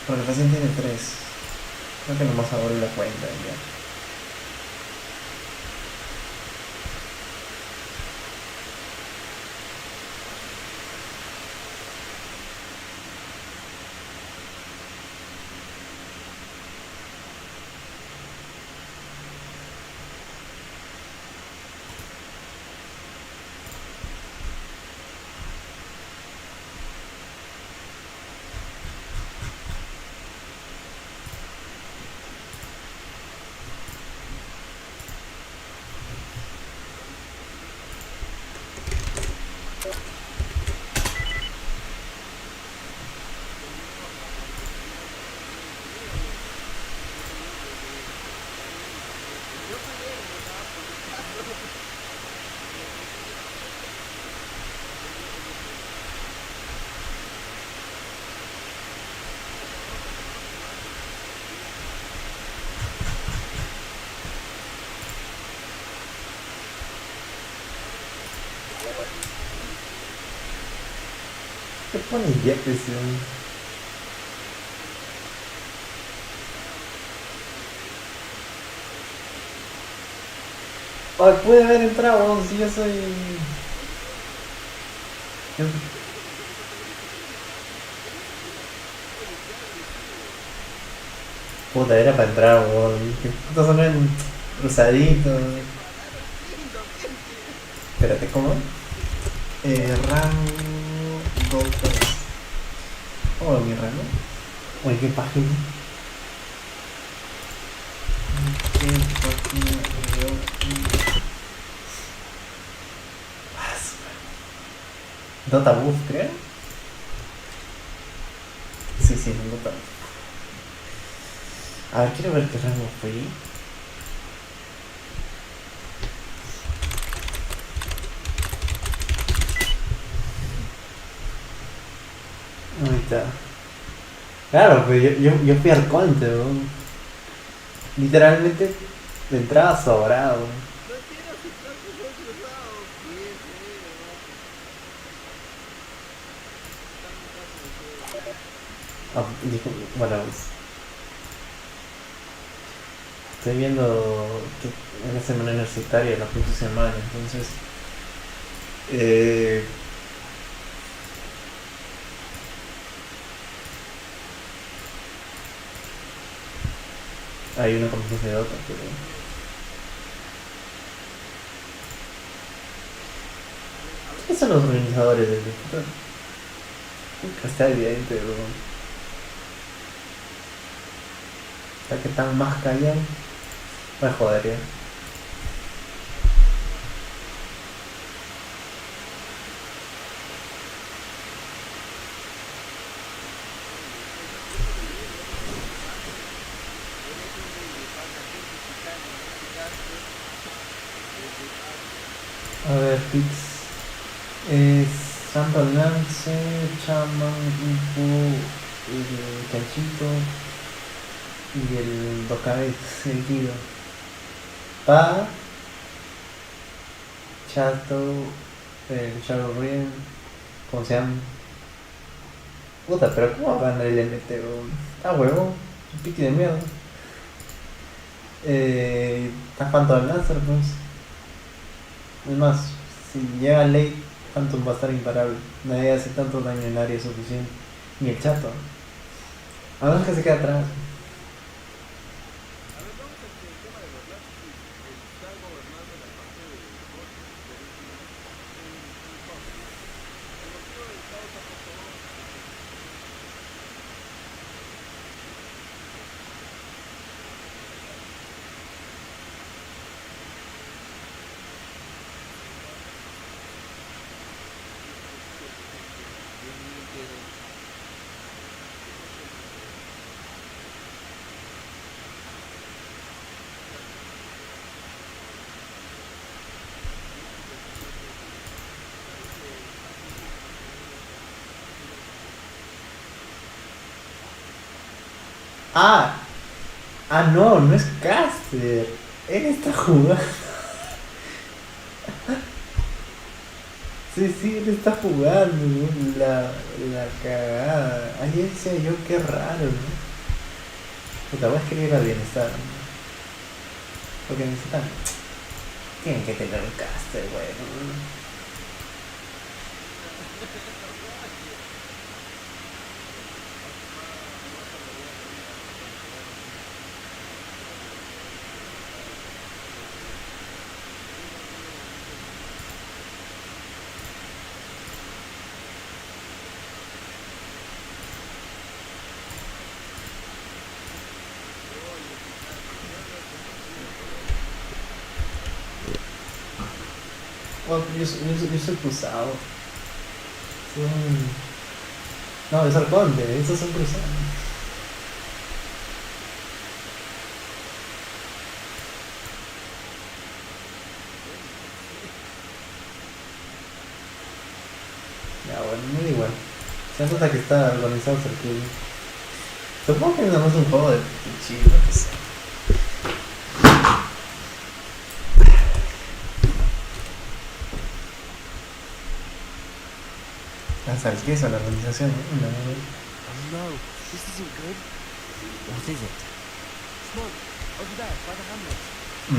Porque recién tiene 3. Creo que nomás abrí la cuenta y ya. ¿Qué pone ya presión? Ay, pude haber entrado, si yo soy... Puta, era para entrar, weón. ¿Qué puta son en cruzaditos? Espérate, ¿cómo? Rango 2. Oh, mi rango. Oye, ¿qué página? ¿Qué página veo aquí? Dota Buff, creo. Sí, es un Dota Buff. A ver, quiero ver qué rango fui. Ahí está. Claro, pues yo fui arconte, ¿no? Literalmente de entrada sobrado. Dijo, bueno, estoy viendo que en la semana universitaria, la próxima semana, entonces Hay una competencia de otra, pero... ¿Qué son los organizadores del festival? Nunca está evidente, bro. Ya que están más callados, me jodería. A ver, Pix. Es Santo Lance, Chaman, Ipu, el Canchito y el Dokai seguido. Pa, Chato, el Shadow Rien, ¿cómo se llama? Puta, pero ¿cómo va a ganar el MT? Ah, huevo, un piqui de miedo. Está Phantom Lancer, pues. Es más, si llega late, Phantom va a estar imparable. Nadie hace tanto daño en área suficiente. Ni el chato. A menos que se quede atrás. No, no es caster. Él está jugando. Sí, él está jugando, ¿no? La cagada. Ayer decía yo, qué raro, ¿no? Puta, voy a escribir al bienestar, ¿no? Porque necesitan. Tienen que tener un caster, bueno. Bueno, yo soy cruzado. No, es arconte, esos son cruzados. Ya, bueno, me da igual. Se nota que está organizado el club. Supongo que es nada más un juego de chill, lo que sea. ¿Sabes qué es la organización? No. Oh no, this isn't good. What is it? Smoke, over there, by the hamlet.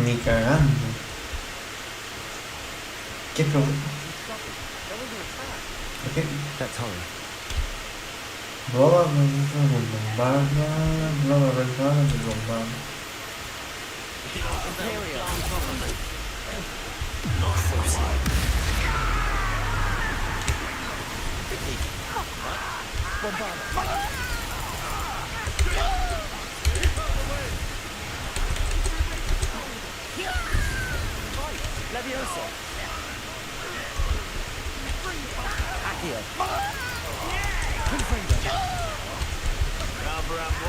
Ni cagando. ¿Qué problema? ¿Qué? Let's hurry. Boba, bombarda, Boba, bombarda, bombarda. Levioso. Accio. Confringo.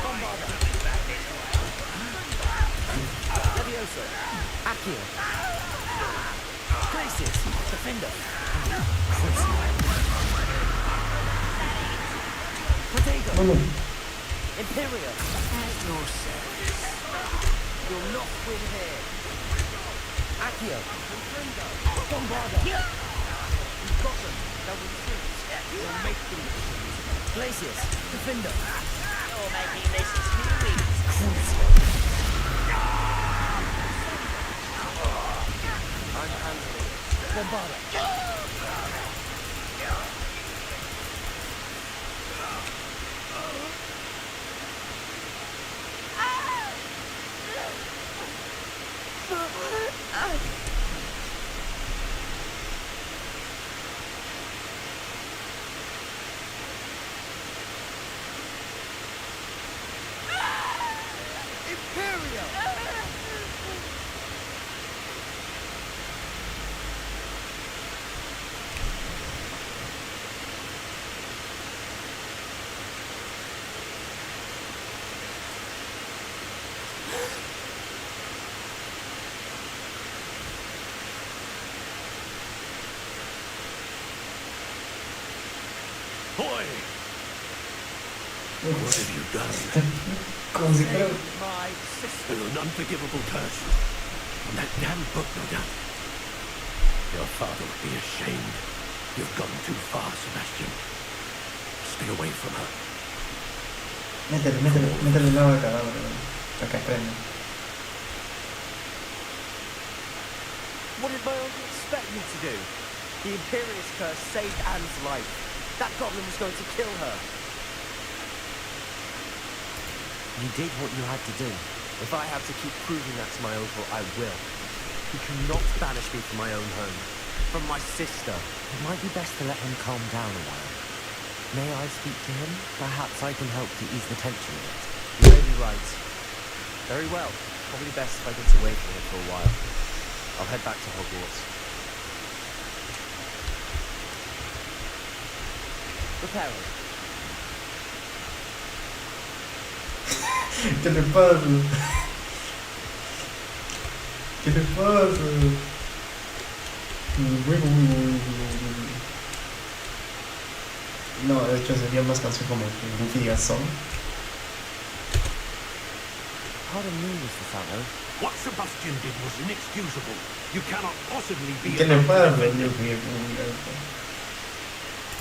Bombarda. Levioso. Accio. Crisis. Defender. Protego. Imperial. At your service. You'll not win here. Accio. Bombarda. You've got them. They'll retreat. You'll make them retreat. Glacius. Defender. You're making this too easy. I'm handling it. Bombarda. What have you done? Como si fuera... My sister. An unforgivable curse. And that damn book, no doubt. Your father would be ashamed. You've gone too far, Sebastian. Stay away from her. Métele el agua al cadáver, para que aprenda. What did my uncle expect me to do? The Imperious curse saved Anne's life. That goblin was going to kill her. You did what you had to do. If I have to keep proving that to my uncle, I will. He cannot banish me from my own home. From my sister. It might be best to let him calm down a while. May I speak to him? Perhaps I can help to ease the tension a bit. You may be right. Very well. Probably best if I get away from here for a while. I'll head back to Hogwarts. Preparing. ¿Qué le pasa? ¿Qué le pasa? No, de hecho sería más canción como Goofy y Gazón. Pardon me, Mr. Fallow. What Sebastian did was inexcusable. You cannot possibly be... ¿Qué le pasa?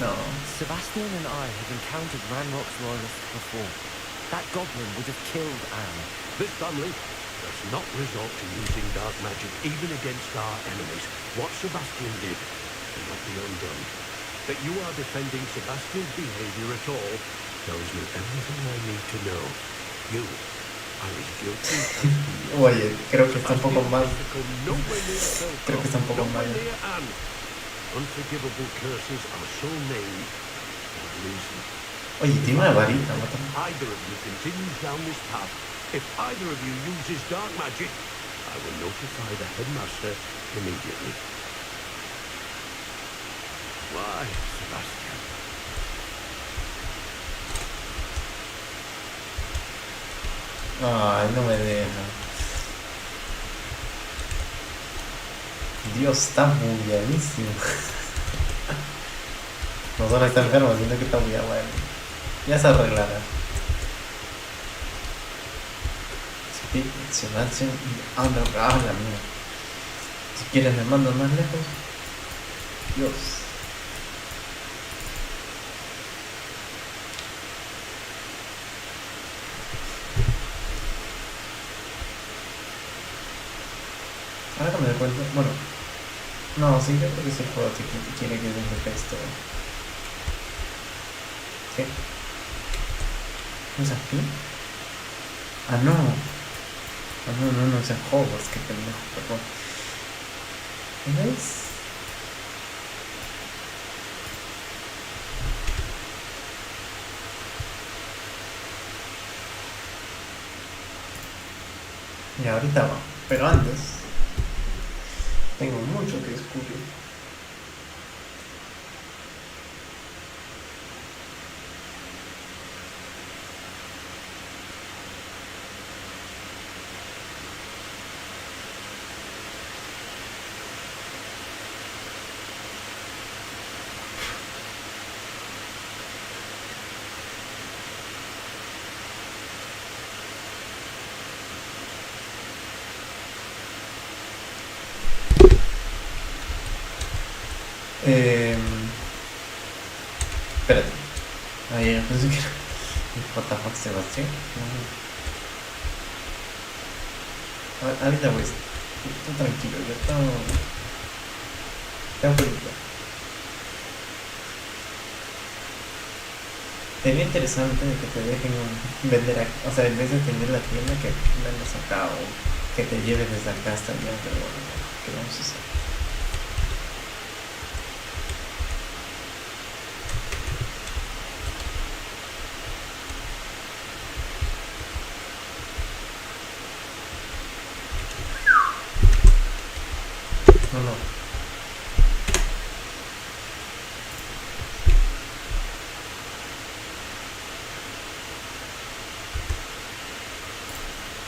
No. Sebastian and I have encountered Ranrock's loyalists before. That goblin would have killed Anne. This family does not resort to using dark magic even against our enemies. What Sebastian did cannot be undone. That you are defending Sebastian's behavior at all tells me everything I need to know. You are as guilty as he. Oye, creo que está un poco mal. Creo que está un poco mal. Unforgivable curses are so named for a reason. Oye, tiene una varita, mata. Either of you continues down this path. If either of you uses dark magic, I will notify the headmaster immediately. Why, Sebastian? Ay, no me deja. Dios, está bugueadísimo. No solo está enfermo, sino que está bugueado. Ya se arreglará. Sebastian y Ana, la mía. Si quieres me mandan más lejos. Dios. Ahora que me doy cuenta, bueno, no, sí, yo creo que ese juego quiere que deje texto. ¿Qué? ¿No es aquí? Ah, no. No, es en Hogwarts, qué pendejo, perdón. ¿Ves? Y ahorita va, pero antes tengo mucho que descubrir. Espérate. Ahí pensé que era. What the fuck, Sebastián. Ahorita voy. Tú tranquilo, yo tengo que limpiar. Sería interesante que te dejen vender aquí. O sea, en vez de tener la tienda, que vendas acá o que te lleves desde acá hasta allá. Pero bueno, ¿qué vamos a hacer?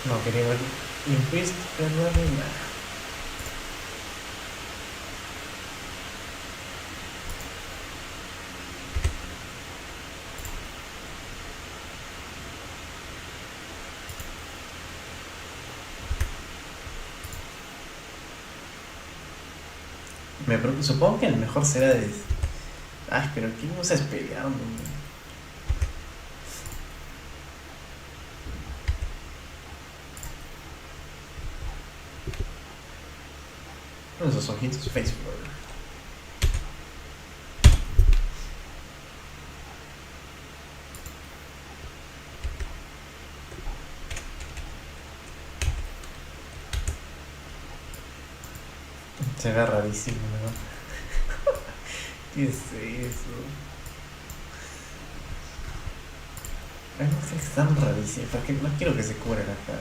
No quería ver Increased la reina. Supongo que el mejor será de... Ay, pero ¿quién usa peleando? Esos ojitos Facebook. Se ve rarísimo, ¿no? ¿Qué es eso? Hay mujeres que están rarísimas. Porque no quiero que se cubra la cara.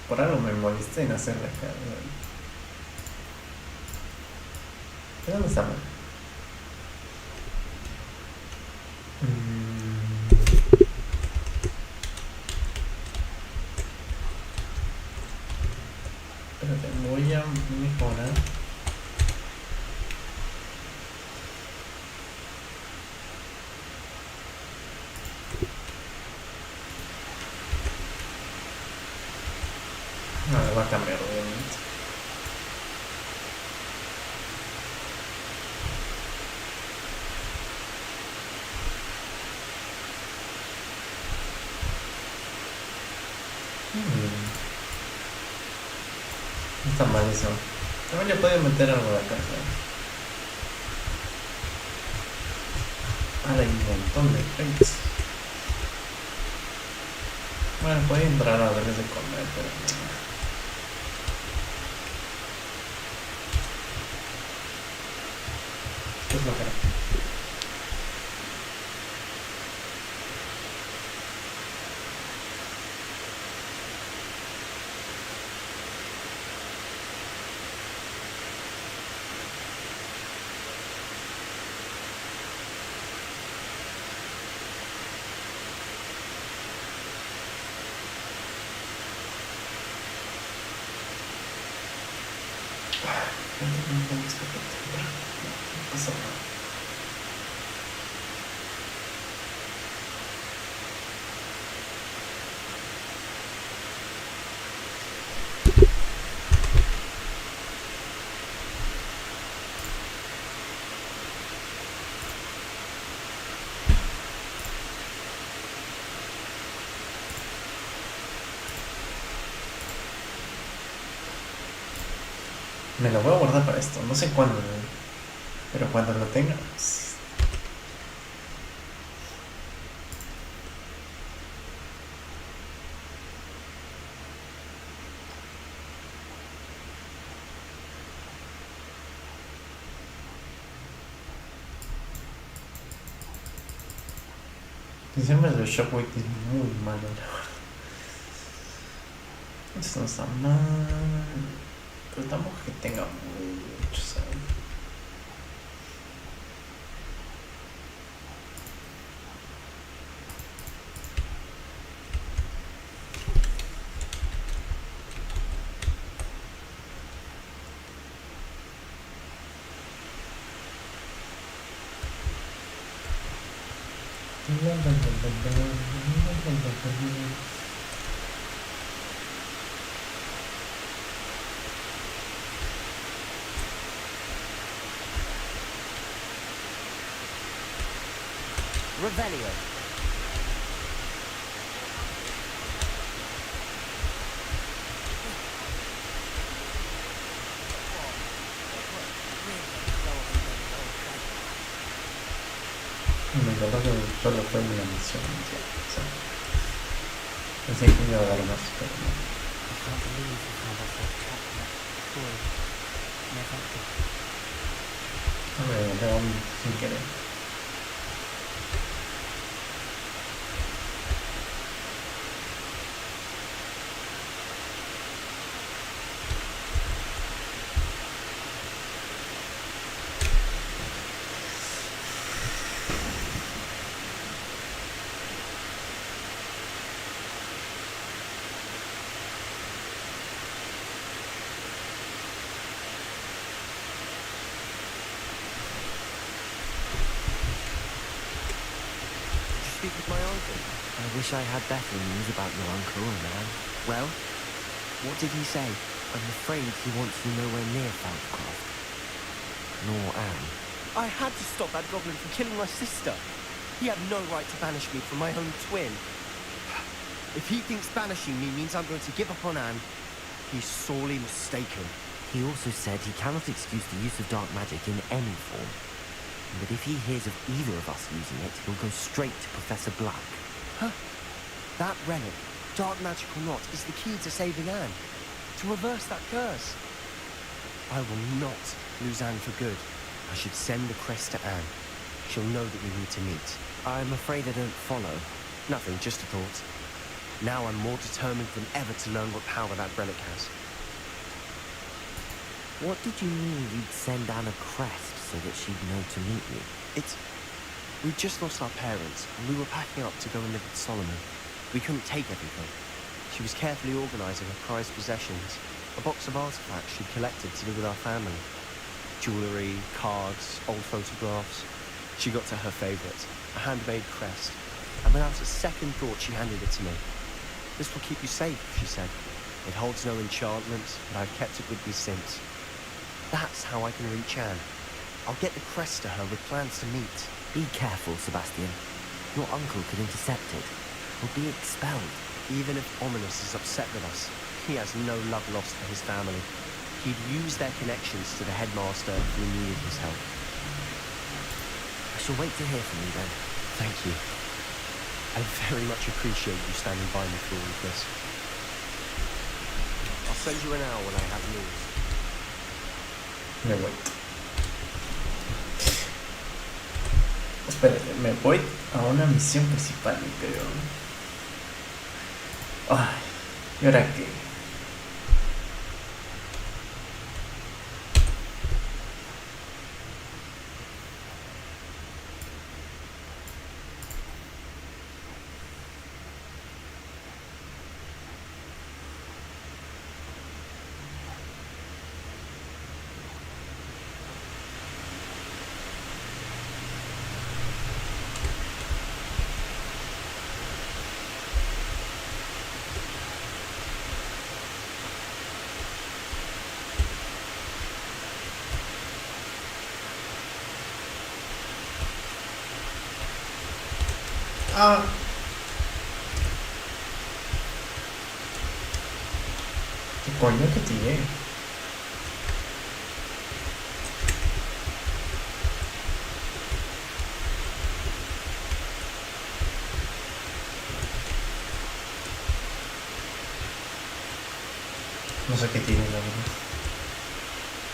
Por algo me molesté en hacer la cara. ¿De dónde está mal? Espérate, voy a mejorar. No, va a cambiar obviamente. No está mal eso. También le pueden meter algo de acá, ¿sabes? Ahora hay un montón de frames. Bueno, puede entrar a darles de comer, pero no. Esto es lo que era. No pasa nada. Me lo voy a guardar para esto, no sé cuándo, pero cuando lo tenga, pues... Siempre el shockwave es muy malo, la verdad. Esto no está mal, pero tampoco que tenga mucho, ¿sabes? Revelio. Me acuerdo que solo fue una misión, o sea, pensé que me iba a dar más, pero no. I can't believe we found ourselves trapped in that boy. Never did. Me daba sin querer. Speak with my uncle. I wish I had better news about your uncle, man. Well, what did he say? I'm afraid he wants you nowhere near Fountcroft. nor Anne. I had to stop that goblin from killing my sister. He had no right to banish me from my own twin. If he thinks banishing me means I'm going to give up on Anne, he's sorely mistaken. He also said he cannot excuse the use of dark magic in any form. But if he hears of either of us using it, he'll go straight to Professor Black. Huh? That relic, dark magic or not, is the key to saving Anne. To reverse that curse. I will not lose Anne for good. I should send the crest to Anne. She'll know that we need to meet. I'm afraid I don't follow. Nothing, just a thought. Now I'm more determined than ever to learn what power that relic has. What did you mean you'd send Anne a crest so that she'd know to meet you? We'd just lost our parents, and we were packing up to go and live with Solomon. We couldn't take everything. She was carefully organising her prized possessions, a box of artifacts she'd collected to do with our family. Jewellery, cards, old photographs. She got to her favourite, a handmade crest, and without a second thought she handed it to me. This will keep you safe, she said. It holds no enchantment, but I've kept it with me since. That's how I can reach Anne. I'll get the crest to her with plans to meet. Be careful, Sebastian. Your uncle could intercept it. He'll be expelled. Even if Ominous is upset with us, he has no love lost for his family. He'd use their connections to the headmaster if we needed his help. I shall wait to hear from you then. Thank you. I very much appreciate you standing by me through all of this. I'll send you an hour when I have news. Me voy. Espérate, me voy a una misión principal, creo. Ay, ¿y ahora qué? Ah. ¿Qué coño que tiene? No sé qué tiene, la verdad.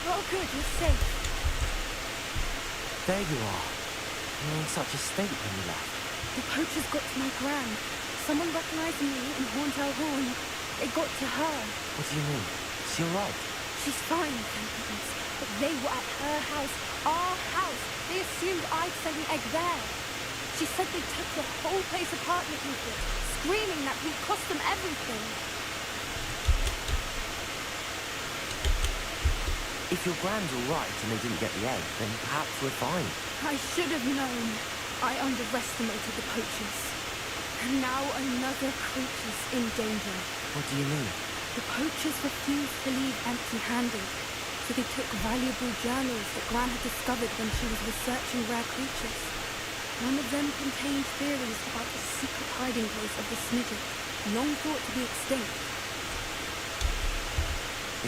Oh, good, you're safe. There you are. You're in such a state when you left. The poachers got to my gran. Someone recognized me in Horntail Horn. It got to her. What do you mean? Is she alright? She's fine, thank goodness. But they were at her house, our house. They assumed I'd sent an egg there. She said they took the whole place apart looking for it, screaming that we'd cost them everything. If your grand's alright and they didn't get the egg, then perhaps we're fine. I should have known. I underestimated the poachers. And now another creature's in danger. What do you mean? The poachers refused to leave empty-handed, so they took valuable journals that Gran had discovered when she was researching rare creatures. One of them contained theories about the secret hiding place of the Snidget, long thought to be extinct.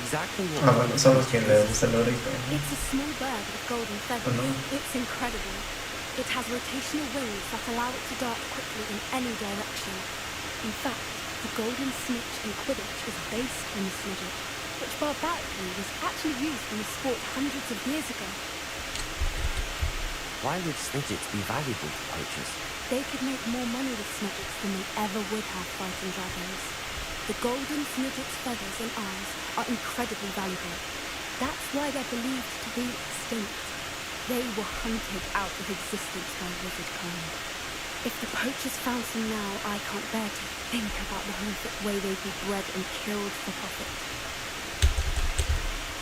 Exactly what... Ah, bueno, son los que le gusta el orito. It's a small bird with golden feathers. Oh, no. It's incredible. It has rotational wings that allow it to dart quickly in any direction. In fact, the golden snitch in Quidditch is based on the Snidget, which barbarically was actually used in the sport hundreds of years ago. Why would Snidgets be valuable to poachers? They could make more money with Snidgets than they ever would have fighting dragons. The golden Snidget's feathers and eyes are incredibly valuable. That's why they're believed to be extinct. They were hunted out of existence by wizard kind. If the poachers found some now, I can't bear to think about the horrific way they'd be bred and killed for profit.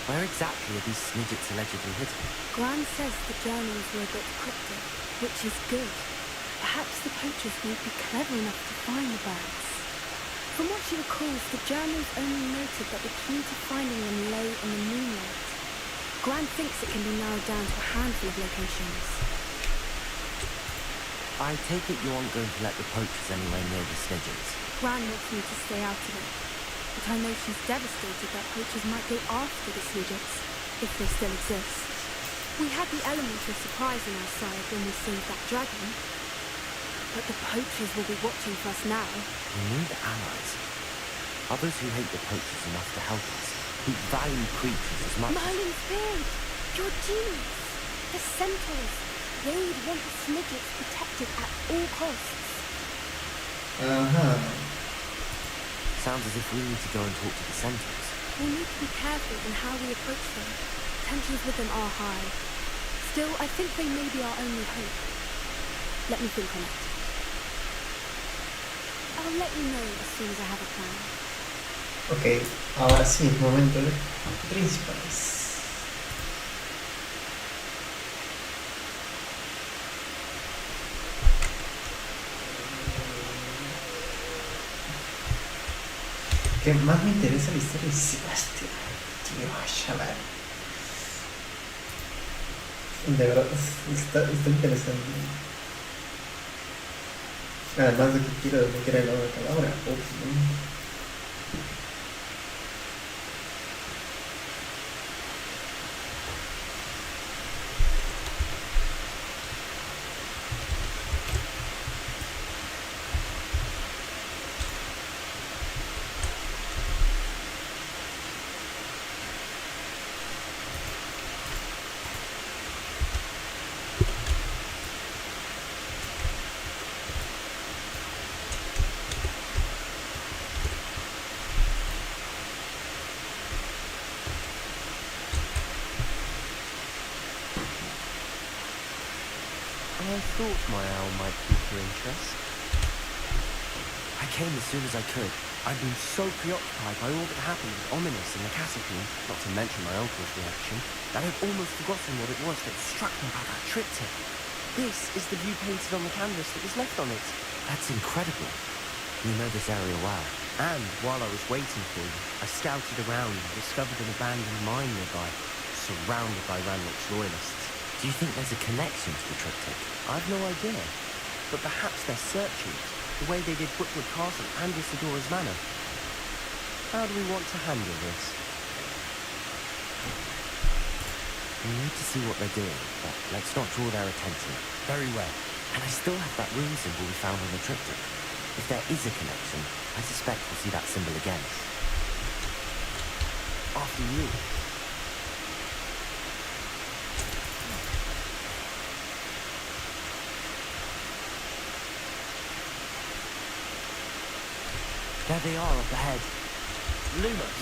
Where exactly are these Snidgets allegedly hidden? Gran says the journals were a bit cryptic, which is good. Perhaps the poachers won't be clever enough to find the birds. From what she recalls, the journals only noted that the key to finding them lay in the moonlight. Gran thinks it can be narrowed down to a handful of locations. I take it you aren't going to let the poachers anywhere near the snidgets. Gran wants me to stay out of it, but I know she's devastated that poachers might go after the snidgets, if they still exist. We had the element of surprise on our side when we saved that dragon, but the poachers will be watching for us now. We need allies. Others who hate the poachers enough to help us, who value creatures as much Merlin's beard! Your genius! The centaurs! They'd want the snidgets protected at all costs. Sounds as if we need to go and talk to the centaurs. We need to be careful in how we approach them. Tensions with them are high. Still, I think they may be our only hope. Let me think on it. I'll let you know as soon as I have a plan. Ok, ahora sí, momento de principales. Que más me interesa la historia de Sebastián, tío, chaval. De verdad, está interesante. Además de que quiero meter el lado de palabra. I thought my owl might pique your interest. I came as soon as I could. I've been so preoccupied by all that happened with Ominous in the catacomb, not to mention my uncle's reaction, that I'd almost forgotten what it was that struck me about that triptych. This is the view painted on the canvas that was left on it. That's incredible. You know this area well. And while I was waiting for you, I scouted around and discovered an abandoned mine nearby, surrounded by Ranrock's loyalists. Do you think there's a connection to the triptych? I've no idea, but perhaps they're searching it, the way they did Brookwood Castle and Isidora's Manor. How do we want to handle this? We need to see what they're doing, but let's not draw their attention. Very well. And I still have that rune symbol we found on the triptych. If there is a connection, I suspect we'll see that symbol again. After you. There they are up ahead. Lumos.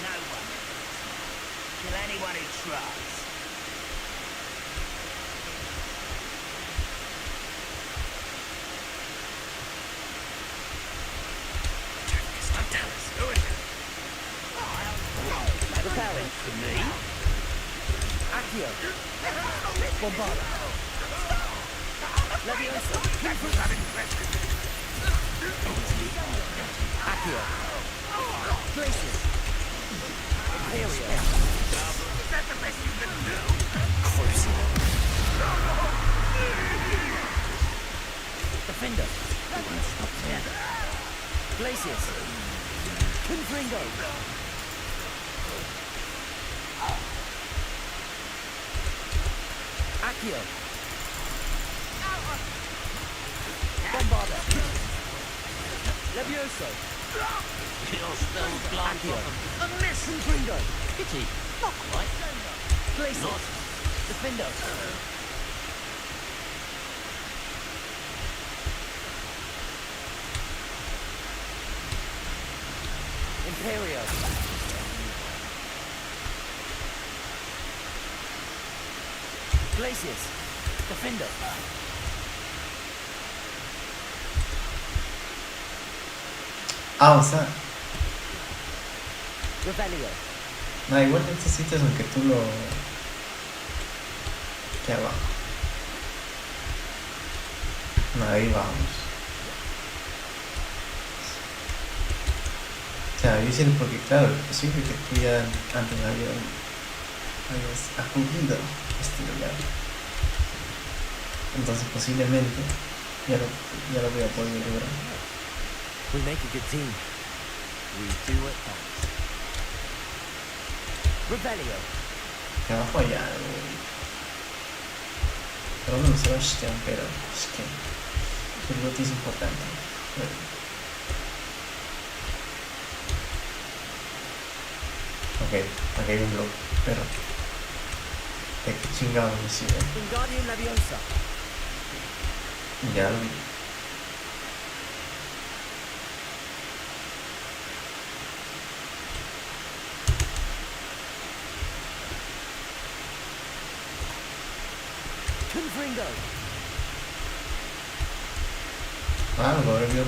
No one. Kill anyone who tries. Don't tell us. Who is it? Repelling. For me? Accio. Bombarda. Leviosa. Accio. Glacius. Imperio. Is that the best you can do? Crucible. Defender. Stop there. Glacius. Confringo. Accio. Bombarda. Levioso. You're still blind. A miss. Confringo. Pity. Not quite. Glacius. Defender. Imperio. Glacius. Defender. Ah, o sea, Revelio. no, igual en estos sitios aunque tú lo... ¿Qué abajo? No, ahí vamos. dicen porque claro, es posible que tú ya antes hayas acudido a este lugar. Entonces posiblemente ya lo voy a poder lograr. We make a good team. We do it best. Rebellion. Que abajo hay algo. Pero no se va a Shken, pero Shken. El bote es importante. Ok, aquí hay un bloque, pero ¿de qué chingado me sirve? Wingardium Leviosa. Ya lo vi. Confringo. Ah, lo habré visto.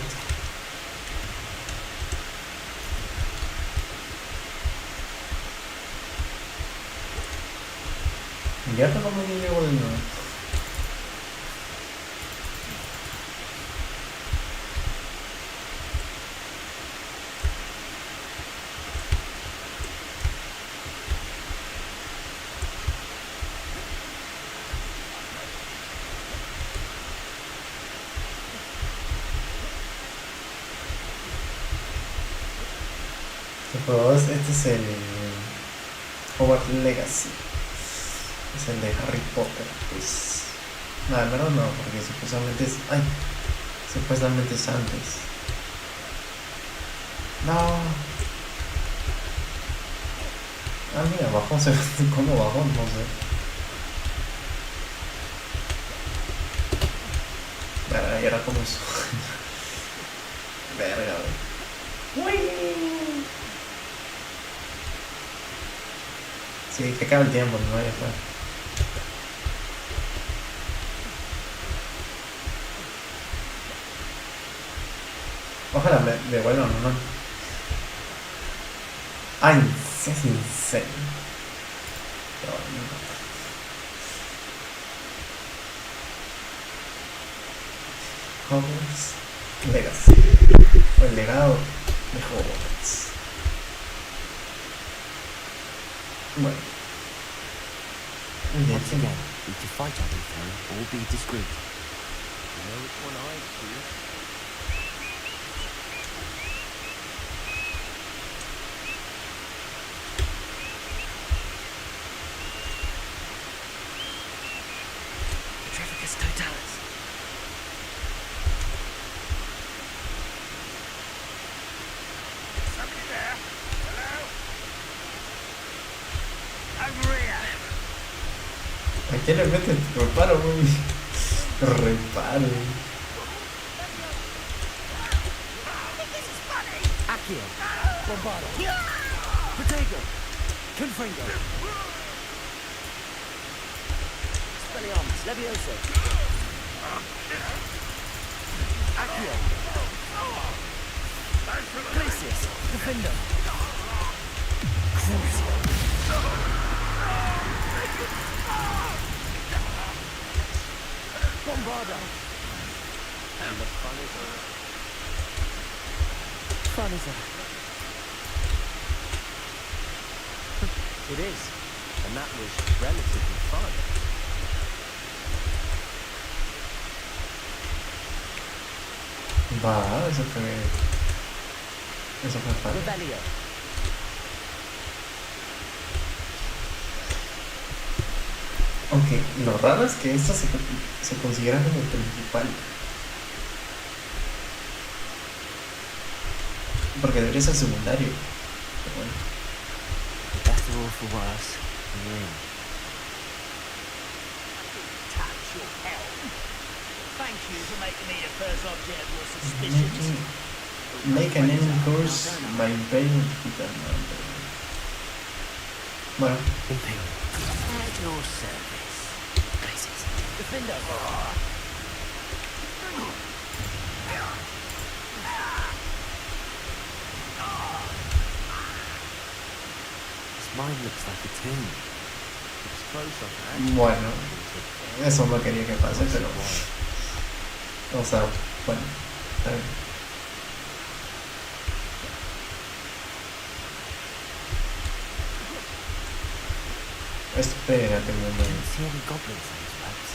Ya no me llevo de nuevo. Este es el Hogwarts Legacy. Es el de Harry Potter, pues. No, al menos no, porque supuestamente es. ¡Ay! Supuestamente es antes. No. Ah, mira, bajó. ¿Cómo bajó? No sé. Verga, y ahora como eso. Verga, güey. Sí, que acaba el tiempo, no vaya a estar. Ojalá me vuelva normal. Ay, seas sincero. Hogwarts Legacy. O el legado de Hogwarts. Bueno. Once again, we can fight everything or be discreet. You know which one I choose? Petrificus totalis. Somebody there? Hello? Over here. Aquí le meten reparo, güey. Reparo. Accio. Bombardo. Protego. Confringo. Expelliarmus. Levioso. Accio. Glacius. Defender. Crucio. Bombardo. And the fun is over. Fun is over. It is. And that was relatively fun. Va, eso fue fácil. Rebellion. Aunque lo raro es que esto se considera como el principal. Porque debería ser secundario. Pero bueno. For better or for worse, we're in. Touch your hell. Thank you for making me your first object of your suspicions. Make an enemy course by invading the number. Bueno. Imperial. At your service. Places. Defender. This mine looks like a tomb. It's close up. Bueno, eso no quería que pase, pero. O sea, bueno, está bien. Espérate un momento. See any goblins in these webs?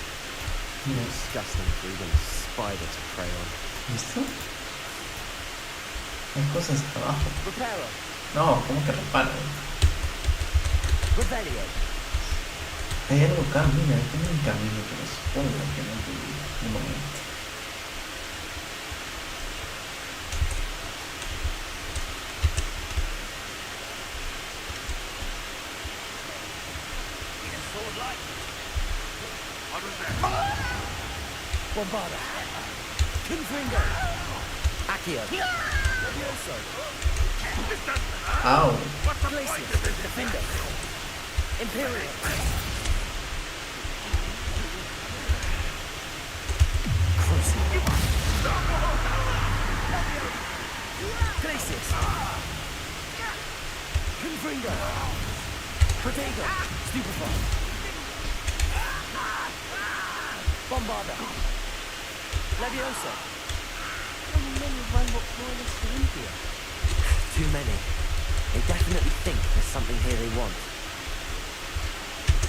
No. Disgusting for even a spider to prey on. ¿Listo? Hay cosas abajo. Reparo. No, ¿cómo que reparo? Revelio. Hay algo acá, mira, hay un camino que nos ponga que no entendí. Un momento. Bombarda. Confringo. Accio. Levioso. Au. Glacius. Defendo. Imperial. Crucible. Glacius. Confringo. Protego. Stupefy. Bombarda. Leviosa. How many run what Florida's in here? Too many. They definitely think there's something here they want.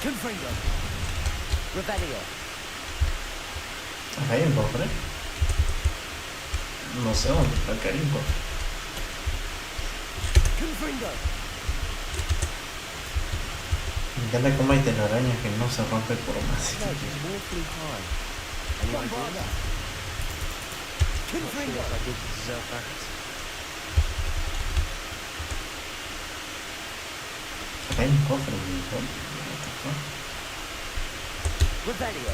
Confringo. Revelio. Acá hay un cofre. No sé dónde está, acá hay un cofre. Confringo. Me encanta cómo hay telarañas que no se rompe por más. Ledge is awfully high. Any Bombarda. ideas? Not sure Confringo. what I did to deserve that. Acá hay un cofre, what the fuck? Revelio.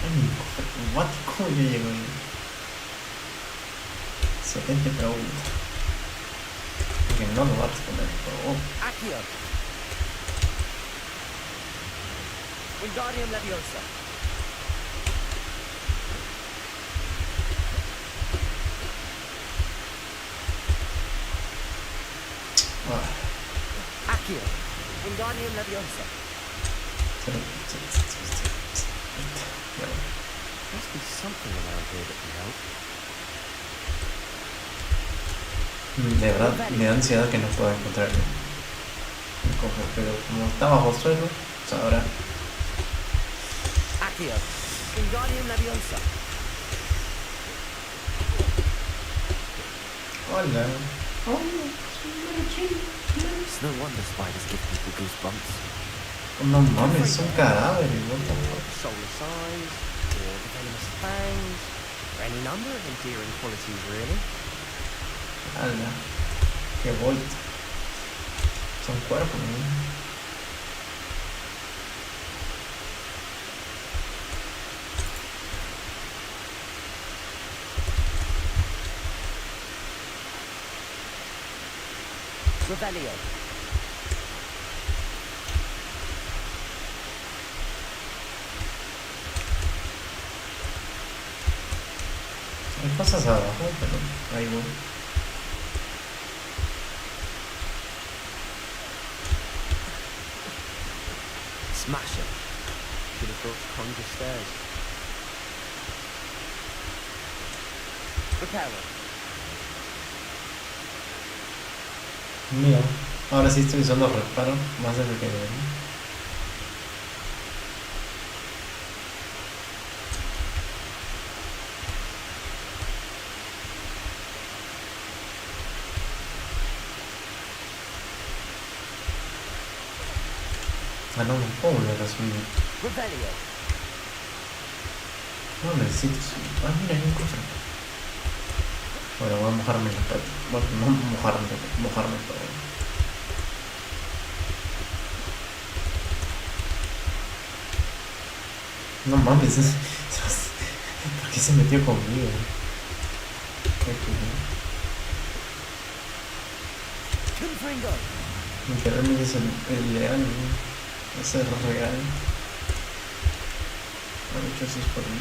Hay un cofre. What? ¿Cómo yo llego ahí? Excelente pregunta. Que no lo va a responder, por favor. Accio. Wingardium Leviosa. Ah, Accio. Wingardium Leviosa. ya va. Must be something around here that can help. De verdad, me da ansiedad que no pueda encontrar el cofre, pero como está bajo suelo, pues ahora. Accio. Wingardium Leviosa. Hola. It's no wonder spiders give people goosebumps. No mames, son cadáveres, what the fuck. Soulless eyes, or the venomous fangs, or any number of endearing qualities, really. Ala, qué volt. Son cuerpos, ¿no? Revelio. Hay cosas abajo, pero ahí voy. Smash it. Should have thought to conjure stairs. Reparo. Mira, ahora sí estoy usando reparo más de lo que debería. Ah, no, no puedo volver a subir. Revelio. No necesito subir. Ah, mira, hay un cofre. Bueno, voy a mojarme la pata. Bueno, no mojarme todo. No mames, ¿por qué se metió conmigo? Confringo. Literalmente es el leal, ¿no? Ese es real. De hecho, eso es por mí.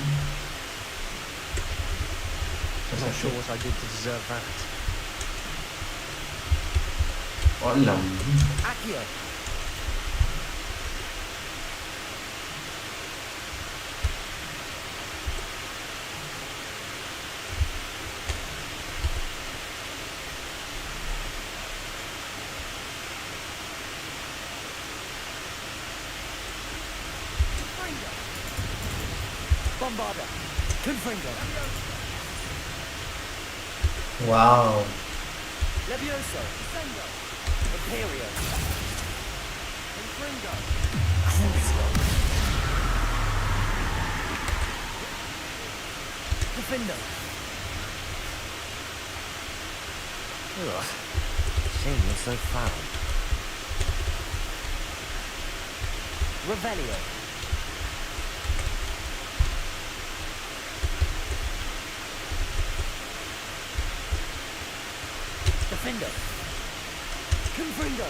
O I'm sea, not sure what I did to deserve that. hola. Accio. Bombarda. Confringo. Wow. Levioso. Imperio. Confringo. Defendo. Ugh. Shame you're so foul. Revelio. Defendo. Confringo.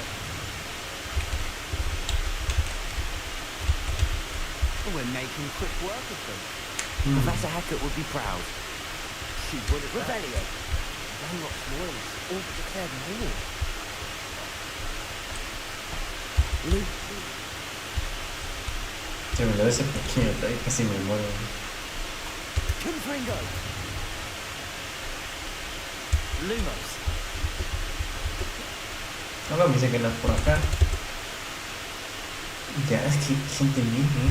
We're making quick work of them. Professor Hackett would be proud. She would have. Revelio. Landlock's loyalists all but declared war. Se me lo ese pequeño detalle, casi me muero. Confringo. Lumos. Ahora me dice que no es por acá. Ya, es que gente misma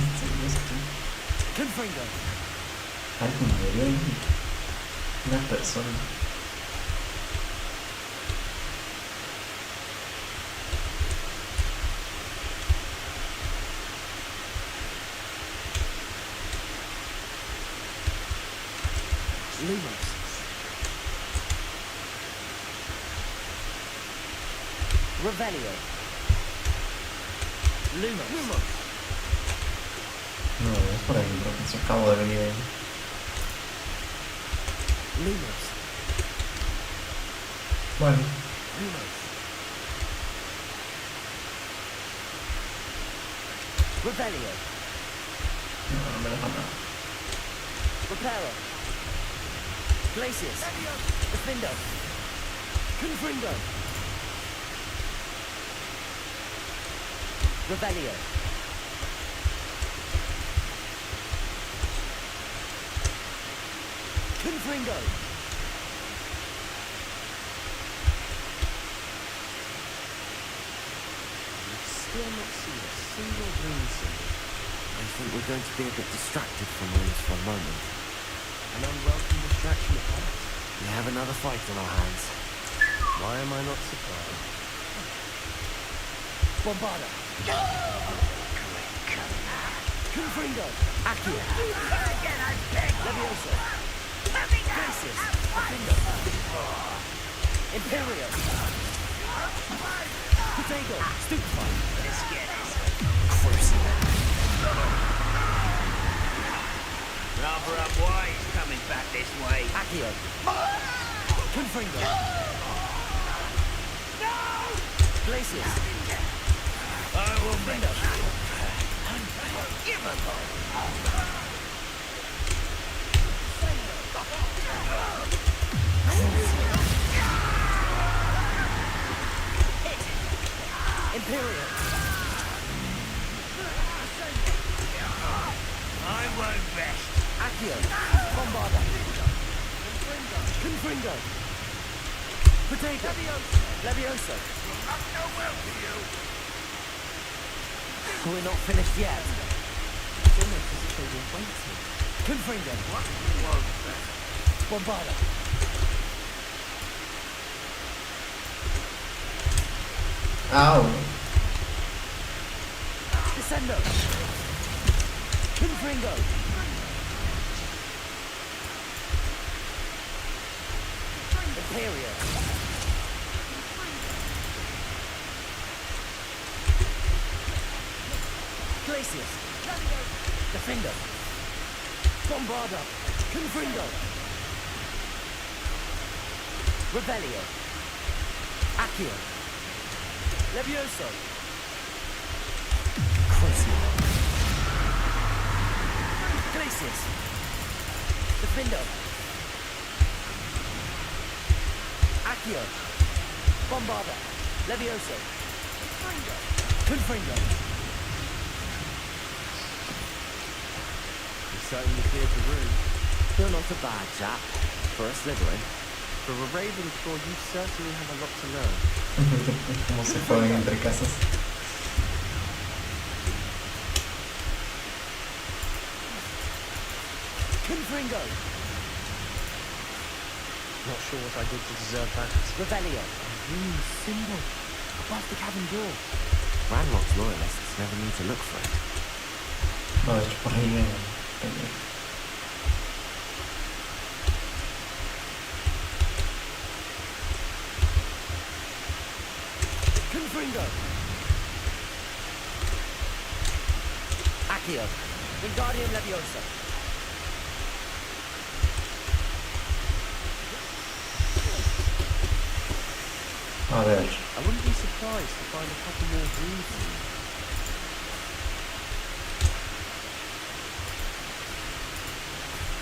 es que Confringo. alguien murió ahí. Una persona. Lumos. Revelio. Lumos. No, es por ahí, bro, que se acabo de venir ahí. Lumos. Bueno, Lumos. Revelio. no me deja nada. Reparo. Glacius. Defendo. Confringo. Revelio. Confringo. Still not seen a single green symbol. I think we're going to be a bit distracted from runes for a moment. An unwelcome distraction at last. We have another fight on our hands. Why am I not surprised? Bombarda. Confringo. Accio. Levioso. Glacius. Defendo. Imperio. Potato. Stupefy. Crucible. Rather unwise coming back this way. Accio. Confringo. Glacius. I will make unforgivable. Imperial. I won't rest. Accio. Bombarda. Confringo. Potato. Levioso. We're not finished yet. It's almost as if they were waiting. Confringo. Bombarda. Ow. Descendo. Confringo. Imperio. Glacius. Defendo. Bombarda. Confringo. Revelio. Accio. Levioso. Crucible. Glacius. Defendo. Accio. Bombarda. Levioso. Confringo. You certainly cleared the room. You're not a bad chap. For a Slytherin. For a Ravenclaw, you certainly have a lot to learn. Cómo se juegan entre casas. Confringo! Not sure what I did to deserve that. Revelio! A rune symbol above the cabin door. Ranrock's loyalists never need to look for it. No, de hecho por ahí vengo. Confringo! Accio! Wingardium Leviosa! A ver. I wouldn't be surprised to find a couple more runes here.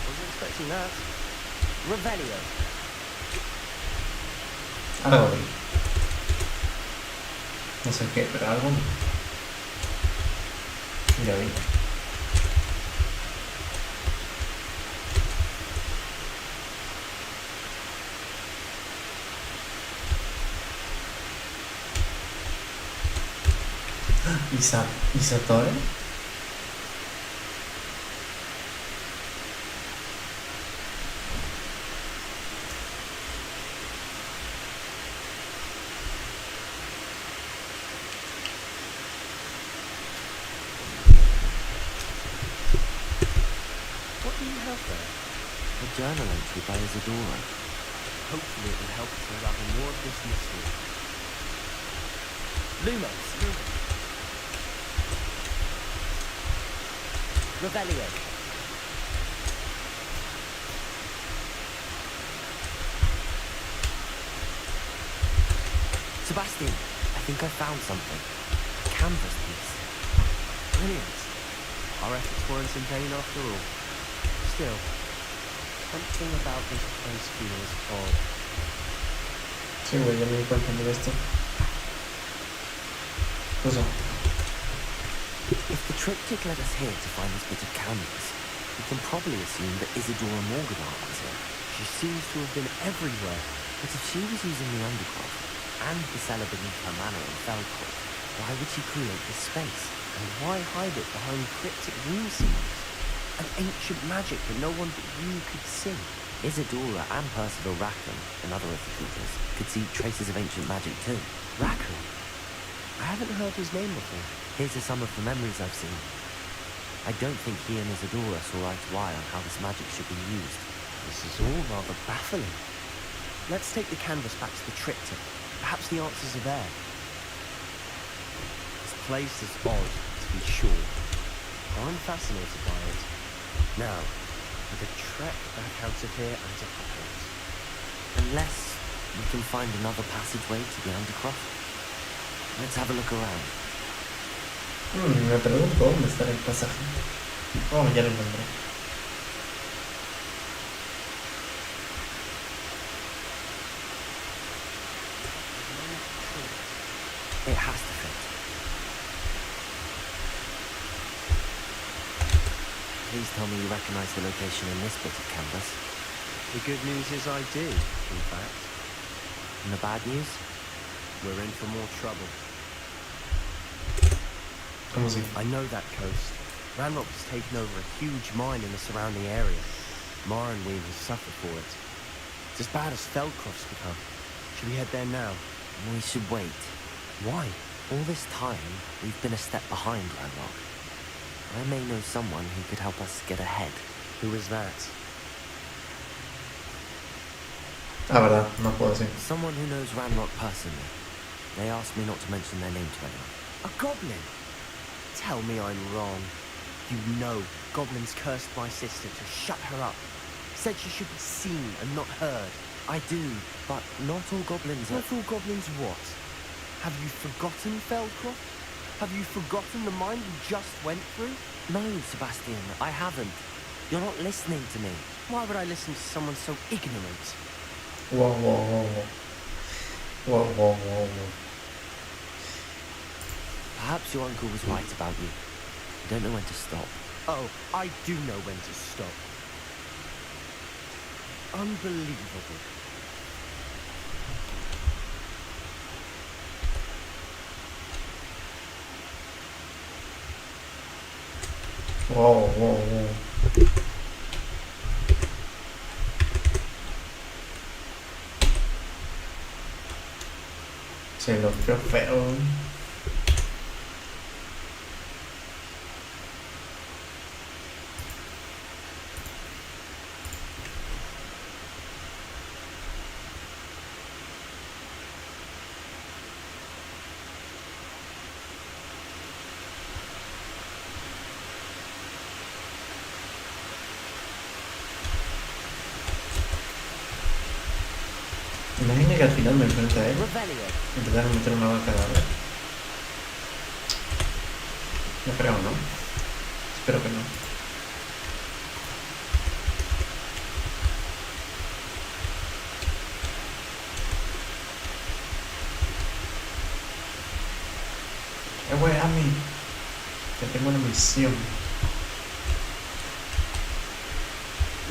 Wasn't expecting that. Revelio! Algo vi. No sé qué, pero algo vi. Ya vi. Isatore. What do you have there? A journal entry by Isadora. Hopefully it will help us unravel more of this mystery. Lumos! Revelio! Sebastian, I think I found something. A canvas piece. Brilliant. Our efforts weren't in vain after all. Still, something about this place feels odd. Sí, güey, ya me di cuenta de esto. Cosa. If the triptych led us here to find this bit of canvas, we can probably assume that Isadora Morganart was here. She seems to have been everywhere. But if she was using the undercroft, and the cellar beneath her manor in Feldcroft, why would she create this space? And why hide it behind cryptic rune symbols? An ancient magic that no one but you could see. Isadora and Percival Rackham, another of the tutors, could see traces of ancient magic too. Rackham? I haven't heard his name before. Here's to some of the memories I've seen. I don't think he and Isadora saw eye to eye on how this magic should be used. This is all rather baffling. Let's take the canvas back to the triptych. Perhaps the answers are there. This place is odd, to be sure. I'm fascinated by it. Now, with a trek back out of here and to Hogwarts. Unless we can find another passageway to the Undercroft. Let's have a look around. Me pregunto dónde está el pasaje. Oh, ya lo encontré. It has to fit. Please tell me you recognize the location in this bit of canvas. The good news is I do, in fact. And the bad news? We're in for more trouble. I know that coast. Ranrock has taken over a huge mine in the surrounding area. Morrowind has suffered for it. It's as bad as Feldcroft's become. Should we head there now? We should wait. Why? All this time, we've been a step behind Ranrock. I may know someone who could help us get ahead. Who is that? Ah, verdad, no puedo decir. Someone who knows Ranrock personally. They asked me not to mention their name to anyone. A goblin? Tell me I'm wrong. You know goblins cursed my sister to shut her up. Said she should be seen and not heard. I do, but not all goblins are... Not all goblins what? Have you forgotten Feldcroft? Have you forgotten the mine we just went through? No, Sebastian, I haven't. You're not listening to me. Why would I listen to someone so ignorant? Whoa, whoa, whoa, whoa. Whoa, whoa, whoa, whoa. Perhaps your uncle was right about you. You don't know when to stop. Oh, I do know when to stop. Unbelievable. Whoa, whoa, whoa. Se lo veo feo. Imagina que al final me enfrente a él. Intentar meter una vaca cadáver. No creo, ¿no? Espero que no. Wey, a mí. Que tengo una misión.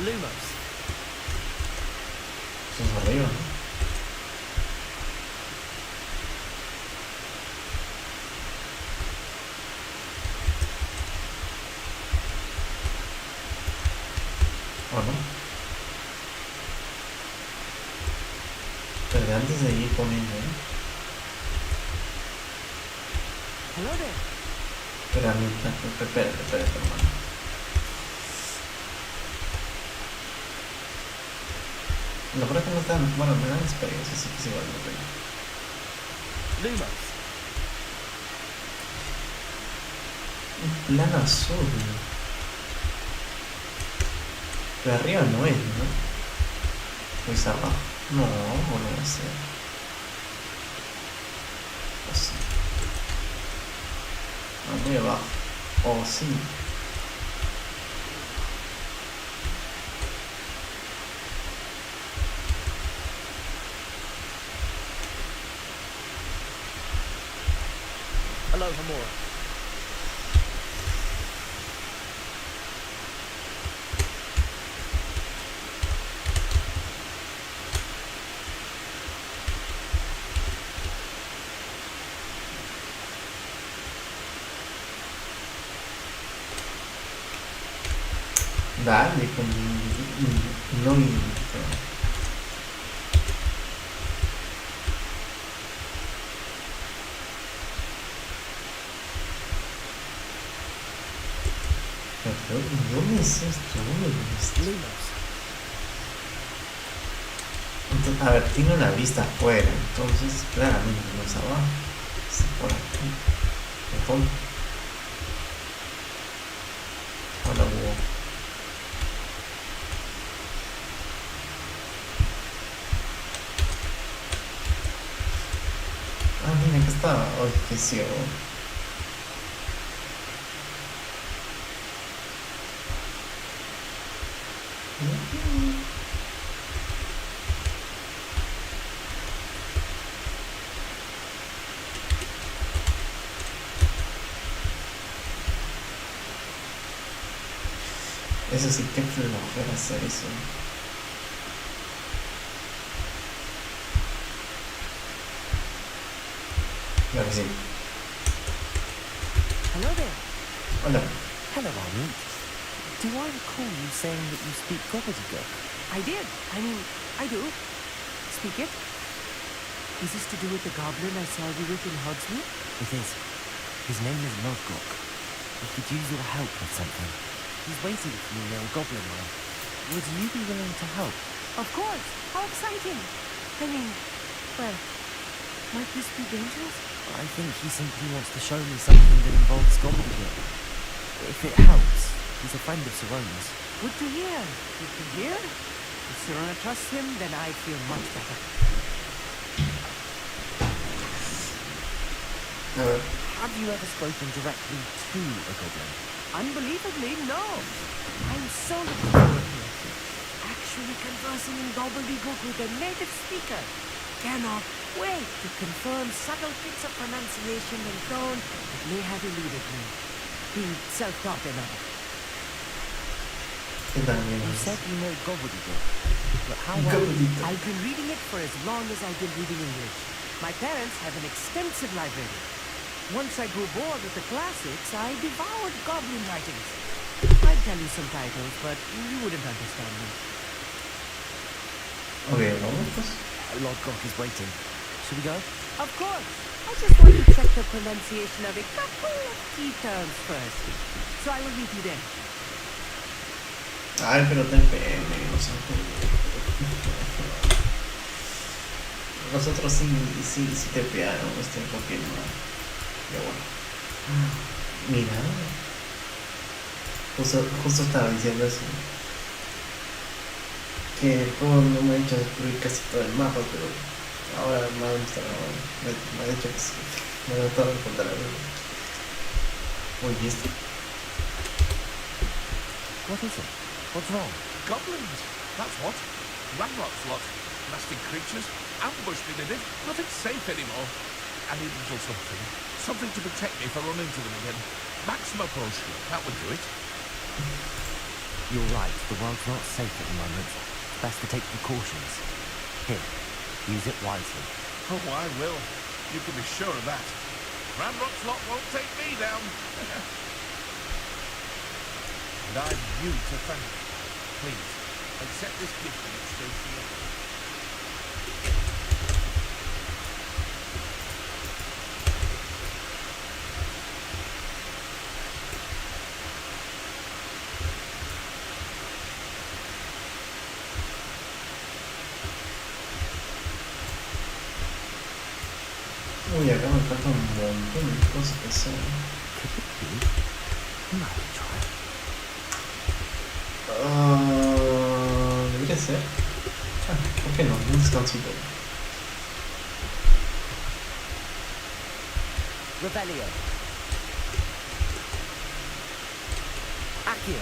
Lumos. Eso es arriba, ¿no? ¿O no? Pero antes de ir poniendo, ¿eh? Hello there. Espérate, hermano. Lo peor es que no están, bueno, me dan experiencia, así que sí vale la pena. Lumos. Un plano azul. Pero arriba no es, ¿no? Pues abajo. No va a ser. O sí. No, muy abajo. O sí. Aloha Mora. Dale, con no identificado. ¿Dónde es esto? ¿Dónde es esto? Entonces, a ver, tiene una vista afuera, entonces claramente no es abajo. Es por aquí. ¿De fondo? Hola, Hugo. Ah, mira, acá está. Ay, qué ciego. Eso sí, qué flojera hacer eso. Claro que sí. Hello there. Hola. Hello, Arnie. Do I recall you saying that you speak gobbledygook? I did. I mean, I do. Speak it. Is this to do with the goblin I saw you with in Hogsmeade? It is. His name is Lodgok. We could use your help with something. He's waiting for you near a goblin mine. Would you be willing to help? Of course. How exciting. I mean, well, might this be dangerous? I think he simply wants to show me something that involves gobbledygook. If it helps, he's a friend of Sirona's. Good to hear. Good to hear. If Sirona trusts him, then I feel much better. Have you ever spoken directly to a goblin? Unbelievably, no. I'm so looking forward to it. Actually conversing in gobbledygook with a native speaker. Cannot wait to confirm subtle bits of pronunciation and tone that may have eluded me. Being self-taught and all. You said you know gobbledygook, but how well? I've been reading it for as long as I've been reading English. My parents have an extensive library. Once I grew bored with the classics, I devoured goblin writings. I'd tell you some titles, but you wouldn't understand them. Okay, vamos pues. Lodgok is waiting. Should we go? Of course. I just want to check the pronunciation of a couple of key terms first. So I will meet you there. Ay, pero ten pena, no sé. Nosotros sí te pegaron, confirmado. Pero bueno. Mira. Justo estaba diciendo eso. Que el juego no me ha hecho destruir casi todo el mapa, pero ahora me ha dicho que sí. Me ha gustado encontrar algo. Oye, esto. What is it? What's wrong? Goblins, that's what. Ramrot's lot. Nasty creatures. Ambushed me, they did. Nothing safe anymore. I need a little something. Something to protect me if I run into them again. Maxima potion, that would do it. You're right, the world's not safe at the moment. It's best to take precautions. Here, use it wisely. Oh, I will. You can be sure of that. Ramrot's lot won't take me down. And I've you to thank. Please, accept this gift in exchange for your help. Uy, acá me falta un montón de cosas que hacer. Debería ser. ¿Por qué no? Un descansito. Revelio. Accio.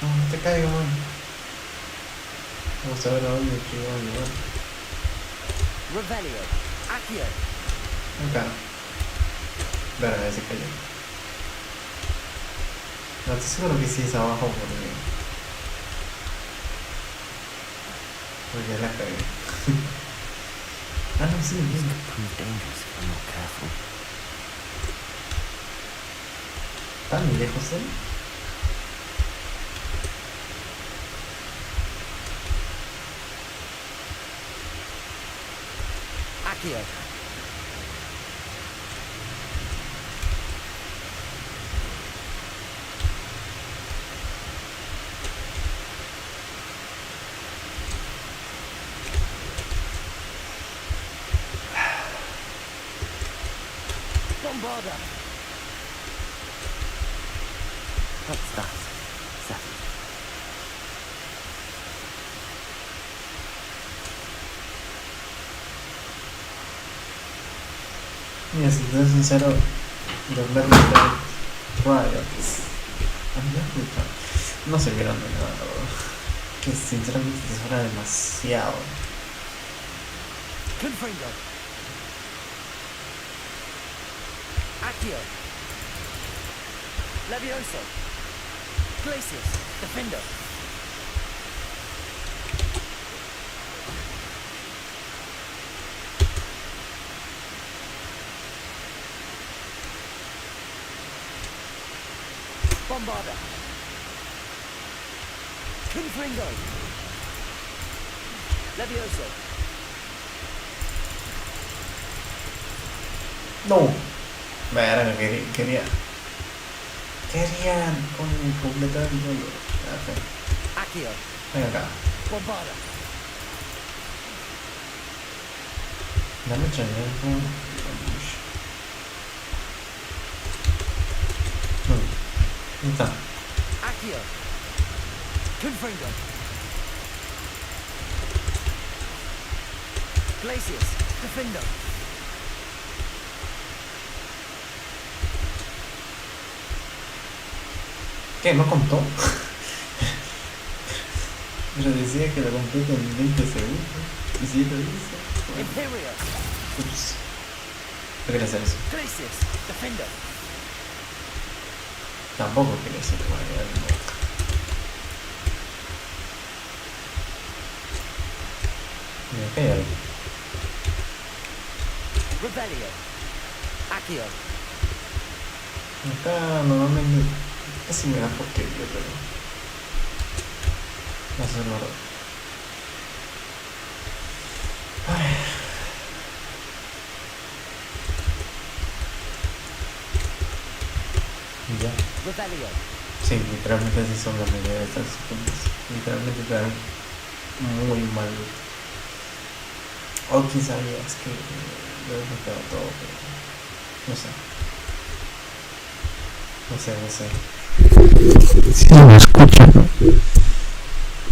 No te caigas, man. Vamos a ver a dónde te voy a llevar. Revelio. Accio. Acá. Verga, se cayó. No, estoy seguro que sí es abajo porque la cagué. Ah, no, sí, bien. Prove dangerous if I'm not careful. ¿Tan lejos él? Accio. Bombarda. What's that? Settled. Mira, si te soy sincero, los verdes de Riot no sirvieron de nada, la verdad. Que sinceramente te suena demasiado. Confringo. Accio. Levioso. Glacius. Defender. Bombarda. Confringo. Levioso. No. Verga, quería completar el vuelo. Accio. Ven acá. Bombarda. Dame chance. ¿Dónde está? Accio. Confringo. Glacius. Defender. ¿Qué? ¿No contó? Pero decía que lo completa en 20 segundos. ¿Y si lo dice? Imperio. Ups. No quería hacer eso. Glacius. Defender. Tampoco quería hacer eso. Mira, acá hay algo. Revelio. Accio. Acá normalmente casi me da porquería, pero no sé, la verdad. rebellion. Sí, literalmente así son la mayoría de estas secuencias. Literalmente te dan muy mal. O quizá ya es que lo he notado todo, pero no sé. Sí, me escuchan, ¿no?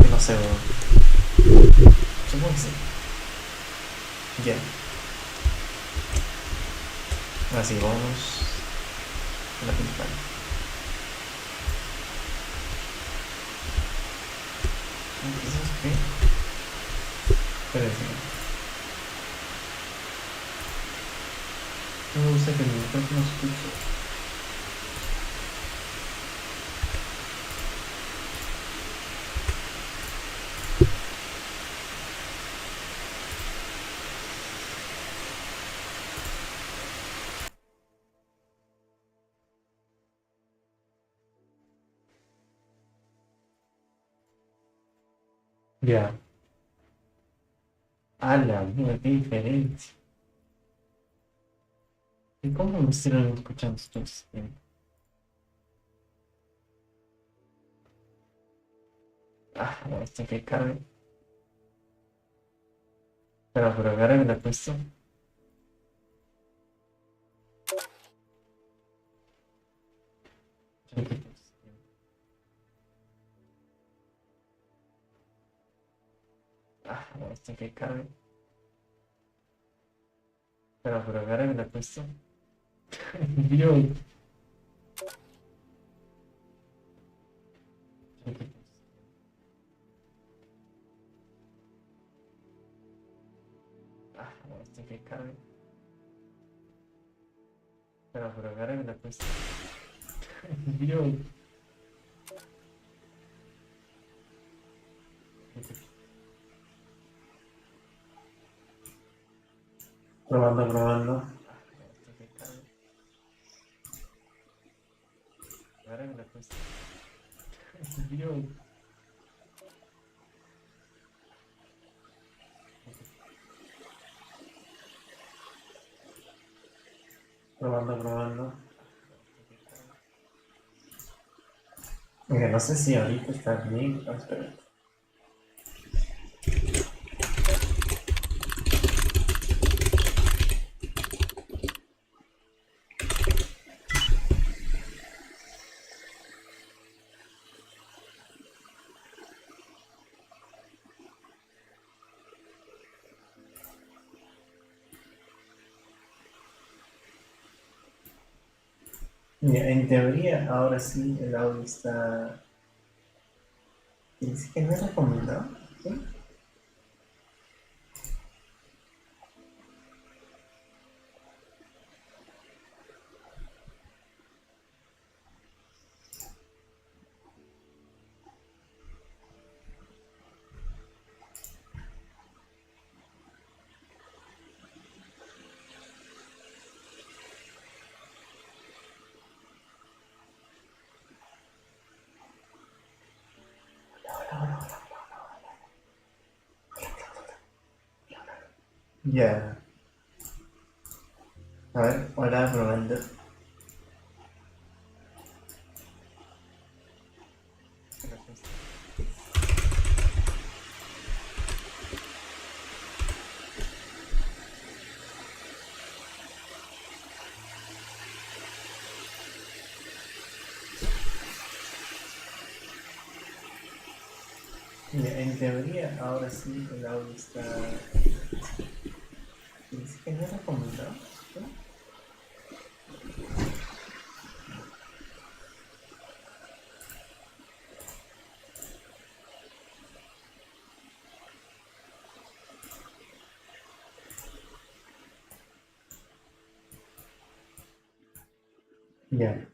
No sé, bro. Supongo que sí. Ya. Así vamos a la principal. ¿Eso es qué? Espérense. No me gusta que mi micrófono escuche. Ya. Ala, mira qué diferencia. ¿Y cómo me estuvieron escuchando estos tiempos? Ah, esto que cabe. Pero ahora me la he puesto. Ah, esto que cabe. Pero ahora me la he puesto. Dios. Ah, esto que cabe. Pero ahora me la he puesto. Dios. Probando. Esto que cabe. Ahora me la he puesto. Dios. Probando. Mira, no sé si ahorita está bien. No, espera. Mira, en teoría, ahora sí el audio está. Dice que no es recomendado. ¿Sí? Ya. A ver, ahora probando. Mira, en teoría, ahora sí el audio está. Dice que no es recomendado. ¿Sí? Ya.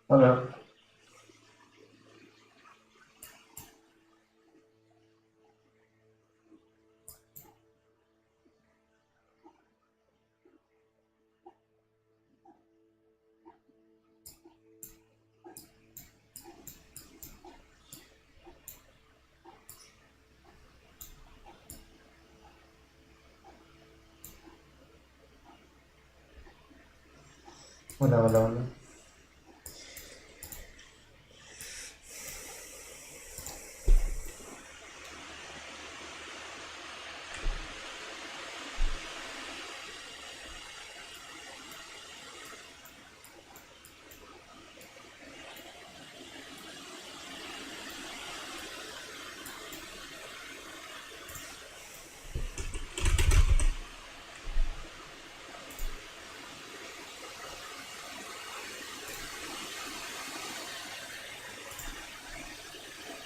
Hola. Hola.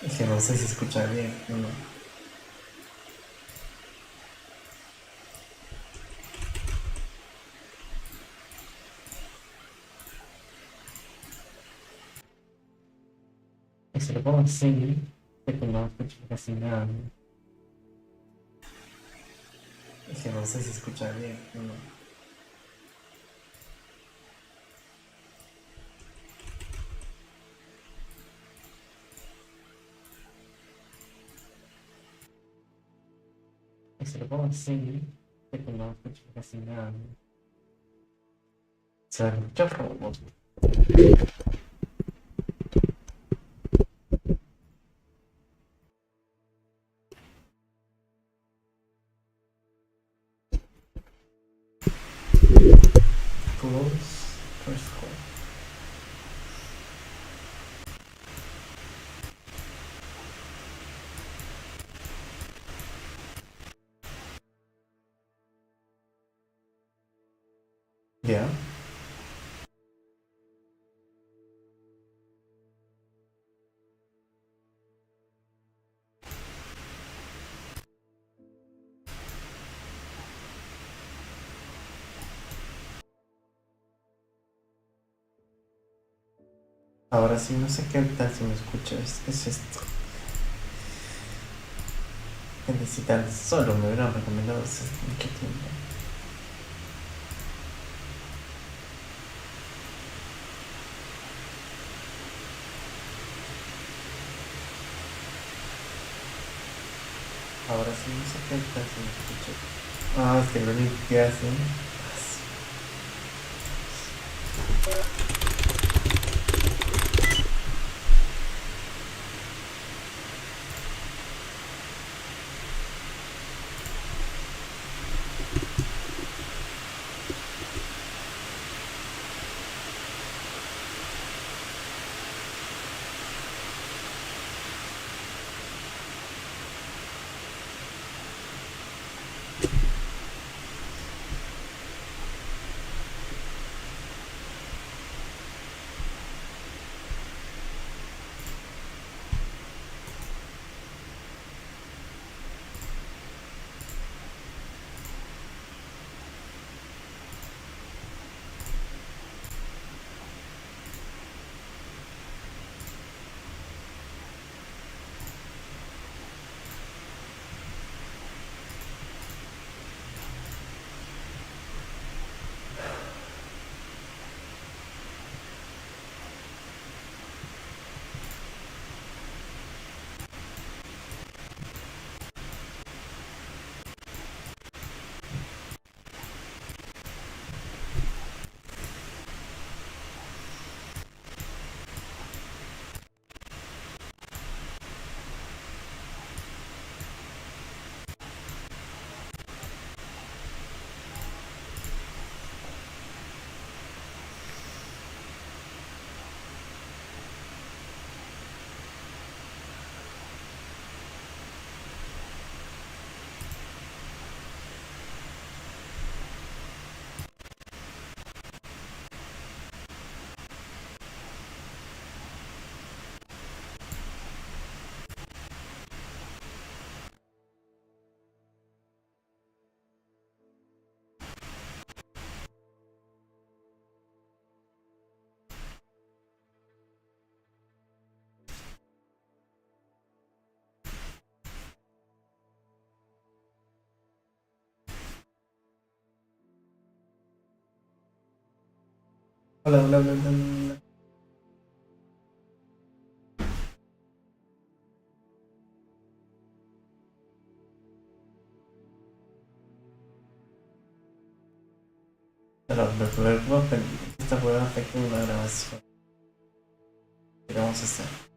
Es que no sé si escucha bien o no. Y se lo pongo así, sé que no escucho casi nada. Es que no sé si escucha bien o no. Y se lo pongo así, sé que no escucho casi nada. Se escucha como... Close first call. Yeah. Ahora sí, no sé qué tal si me escucho. Es esto. Que necesitan solo me hubieran recomendado hace mucho tiempo. Ahora sí, no sé qué tal si me escucho. Ah, es que lo único que hacen. Hola, hola, hola, hola, hola. Pero luego esta prueba afecta una grabación. ¿Qué vamos a hacer?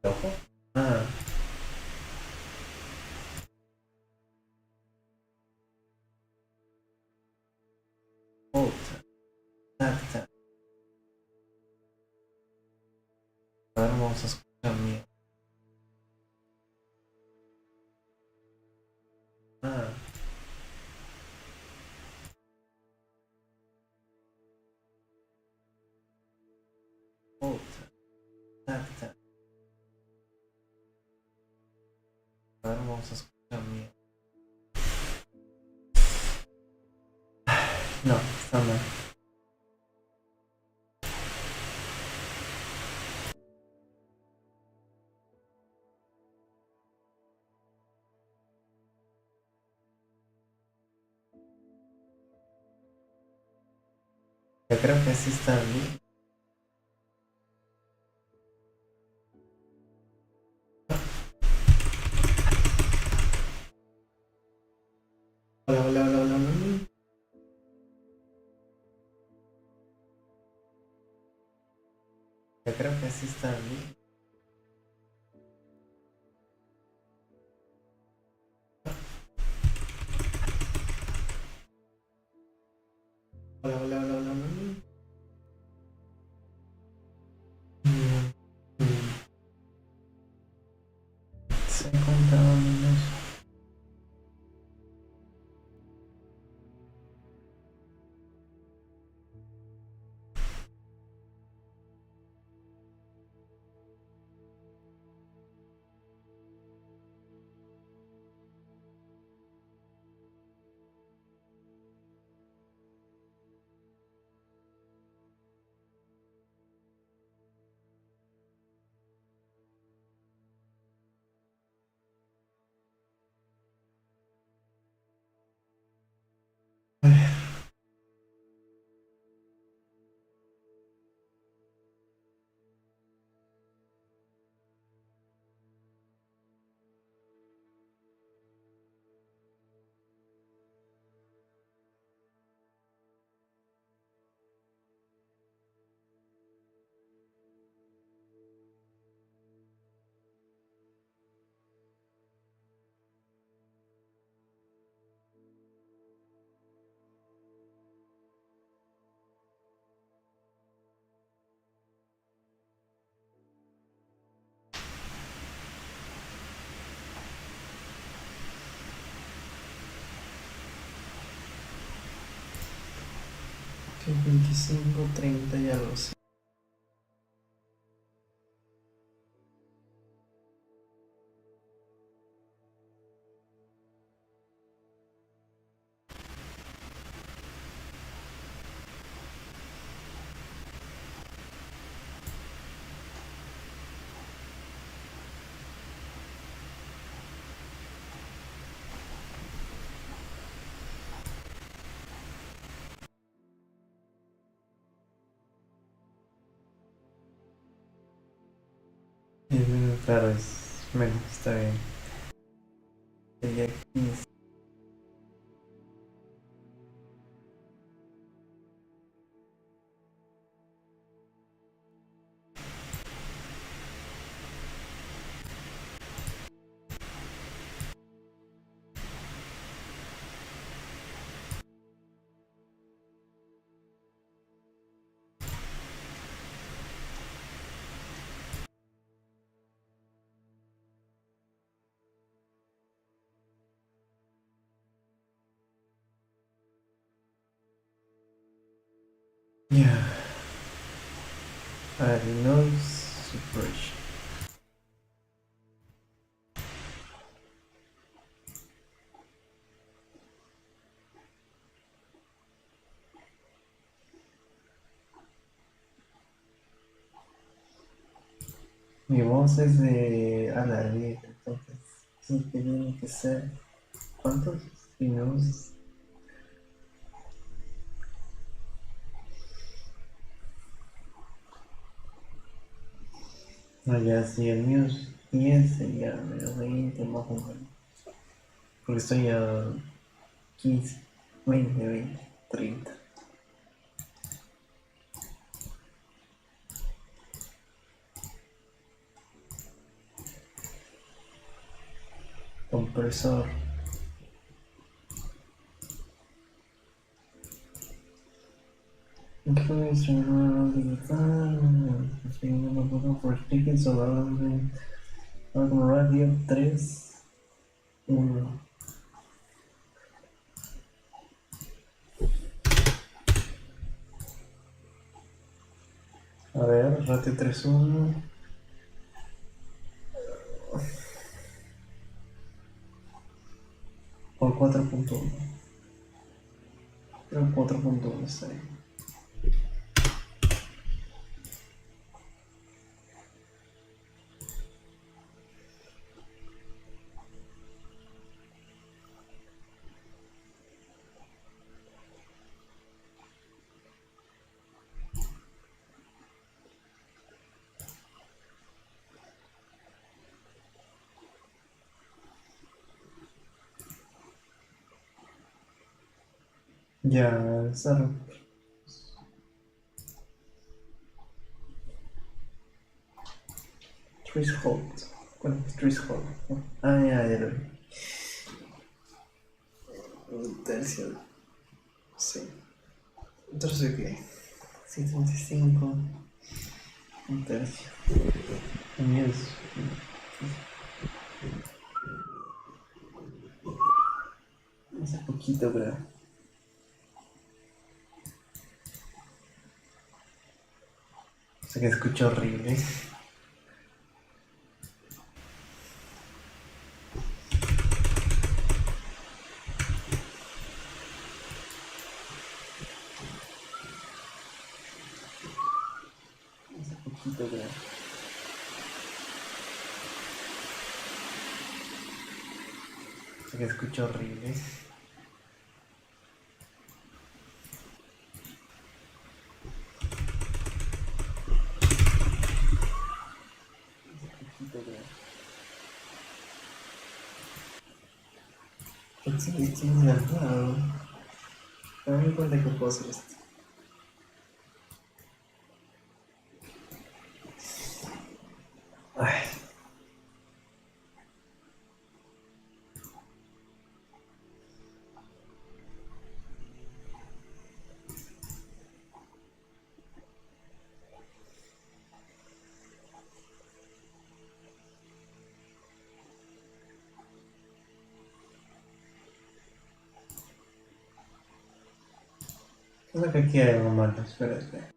¿Ojo? Ah. Puta. Tac. Ahora vamos a escuchar mi. Puta. Tata. A ver, vamos a escuchar bien. No, está mal. Yo creo que sí está bien. Hola, hola, hola, hola, hola. Yo creo que sí está bien. Hola, hola, hola, hola, hola. Se encontraban unos. Que 25, 30 y algo así. Claro, es. Bueno, está bien. Sería 15. Yeah. Noise suppression. Mi voz es de a la vieja, entonces sí que tiene que ser. ¿Cuántos minutos? No, ya si el mío es 10 sería menos 20 más o menos. Porque estoy a 15, 20, 20, 30. Compresor. Instrumental digital. No puedo por tickets o algo radio 3 1. A ver, ratio 3-1. Por 4.1. Creo 4.1 está ahí. Ya, Sara. Threshold. ¿Cuál es Threshold? Ah, ya lo vi. Un tercio. Sí. ¿Un tercio de qué? 135. Un tercio. Dios. Hace poquito, creo. O sea que escucho horrible. Hace poquito, creo. O sea que escucho horrible. Estoy encantado. Me doy cuenta que puedo hacer esto. Ay. Creo que aquí hay algo malo, espérate.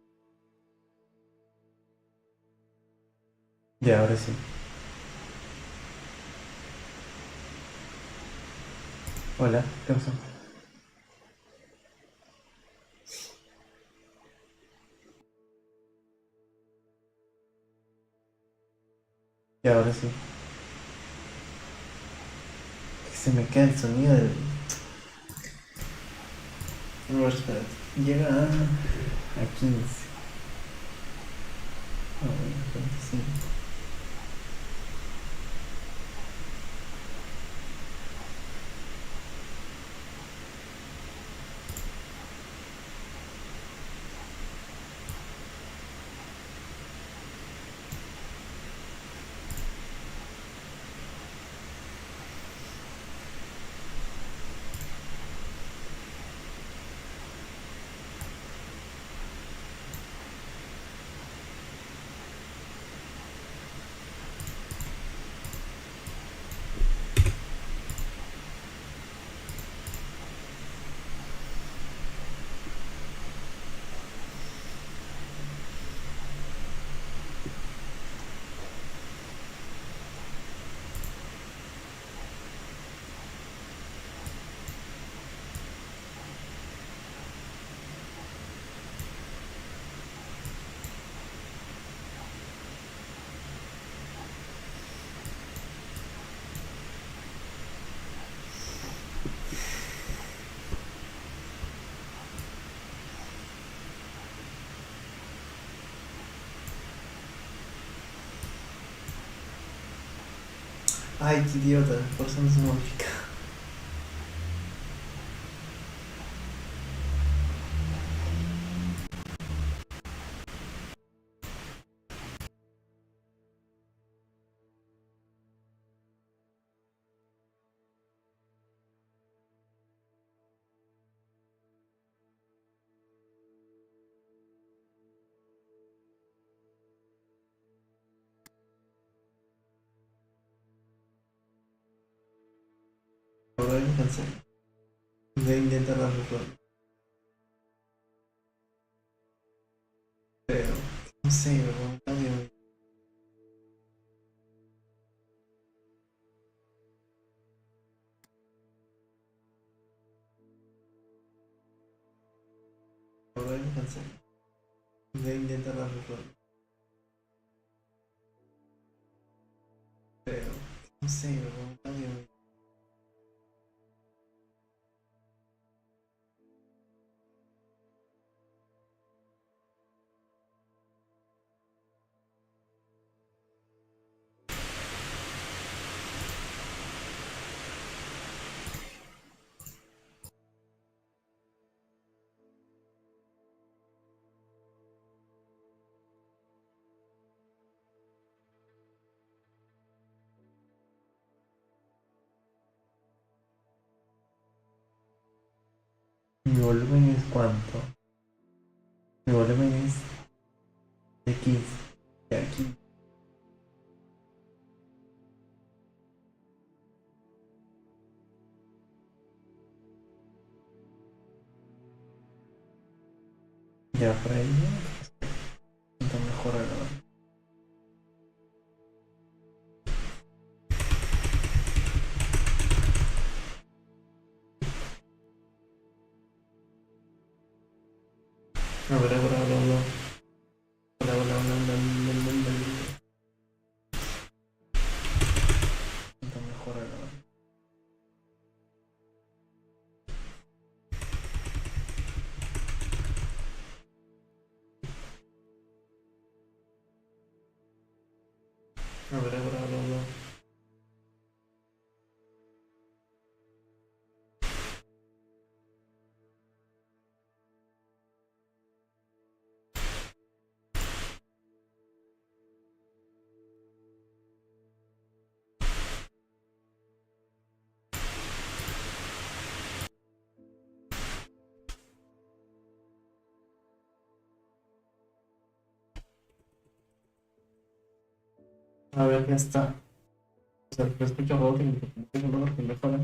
Ya, ahora sí. Hola, ¿qué pasó? Ya, ahora sí. Que se me queda el sonido del... No, espérate. Llega a 15. Ah, bueno, 25. Ay, qué idiota, por eso no se modifica. Ahora me cansé. Voy a intentar arreglar. Pero... No sé, weón. Odio. Voy a cansar. Voy a intentar arreglarlo. Pero, no sé, weón. Odio. Mi volumen es cuánto? Mi volumen es de 15. De aquí. Ya por ahí. Siento mejor ahora. A ver, ahora. Siento mejor ahora. A ver, ahora. A ver, ya está. O sea, lo escucho rojo y tengo que mejora.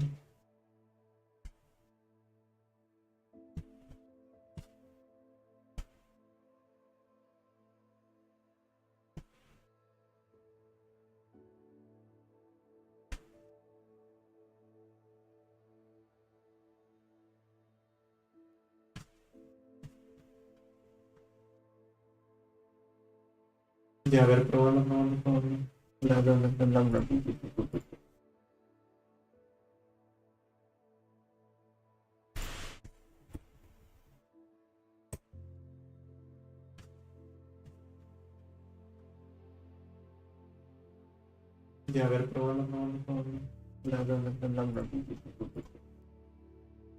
Ya, a ver, probando. Bla. Ya, a ver, probando. Bla.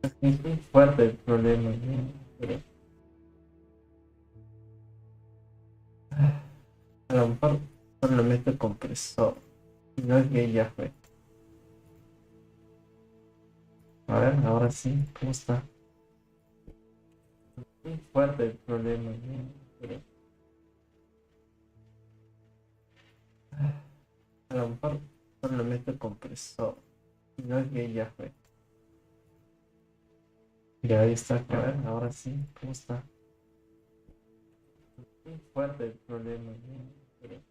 Es muy fuerte el problema, ¿no? Pero a lo mejor solo meto el compresor. Si no es que ya fue. A ver, ahora sí, ¿cómo está? Muy fuerte el problema, ¿no? Pero a lo mejor solo meto el compresor. Si no es que ya fue. Ya ahí está, a ver, ahora sí, ¿cómo está? Muy fuerte el problema, ¿no? Pero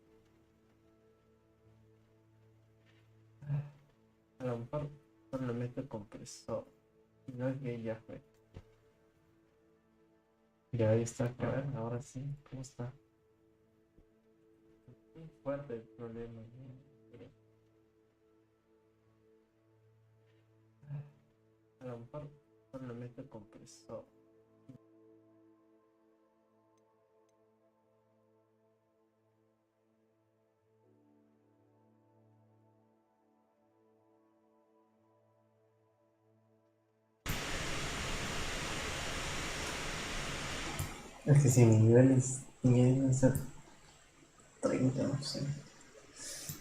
a lo mejor solo meto el compresor. Si no es que ya fue. Ya ahí está, a ver, ahora sí, ¿cómo está? Muy fuerte el problema, ¿no? Pero a lo mejor solo meto el compresor. Es que si mi nivel tiene que ser 30, no sé.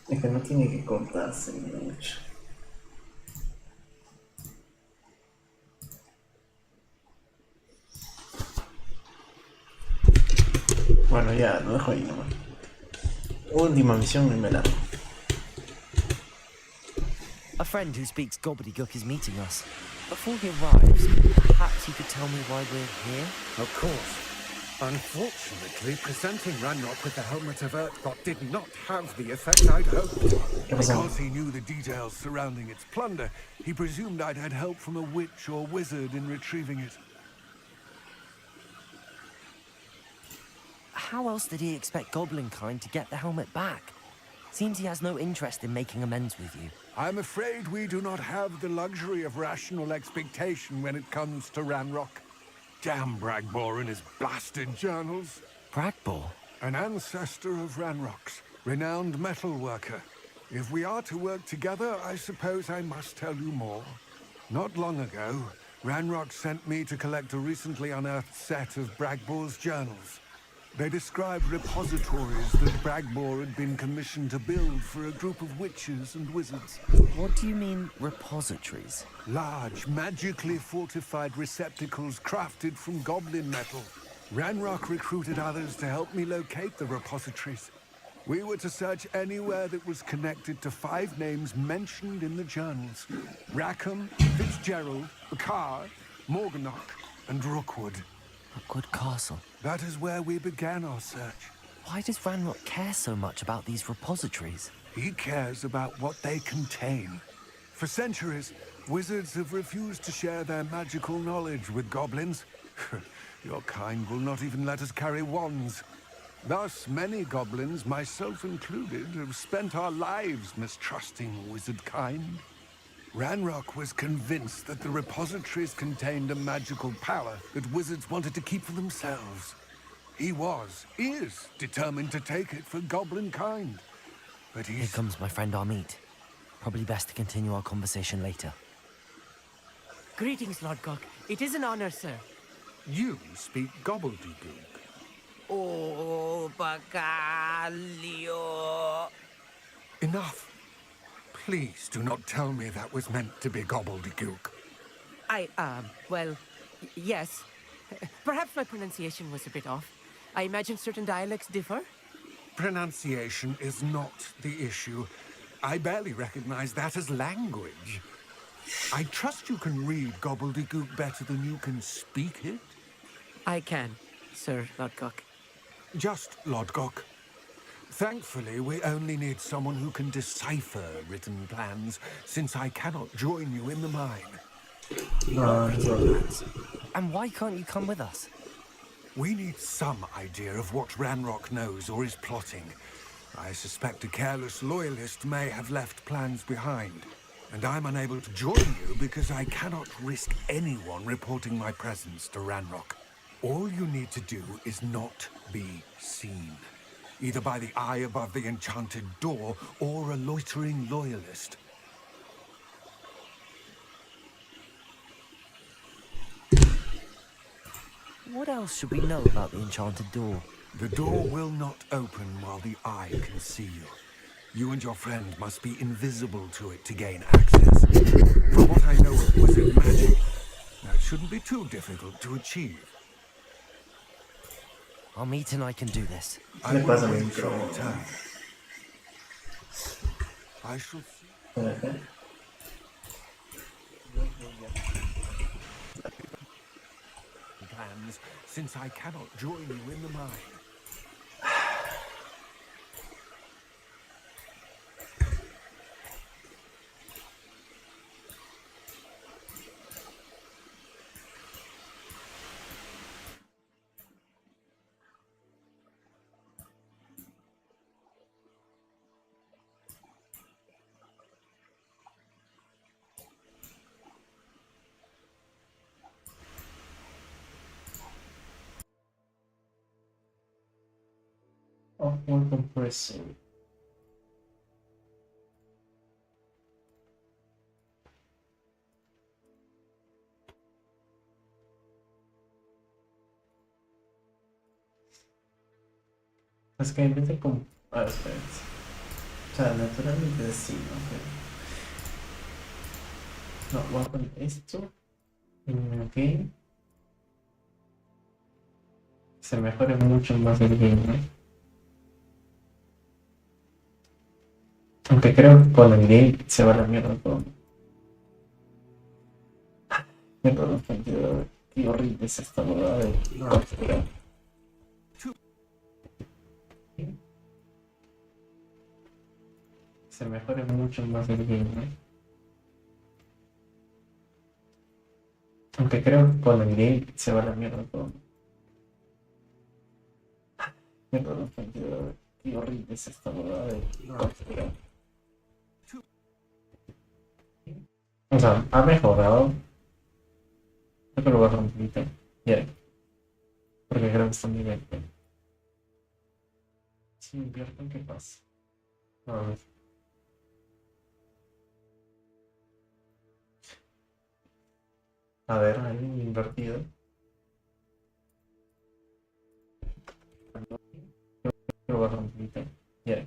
Es que no tiene que cortarse mucho. Bueno, ya lo dejo ahí nomás. Última misión y me largo. A friend who speaks gobbledygook is meeting us. Before he arrives, perhaps you could tell me why we're here? Of course. Unfortunately, presenting Ranrock with the Helmet of Earthbot did not have the effect I'd hoped. Because he knew the details surrounding its plunder, he presumed I'd had help from a witch or wizard in retrieving it. How else did he expect Goblinkind to get the helmet back? Seems he has no interest in making amends with you. I'm afraid we do not have the luxury of rational expectation when it comes to Ranrock. Damn Bragbor and his blasted journals. Bragbor? An ancestor of Ranrock's, renowned metal worker. If we are to work together, I suppose I must tell you more. Not long ago, Ranrock sent me to collect a recently unearthed set of Bragbor's journals. They described repositories that Bragbor had been commissioned to build for a group of witches and wizards. What do you mean, repositories? Large, magically fortified receptacles crafted from goblin metal. Ranrock recruited others to help me locate the repositories. We were to search anywhere that was connected to 5 names mentioned in the journals. Rackham, Fitzgerald, Bakar, Morganach, and Rookwood. Rookwood Castle. That is where we began our search. Why does Ranrock care so much about these repositories? He cares about what they contain. For centuries, wizards have refused to share their magical knowledge with goblins. Your kind will not even let us carry wands. Thus, many goblins, myself included, have spent our lives mistrusting wizard kind. Ranrock was convinced that the repositories contained a magical power that wizards wanted to keep for themselves. He is determined to take it for goblin kind. But Here comes my friend Amit. Probably best to continue our conversation later. Greetings, Lord Gok. It is an honor, sir. You speak gobbledygook. Oh, Bacalio. Enough. Please do not tell me that was meant to be gobbledygook. Well, yes. Perhaps my pronunciation was a bit off. I imagine certain dialects differ. Pronunciation is not the issue. I barely recognize that as language. I trust you can read gobbledygook better than you can speak it. I can, Sir Lodgok. Just Lodgok. Thankfully, we only need someone who can decipher written plans, since I cannot join you in the mine. And why can't you come with us? We need some idea of what Ranrock knows or is plotting. I suspect a careless loyalist may have left plans behind. And I'm unable to join you because I cannot risk anyone reporting my presence to Ranrock. All you need to do is not be seen. Either by the eye above the enchanted door or a loitering loyalist. What else should we know about the enchanted door? The door will not open while the eye can see you. You and your friend must be invisible to it to gain access. From what I know of wizard magic, that shouldn't be too difficult to achieve. Amit and I can do this. I will wait your return. I shall see. Plans, since I cannot join you in the mine. One compression. Es que empieza con... espera. O sea, naturalmente sí, ¿no? Pero... No, voy a poner esto. Ok. Se mejora mucho más el game, ¿no? Aunque creo que con el game se va a la mierda todo. Perdón, qué horrible es esta boda de... se mejore mucho más el game. Aunque creo que con el game se va a la mierda todo. Qué horrible es esta boda de configurar. O sea, ha mejorado. Creo que lo bajo un poquito. Ya. Porque creo que está muy bien. Si invierto, ¿qué pasa? A ver. A ver, ahí invertido. Lo bajo un poquito. Ya.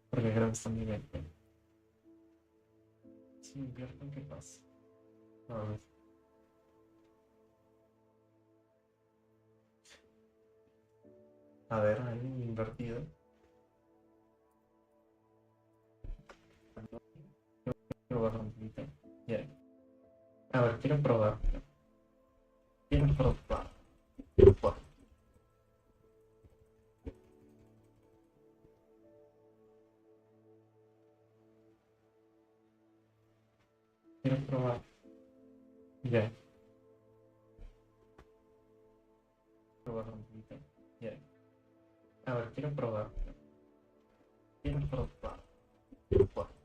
Porque creo que está muy bien. Si invierto, ¿qué pasa? A ver. A ver, ahí invertido. Lo bajo un poquito. Ya. A ver, quiero probar. Quiero probar. Quiero probar. Quiero probar. Ya. Probar un poquito. Ya. A ver, quiero probar. Quiero probar. Quiero probar.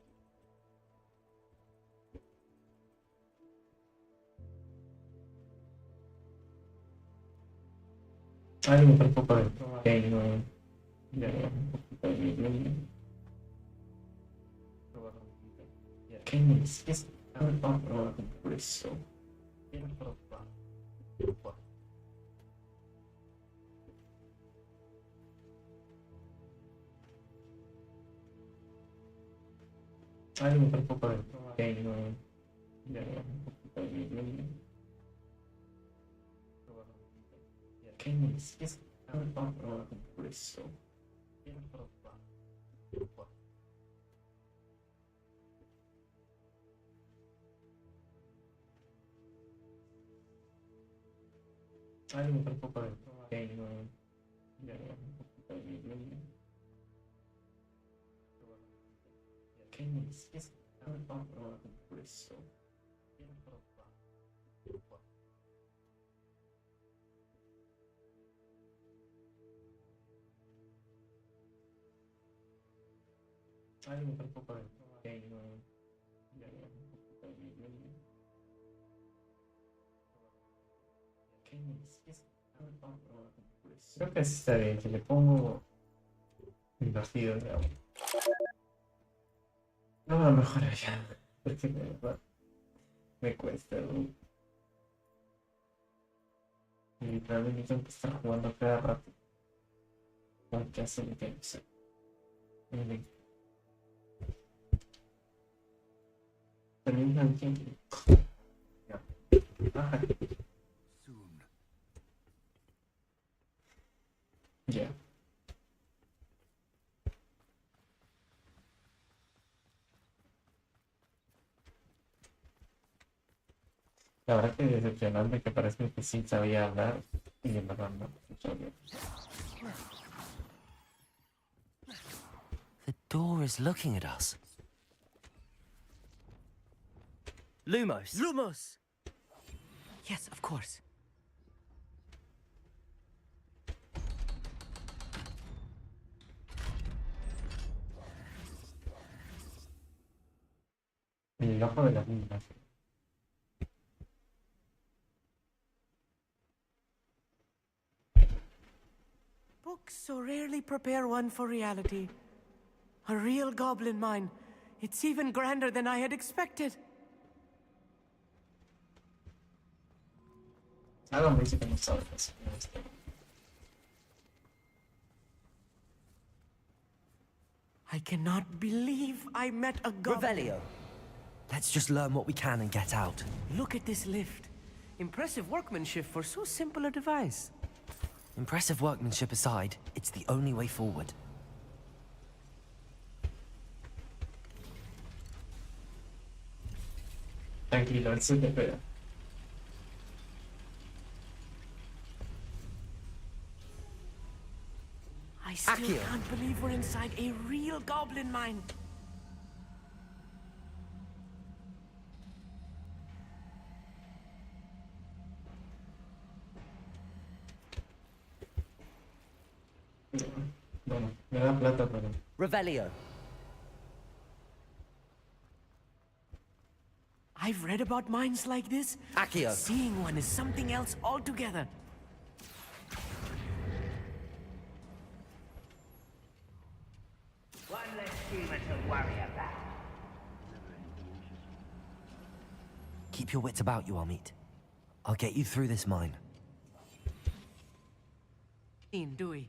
Hay un poco de game. Ya. Un poquito de game. Probar un poquito. Ya. ¿Qué es? ¿Qué es? A ver, vamos a probar con eso. Quiero probar. Quiero probar. Hay un poco de game. Ya. Un poquito de game. Probar un poquito. Ya. ¿Qué es? ¿Qué es? A ver, vamos a probar con eso. Quiero probar. Quiero probar. Hay un poco de game. Ya. Un poquito de game. ¿Qué es? ¿Qué es? A ver, vamos a probar con eso. Quiero probar. Quiero probar. Hay un poco de game. Ya. Un poquito de game. ¿Qué es? ¿Qué es? A ver, vamos a probar con eso. Creo que así está bien. Si le pongo invertido, digamos. No, a lo mejor allá. Porque de verdad me cuesta. Y literalmente tengo que estar jugando cada rato. Porque hace mi tiempo. También no entiendo. Ya. Ajá. Ya. La verdad que decepcionante que parece que sí sabía hablar y en verdad no sabía. The door is looking at us. Lumos. Lumos! Yes, of course. El ojo de las niñas. Books so rarely prepare one for reality. A real goblin mine. It's even grander than I had expected. Algo me dice que no sabe eso. I cannot believe I met a goblin. Revelio. Let's just learn what we can and get out. Look at this lift. Impressive workmanship for so simple a device. Impressive workmanship aside, it's the only way forward. Tranquilo, él se te espera. I still can't believe we're inside a real goblin mine. Me da plata, pero... Revelio. I've read about mines like this. Accio. Seeing one is something else altogether. One less human to worry about. Keep your wits about you, Amit. I'll get you through this mine. Dewey.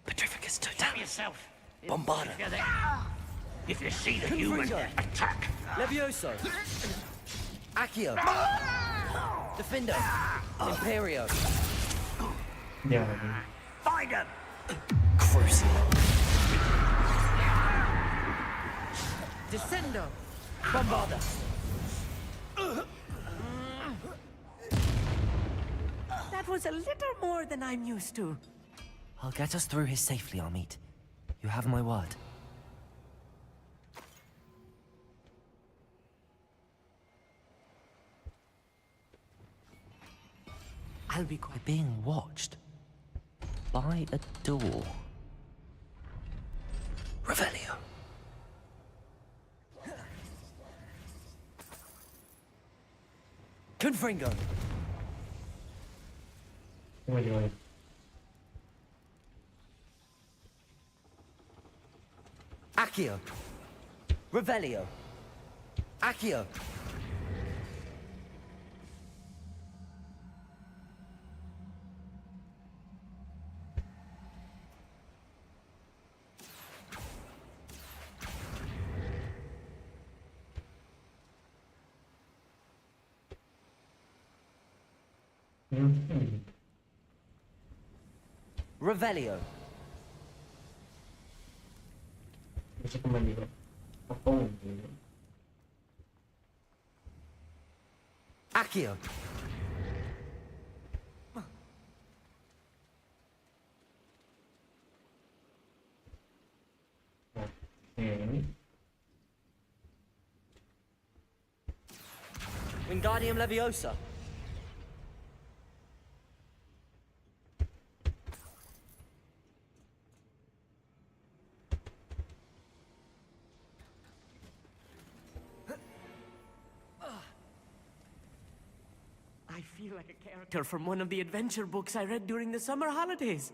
Petrificus Tell total. yourself. Bombarda. If you see the human, attack. Levioso. Accio. Defendo. Imperio. Ya, Find him. Crucial. Descendo. Bombarda. That was a little more than I'm used to. I'll get us through here safely, Amit. You have my word. I'll be We're quiet. being watched. By a door. Revelio. Confringo. voy, voy. Accio. Revelio. Accio. Revelio. No sé cómo digo. Apón, digo. Accio. Ok. Wingardium Leviosa. I feel like a character from one of the adventure books I read during the summer holidays.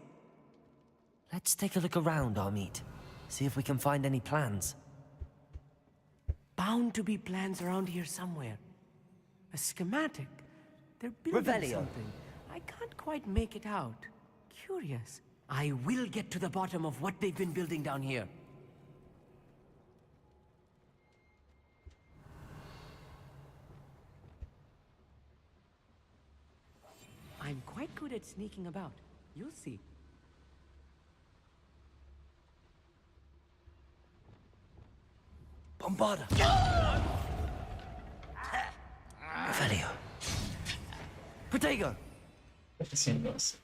Let's take a look around, Amit. See if we can find any plans. Bound to be plans around here somewhere. A schematic. They're building Revelio. something. I can't quite make it out. Curious. I will get to the bottom of what they've been building down here. I'm quite good at sneaking about. You'll see. Bombarda. Revelio. Protego. Haciendo así.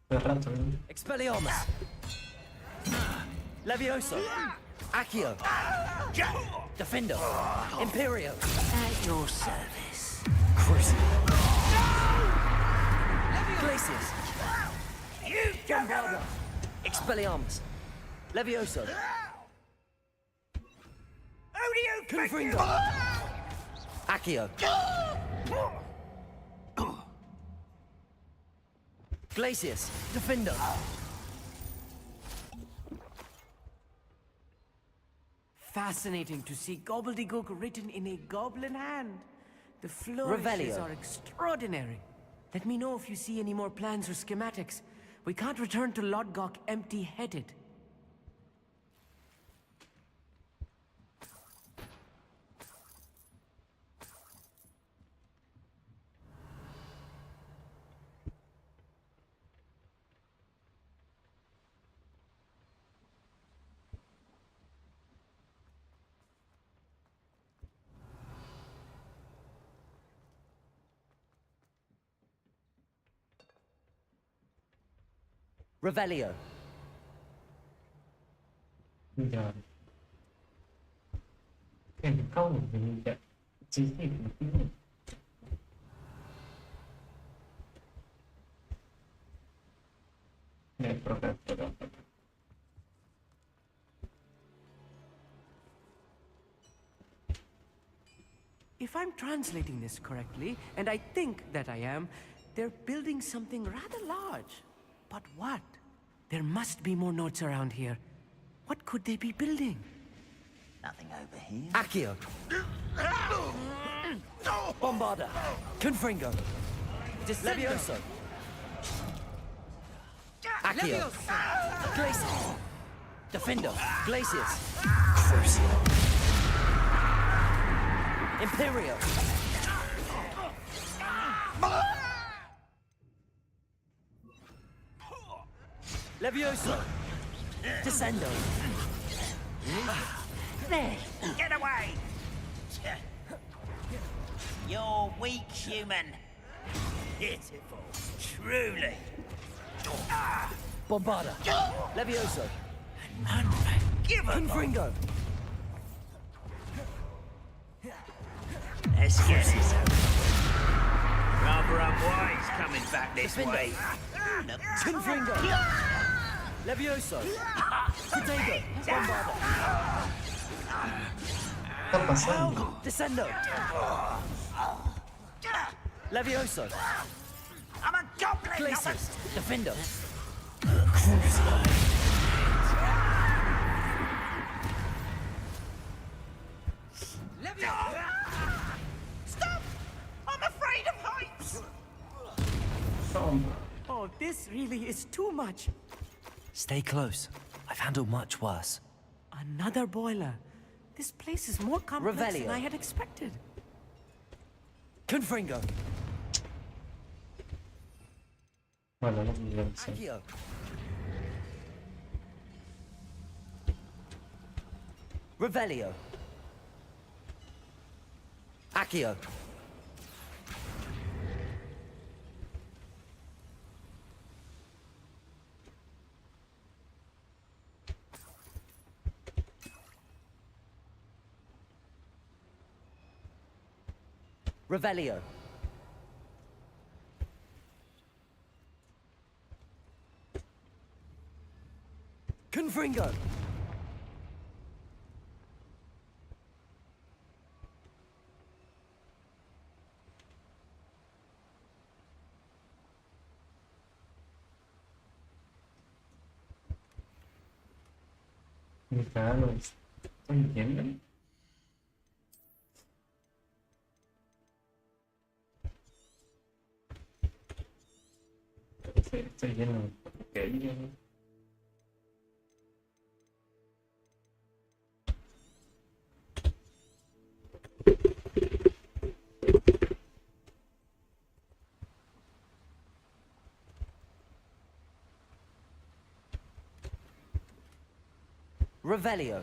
Todo el rato, ¿no? Expelliarmus. Levioso. Accio. Defendo. Imperio. At your service. Crucial. Glacius. Bombarda. Expelliarmus. Levioso. Who do you think Confringo. you are? Accio. Glacius. Defendo. Fascinating to see gobbledygook written in a goblin hand. The flourishes Revelio. are extraordinary. Let me know if you see any more plans or schematics. We can't return to Lodgok empty-headed. Revelio. Ya. En không thì ya. Sí, sí, sí. Por acá, por acá. If I'm translating this correctly, and I think that I am, they're building something rather large. But what? There must be more notes around here. What could they be building? Nothing over here. Accio. Bombarda. Confringo. Levioso. Accio. Glacius. Defendo. Glacius. Crucio. Imperio. Levioso. Descendo. There! Get away! You're weak, human. Pitiful. Truly. Bombarda. Levioso. Unforgivable. Confringo. Let's get this over. Rather unwise coming back this Defendo. way. Confringo. Levioso. Protego. Bombarda. ¿Qué está pasando? Descendo. Levioso. I'm a goblin! Glacius. Defendo. Stop! I'm afraid of heights! Oh, this really is too much. Stay close. I've handled much worse. Another boiler. This place is more complex than Revelio. I had expected. Confringo. Bueno, no sé. Accio. Revelio. Accio. Revelio. Confringo. Claro, ¿estoy entiendo? Estoy lleno de porquería, ¿no? Revelio.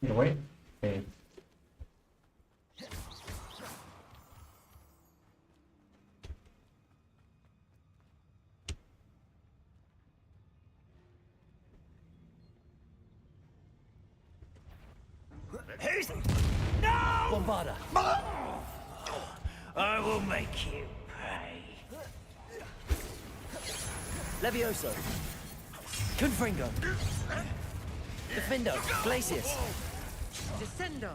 ¿Me voy? Who's... No! Bombarda. I will make you pay. Levioso. Confringo. Defendo. Glacius. Descendo.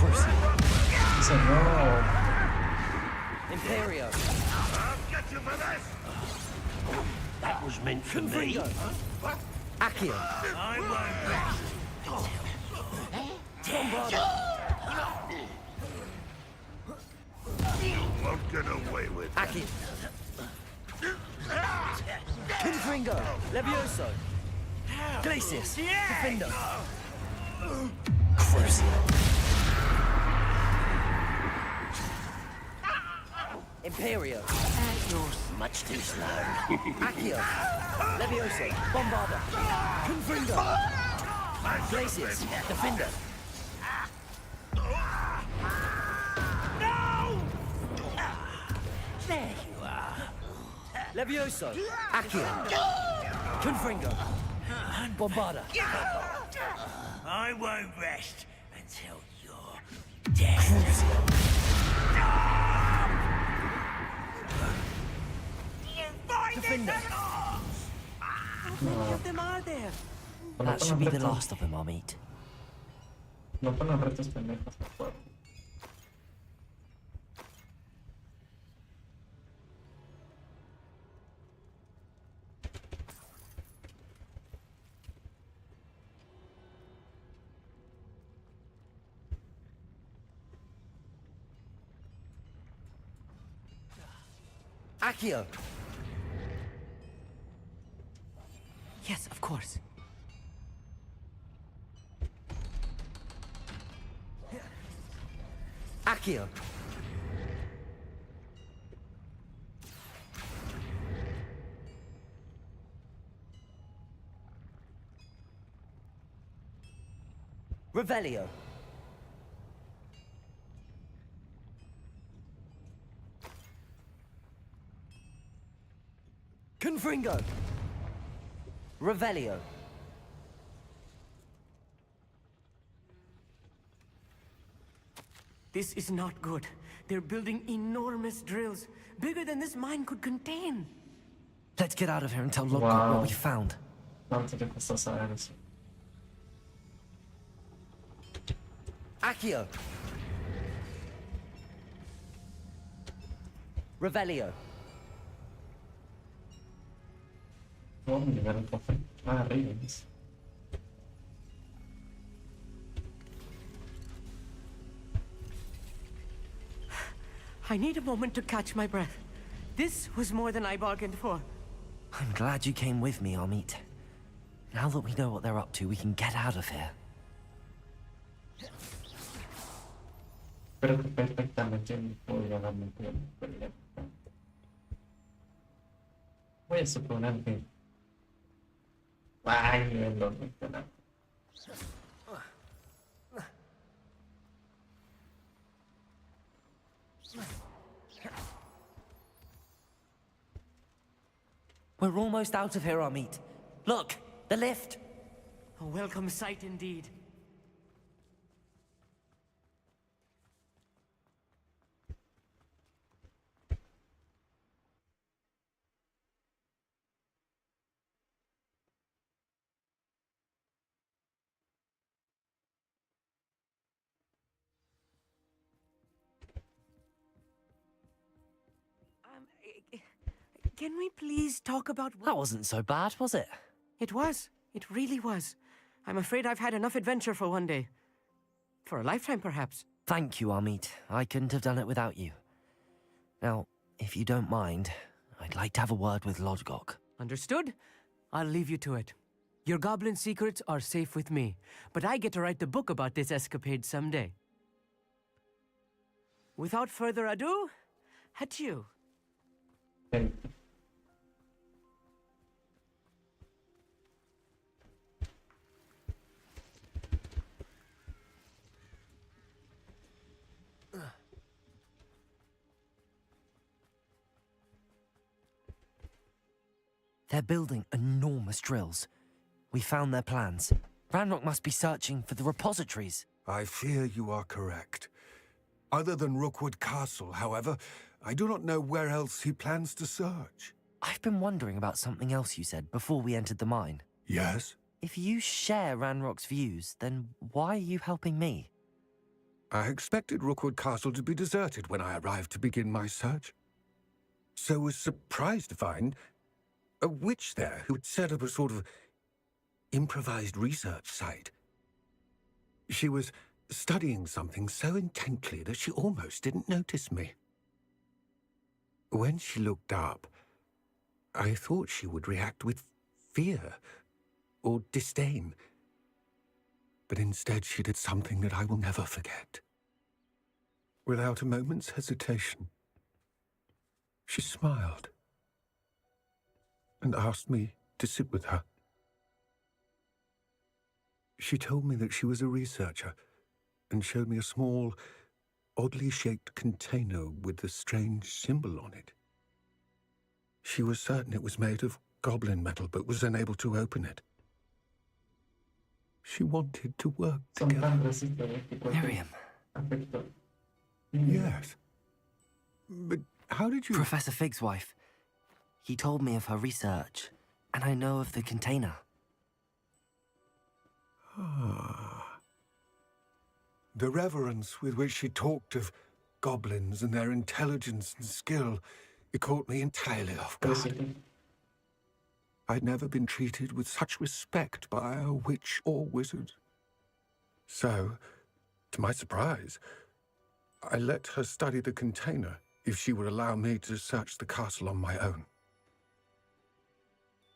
Dice no. Imperio. I'll get you for this! That was meant for me. Confringo. Accio. I won't. Bombarda. Won't get away with that. Accio. Confringo. Levioso. Glacius. Defendo. Imperio. Much too slow. Accio. Levioso. Bombarda. Confringo. Glacius. Defender. There you are. Levioso. Accio. Confringo. Bombarda. I won't rest until you're dead. Defender. How many of them are there? That should be the last of them I'll meet. No ponen retos pendejos, por favor. Accio. Yes, of course. Accio. Revelio. Confringo. Revelio. This is not good. They're building enormous drills, bigger than this mine could contain. Let's get out of here and tell Lodgok what we found. Quanto de custou saber isso? Accio. Revelio. Vamos ligar um pouco. Ah, Ravens. I need a moment to catch my breath. This was more than I bargained for. I'm glad you came with me, Amit. Now that we know what they're up to, we can get out of here. Espero que perfectamente me pueda dar mi problema. Voy a suponer que... Ay, no mencionar. We're almost out of here, Amit. Look, the lift. A welcome sight indeed. Can we please talk about what... That wasn't so bad, was it? It was. It really was. I'm afraid I've had enough adventure for one day. For a lifetime, perhaps. Thank you, Amit. I couldn't have done it without you. Now, if you don't mind, I'd like to have a word with Lodgok. Understood? I'll leave you to it. Your goblin secrets are safe with me, but I get to write the book about this escapade someday. Without further ado, adieu. They're building enormous drills. We found their plans. Ranrock must be searching for the repositories. I fear you are correct. Other than Rookwood Castle, however, I do not know where else he plans to search. I've been wondering about something else you said before we entered the mine. Yes? If you share Ranrock's views, then why are you helping me? I expected Rookwood Castle to be deserted when I arrived to begin my search. So was surprised to find a witch there who had set up a sort of improvised research site. She was studying something so intently that she almost didn't notice me. When she looked up, I thought she would react with fear or disdain. But instead she did something that I will never forget. Without a moment's hesitation, She smiled and asked me to sit with her. She told me that she was a researcher and showed me a small, oddly shaped container with a strange symbol on it. She was certain it was made of goblin metal, but was unable to open it. She wanted to work together. Miriam. Yes. But how did you... Professor Fig's wife. He told me of her research, and I know of the container. Ah. The reverence with which she talked of goblins and their intelligence and skill, it caught me entirely off guard. I'd never been treated with such respect by a witch or wizard. So, to my surprise, I let her study the container if she would allow me to search the castle on my own.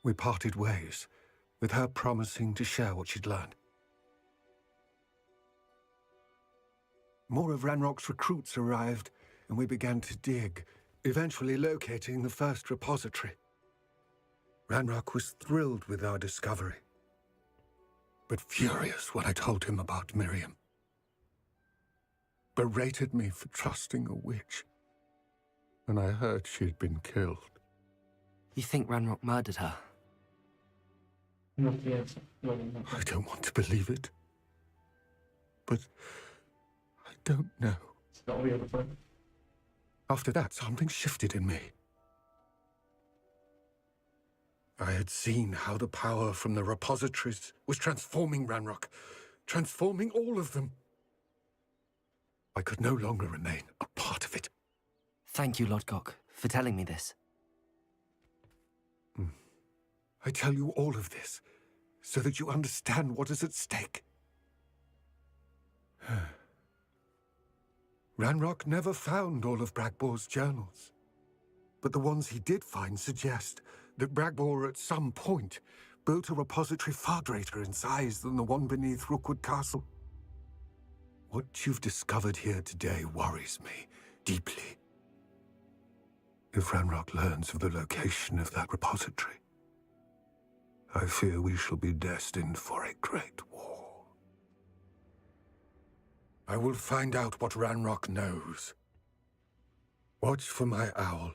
We parted ways, with her promising to share what she'd learned. More of Ranrock's recruits arrived, and we began to dig, eventually locating the first repository. Ranrock was thrilled with our discovery, but furious when I told him about Miriam. Berated me for trusting a witch, and I heard she had been killed. You think Ranrock murdered her? I don't want to believe it, but I don't know. After that, something shifted in me. I had seen how the power from the repositories was transforming Ranrock, transforming all of them. I could no longer remain a part of it. Thank you, Lodgok, for telling me this. I tell you all of this so that you understand what is at stake. Ranrock never found all of Bragbor's journals, but the ones he did find suggest that Bragbor at some point built a repository far greater in size than the one beneath Rookwood Castle. What you've discovered here today worries me deeply. If Ranrock learns of the location of that repository, I fear we shall be destined for a great war. I will find out what Ranrock knows. Watch for my owl.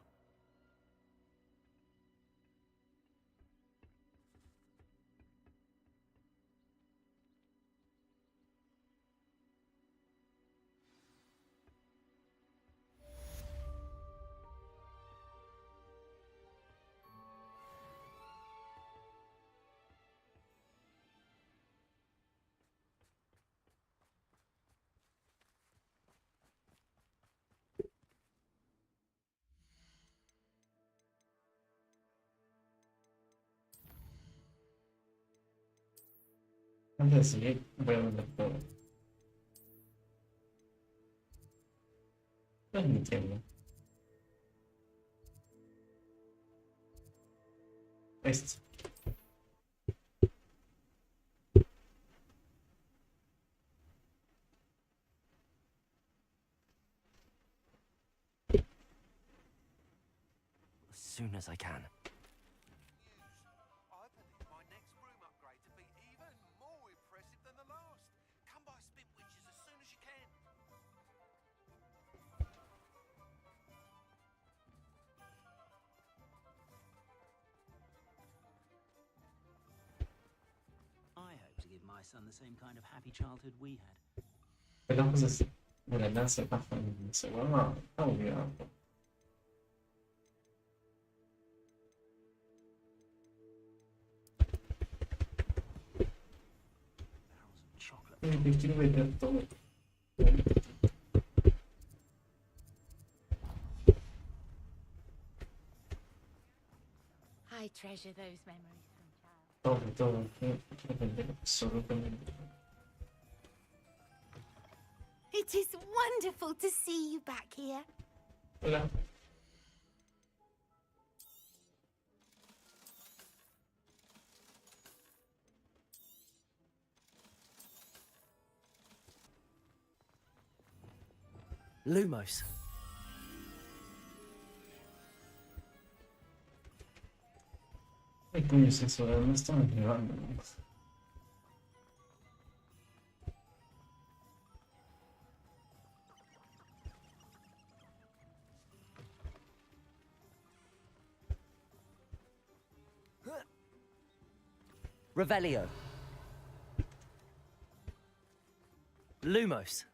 Antes de seguir, voy a vender todo. No es mi tienda. Esto. As soon as I can. I hope to give my son the same kind of happy childhood we had. Pero entonces, bueno, lanza bajo en segundo. Está olvidado. Quiero vender todo. I treasure those memories from childhood. Todo. Quiero vender absolutamente. It is wonderful to see you back here. Hola. Lumos. coño es eso? ¿De dónde estamos llegando? Revelio. Lumos.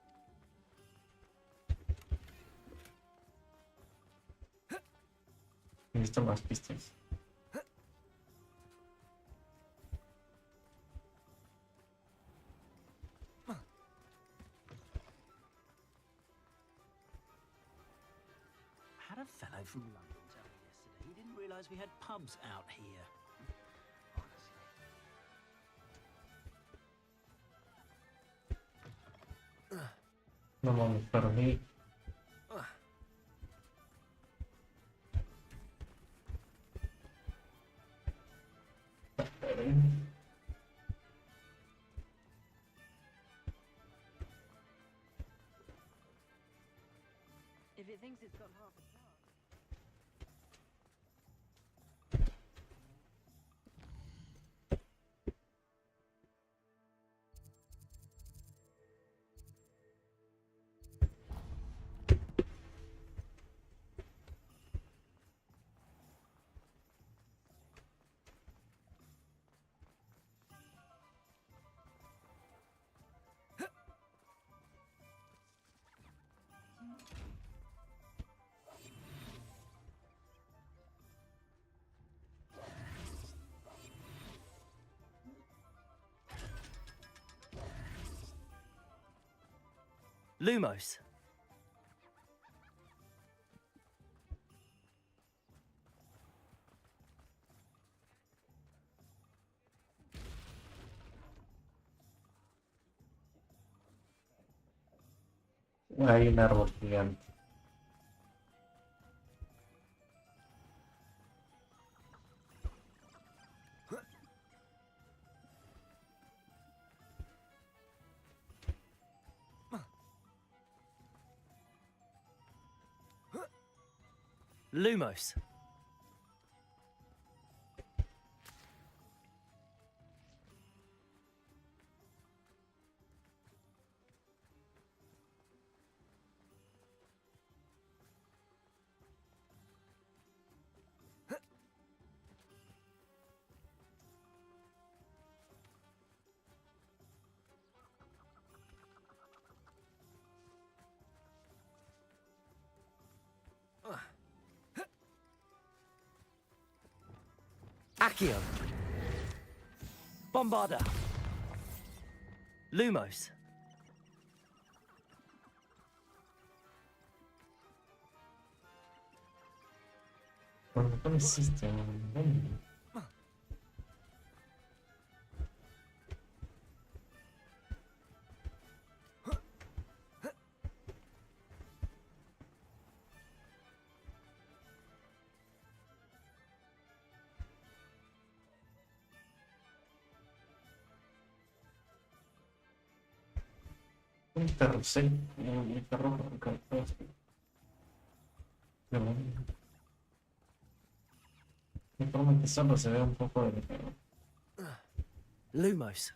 Necesito más pistas. Had a fellow from London tell me yesterday he didn't realise we had pubs out here. No mames, perdí. If it thinks it's got half a chance. Lumos. Hay un árbol gigante. Lumos. Accio. Bombarda. Lumos. ¿Dónde existe? ¿Dónde? Un carrusel, un carro con cosas. De forma que solo se ve un poco de carro. Lumos.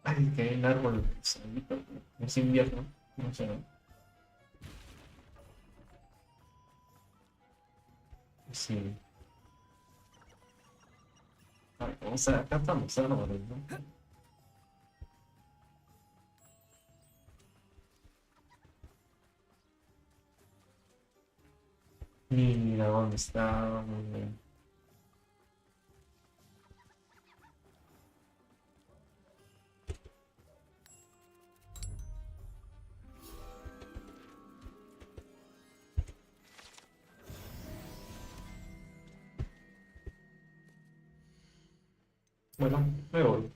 Ay, que hay un árbol solito. Es invierno, no sé. Sí. Ay, o sea, acá estamos árboles, ¿no? Mira dónde está. Bueno, me voy.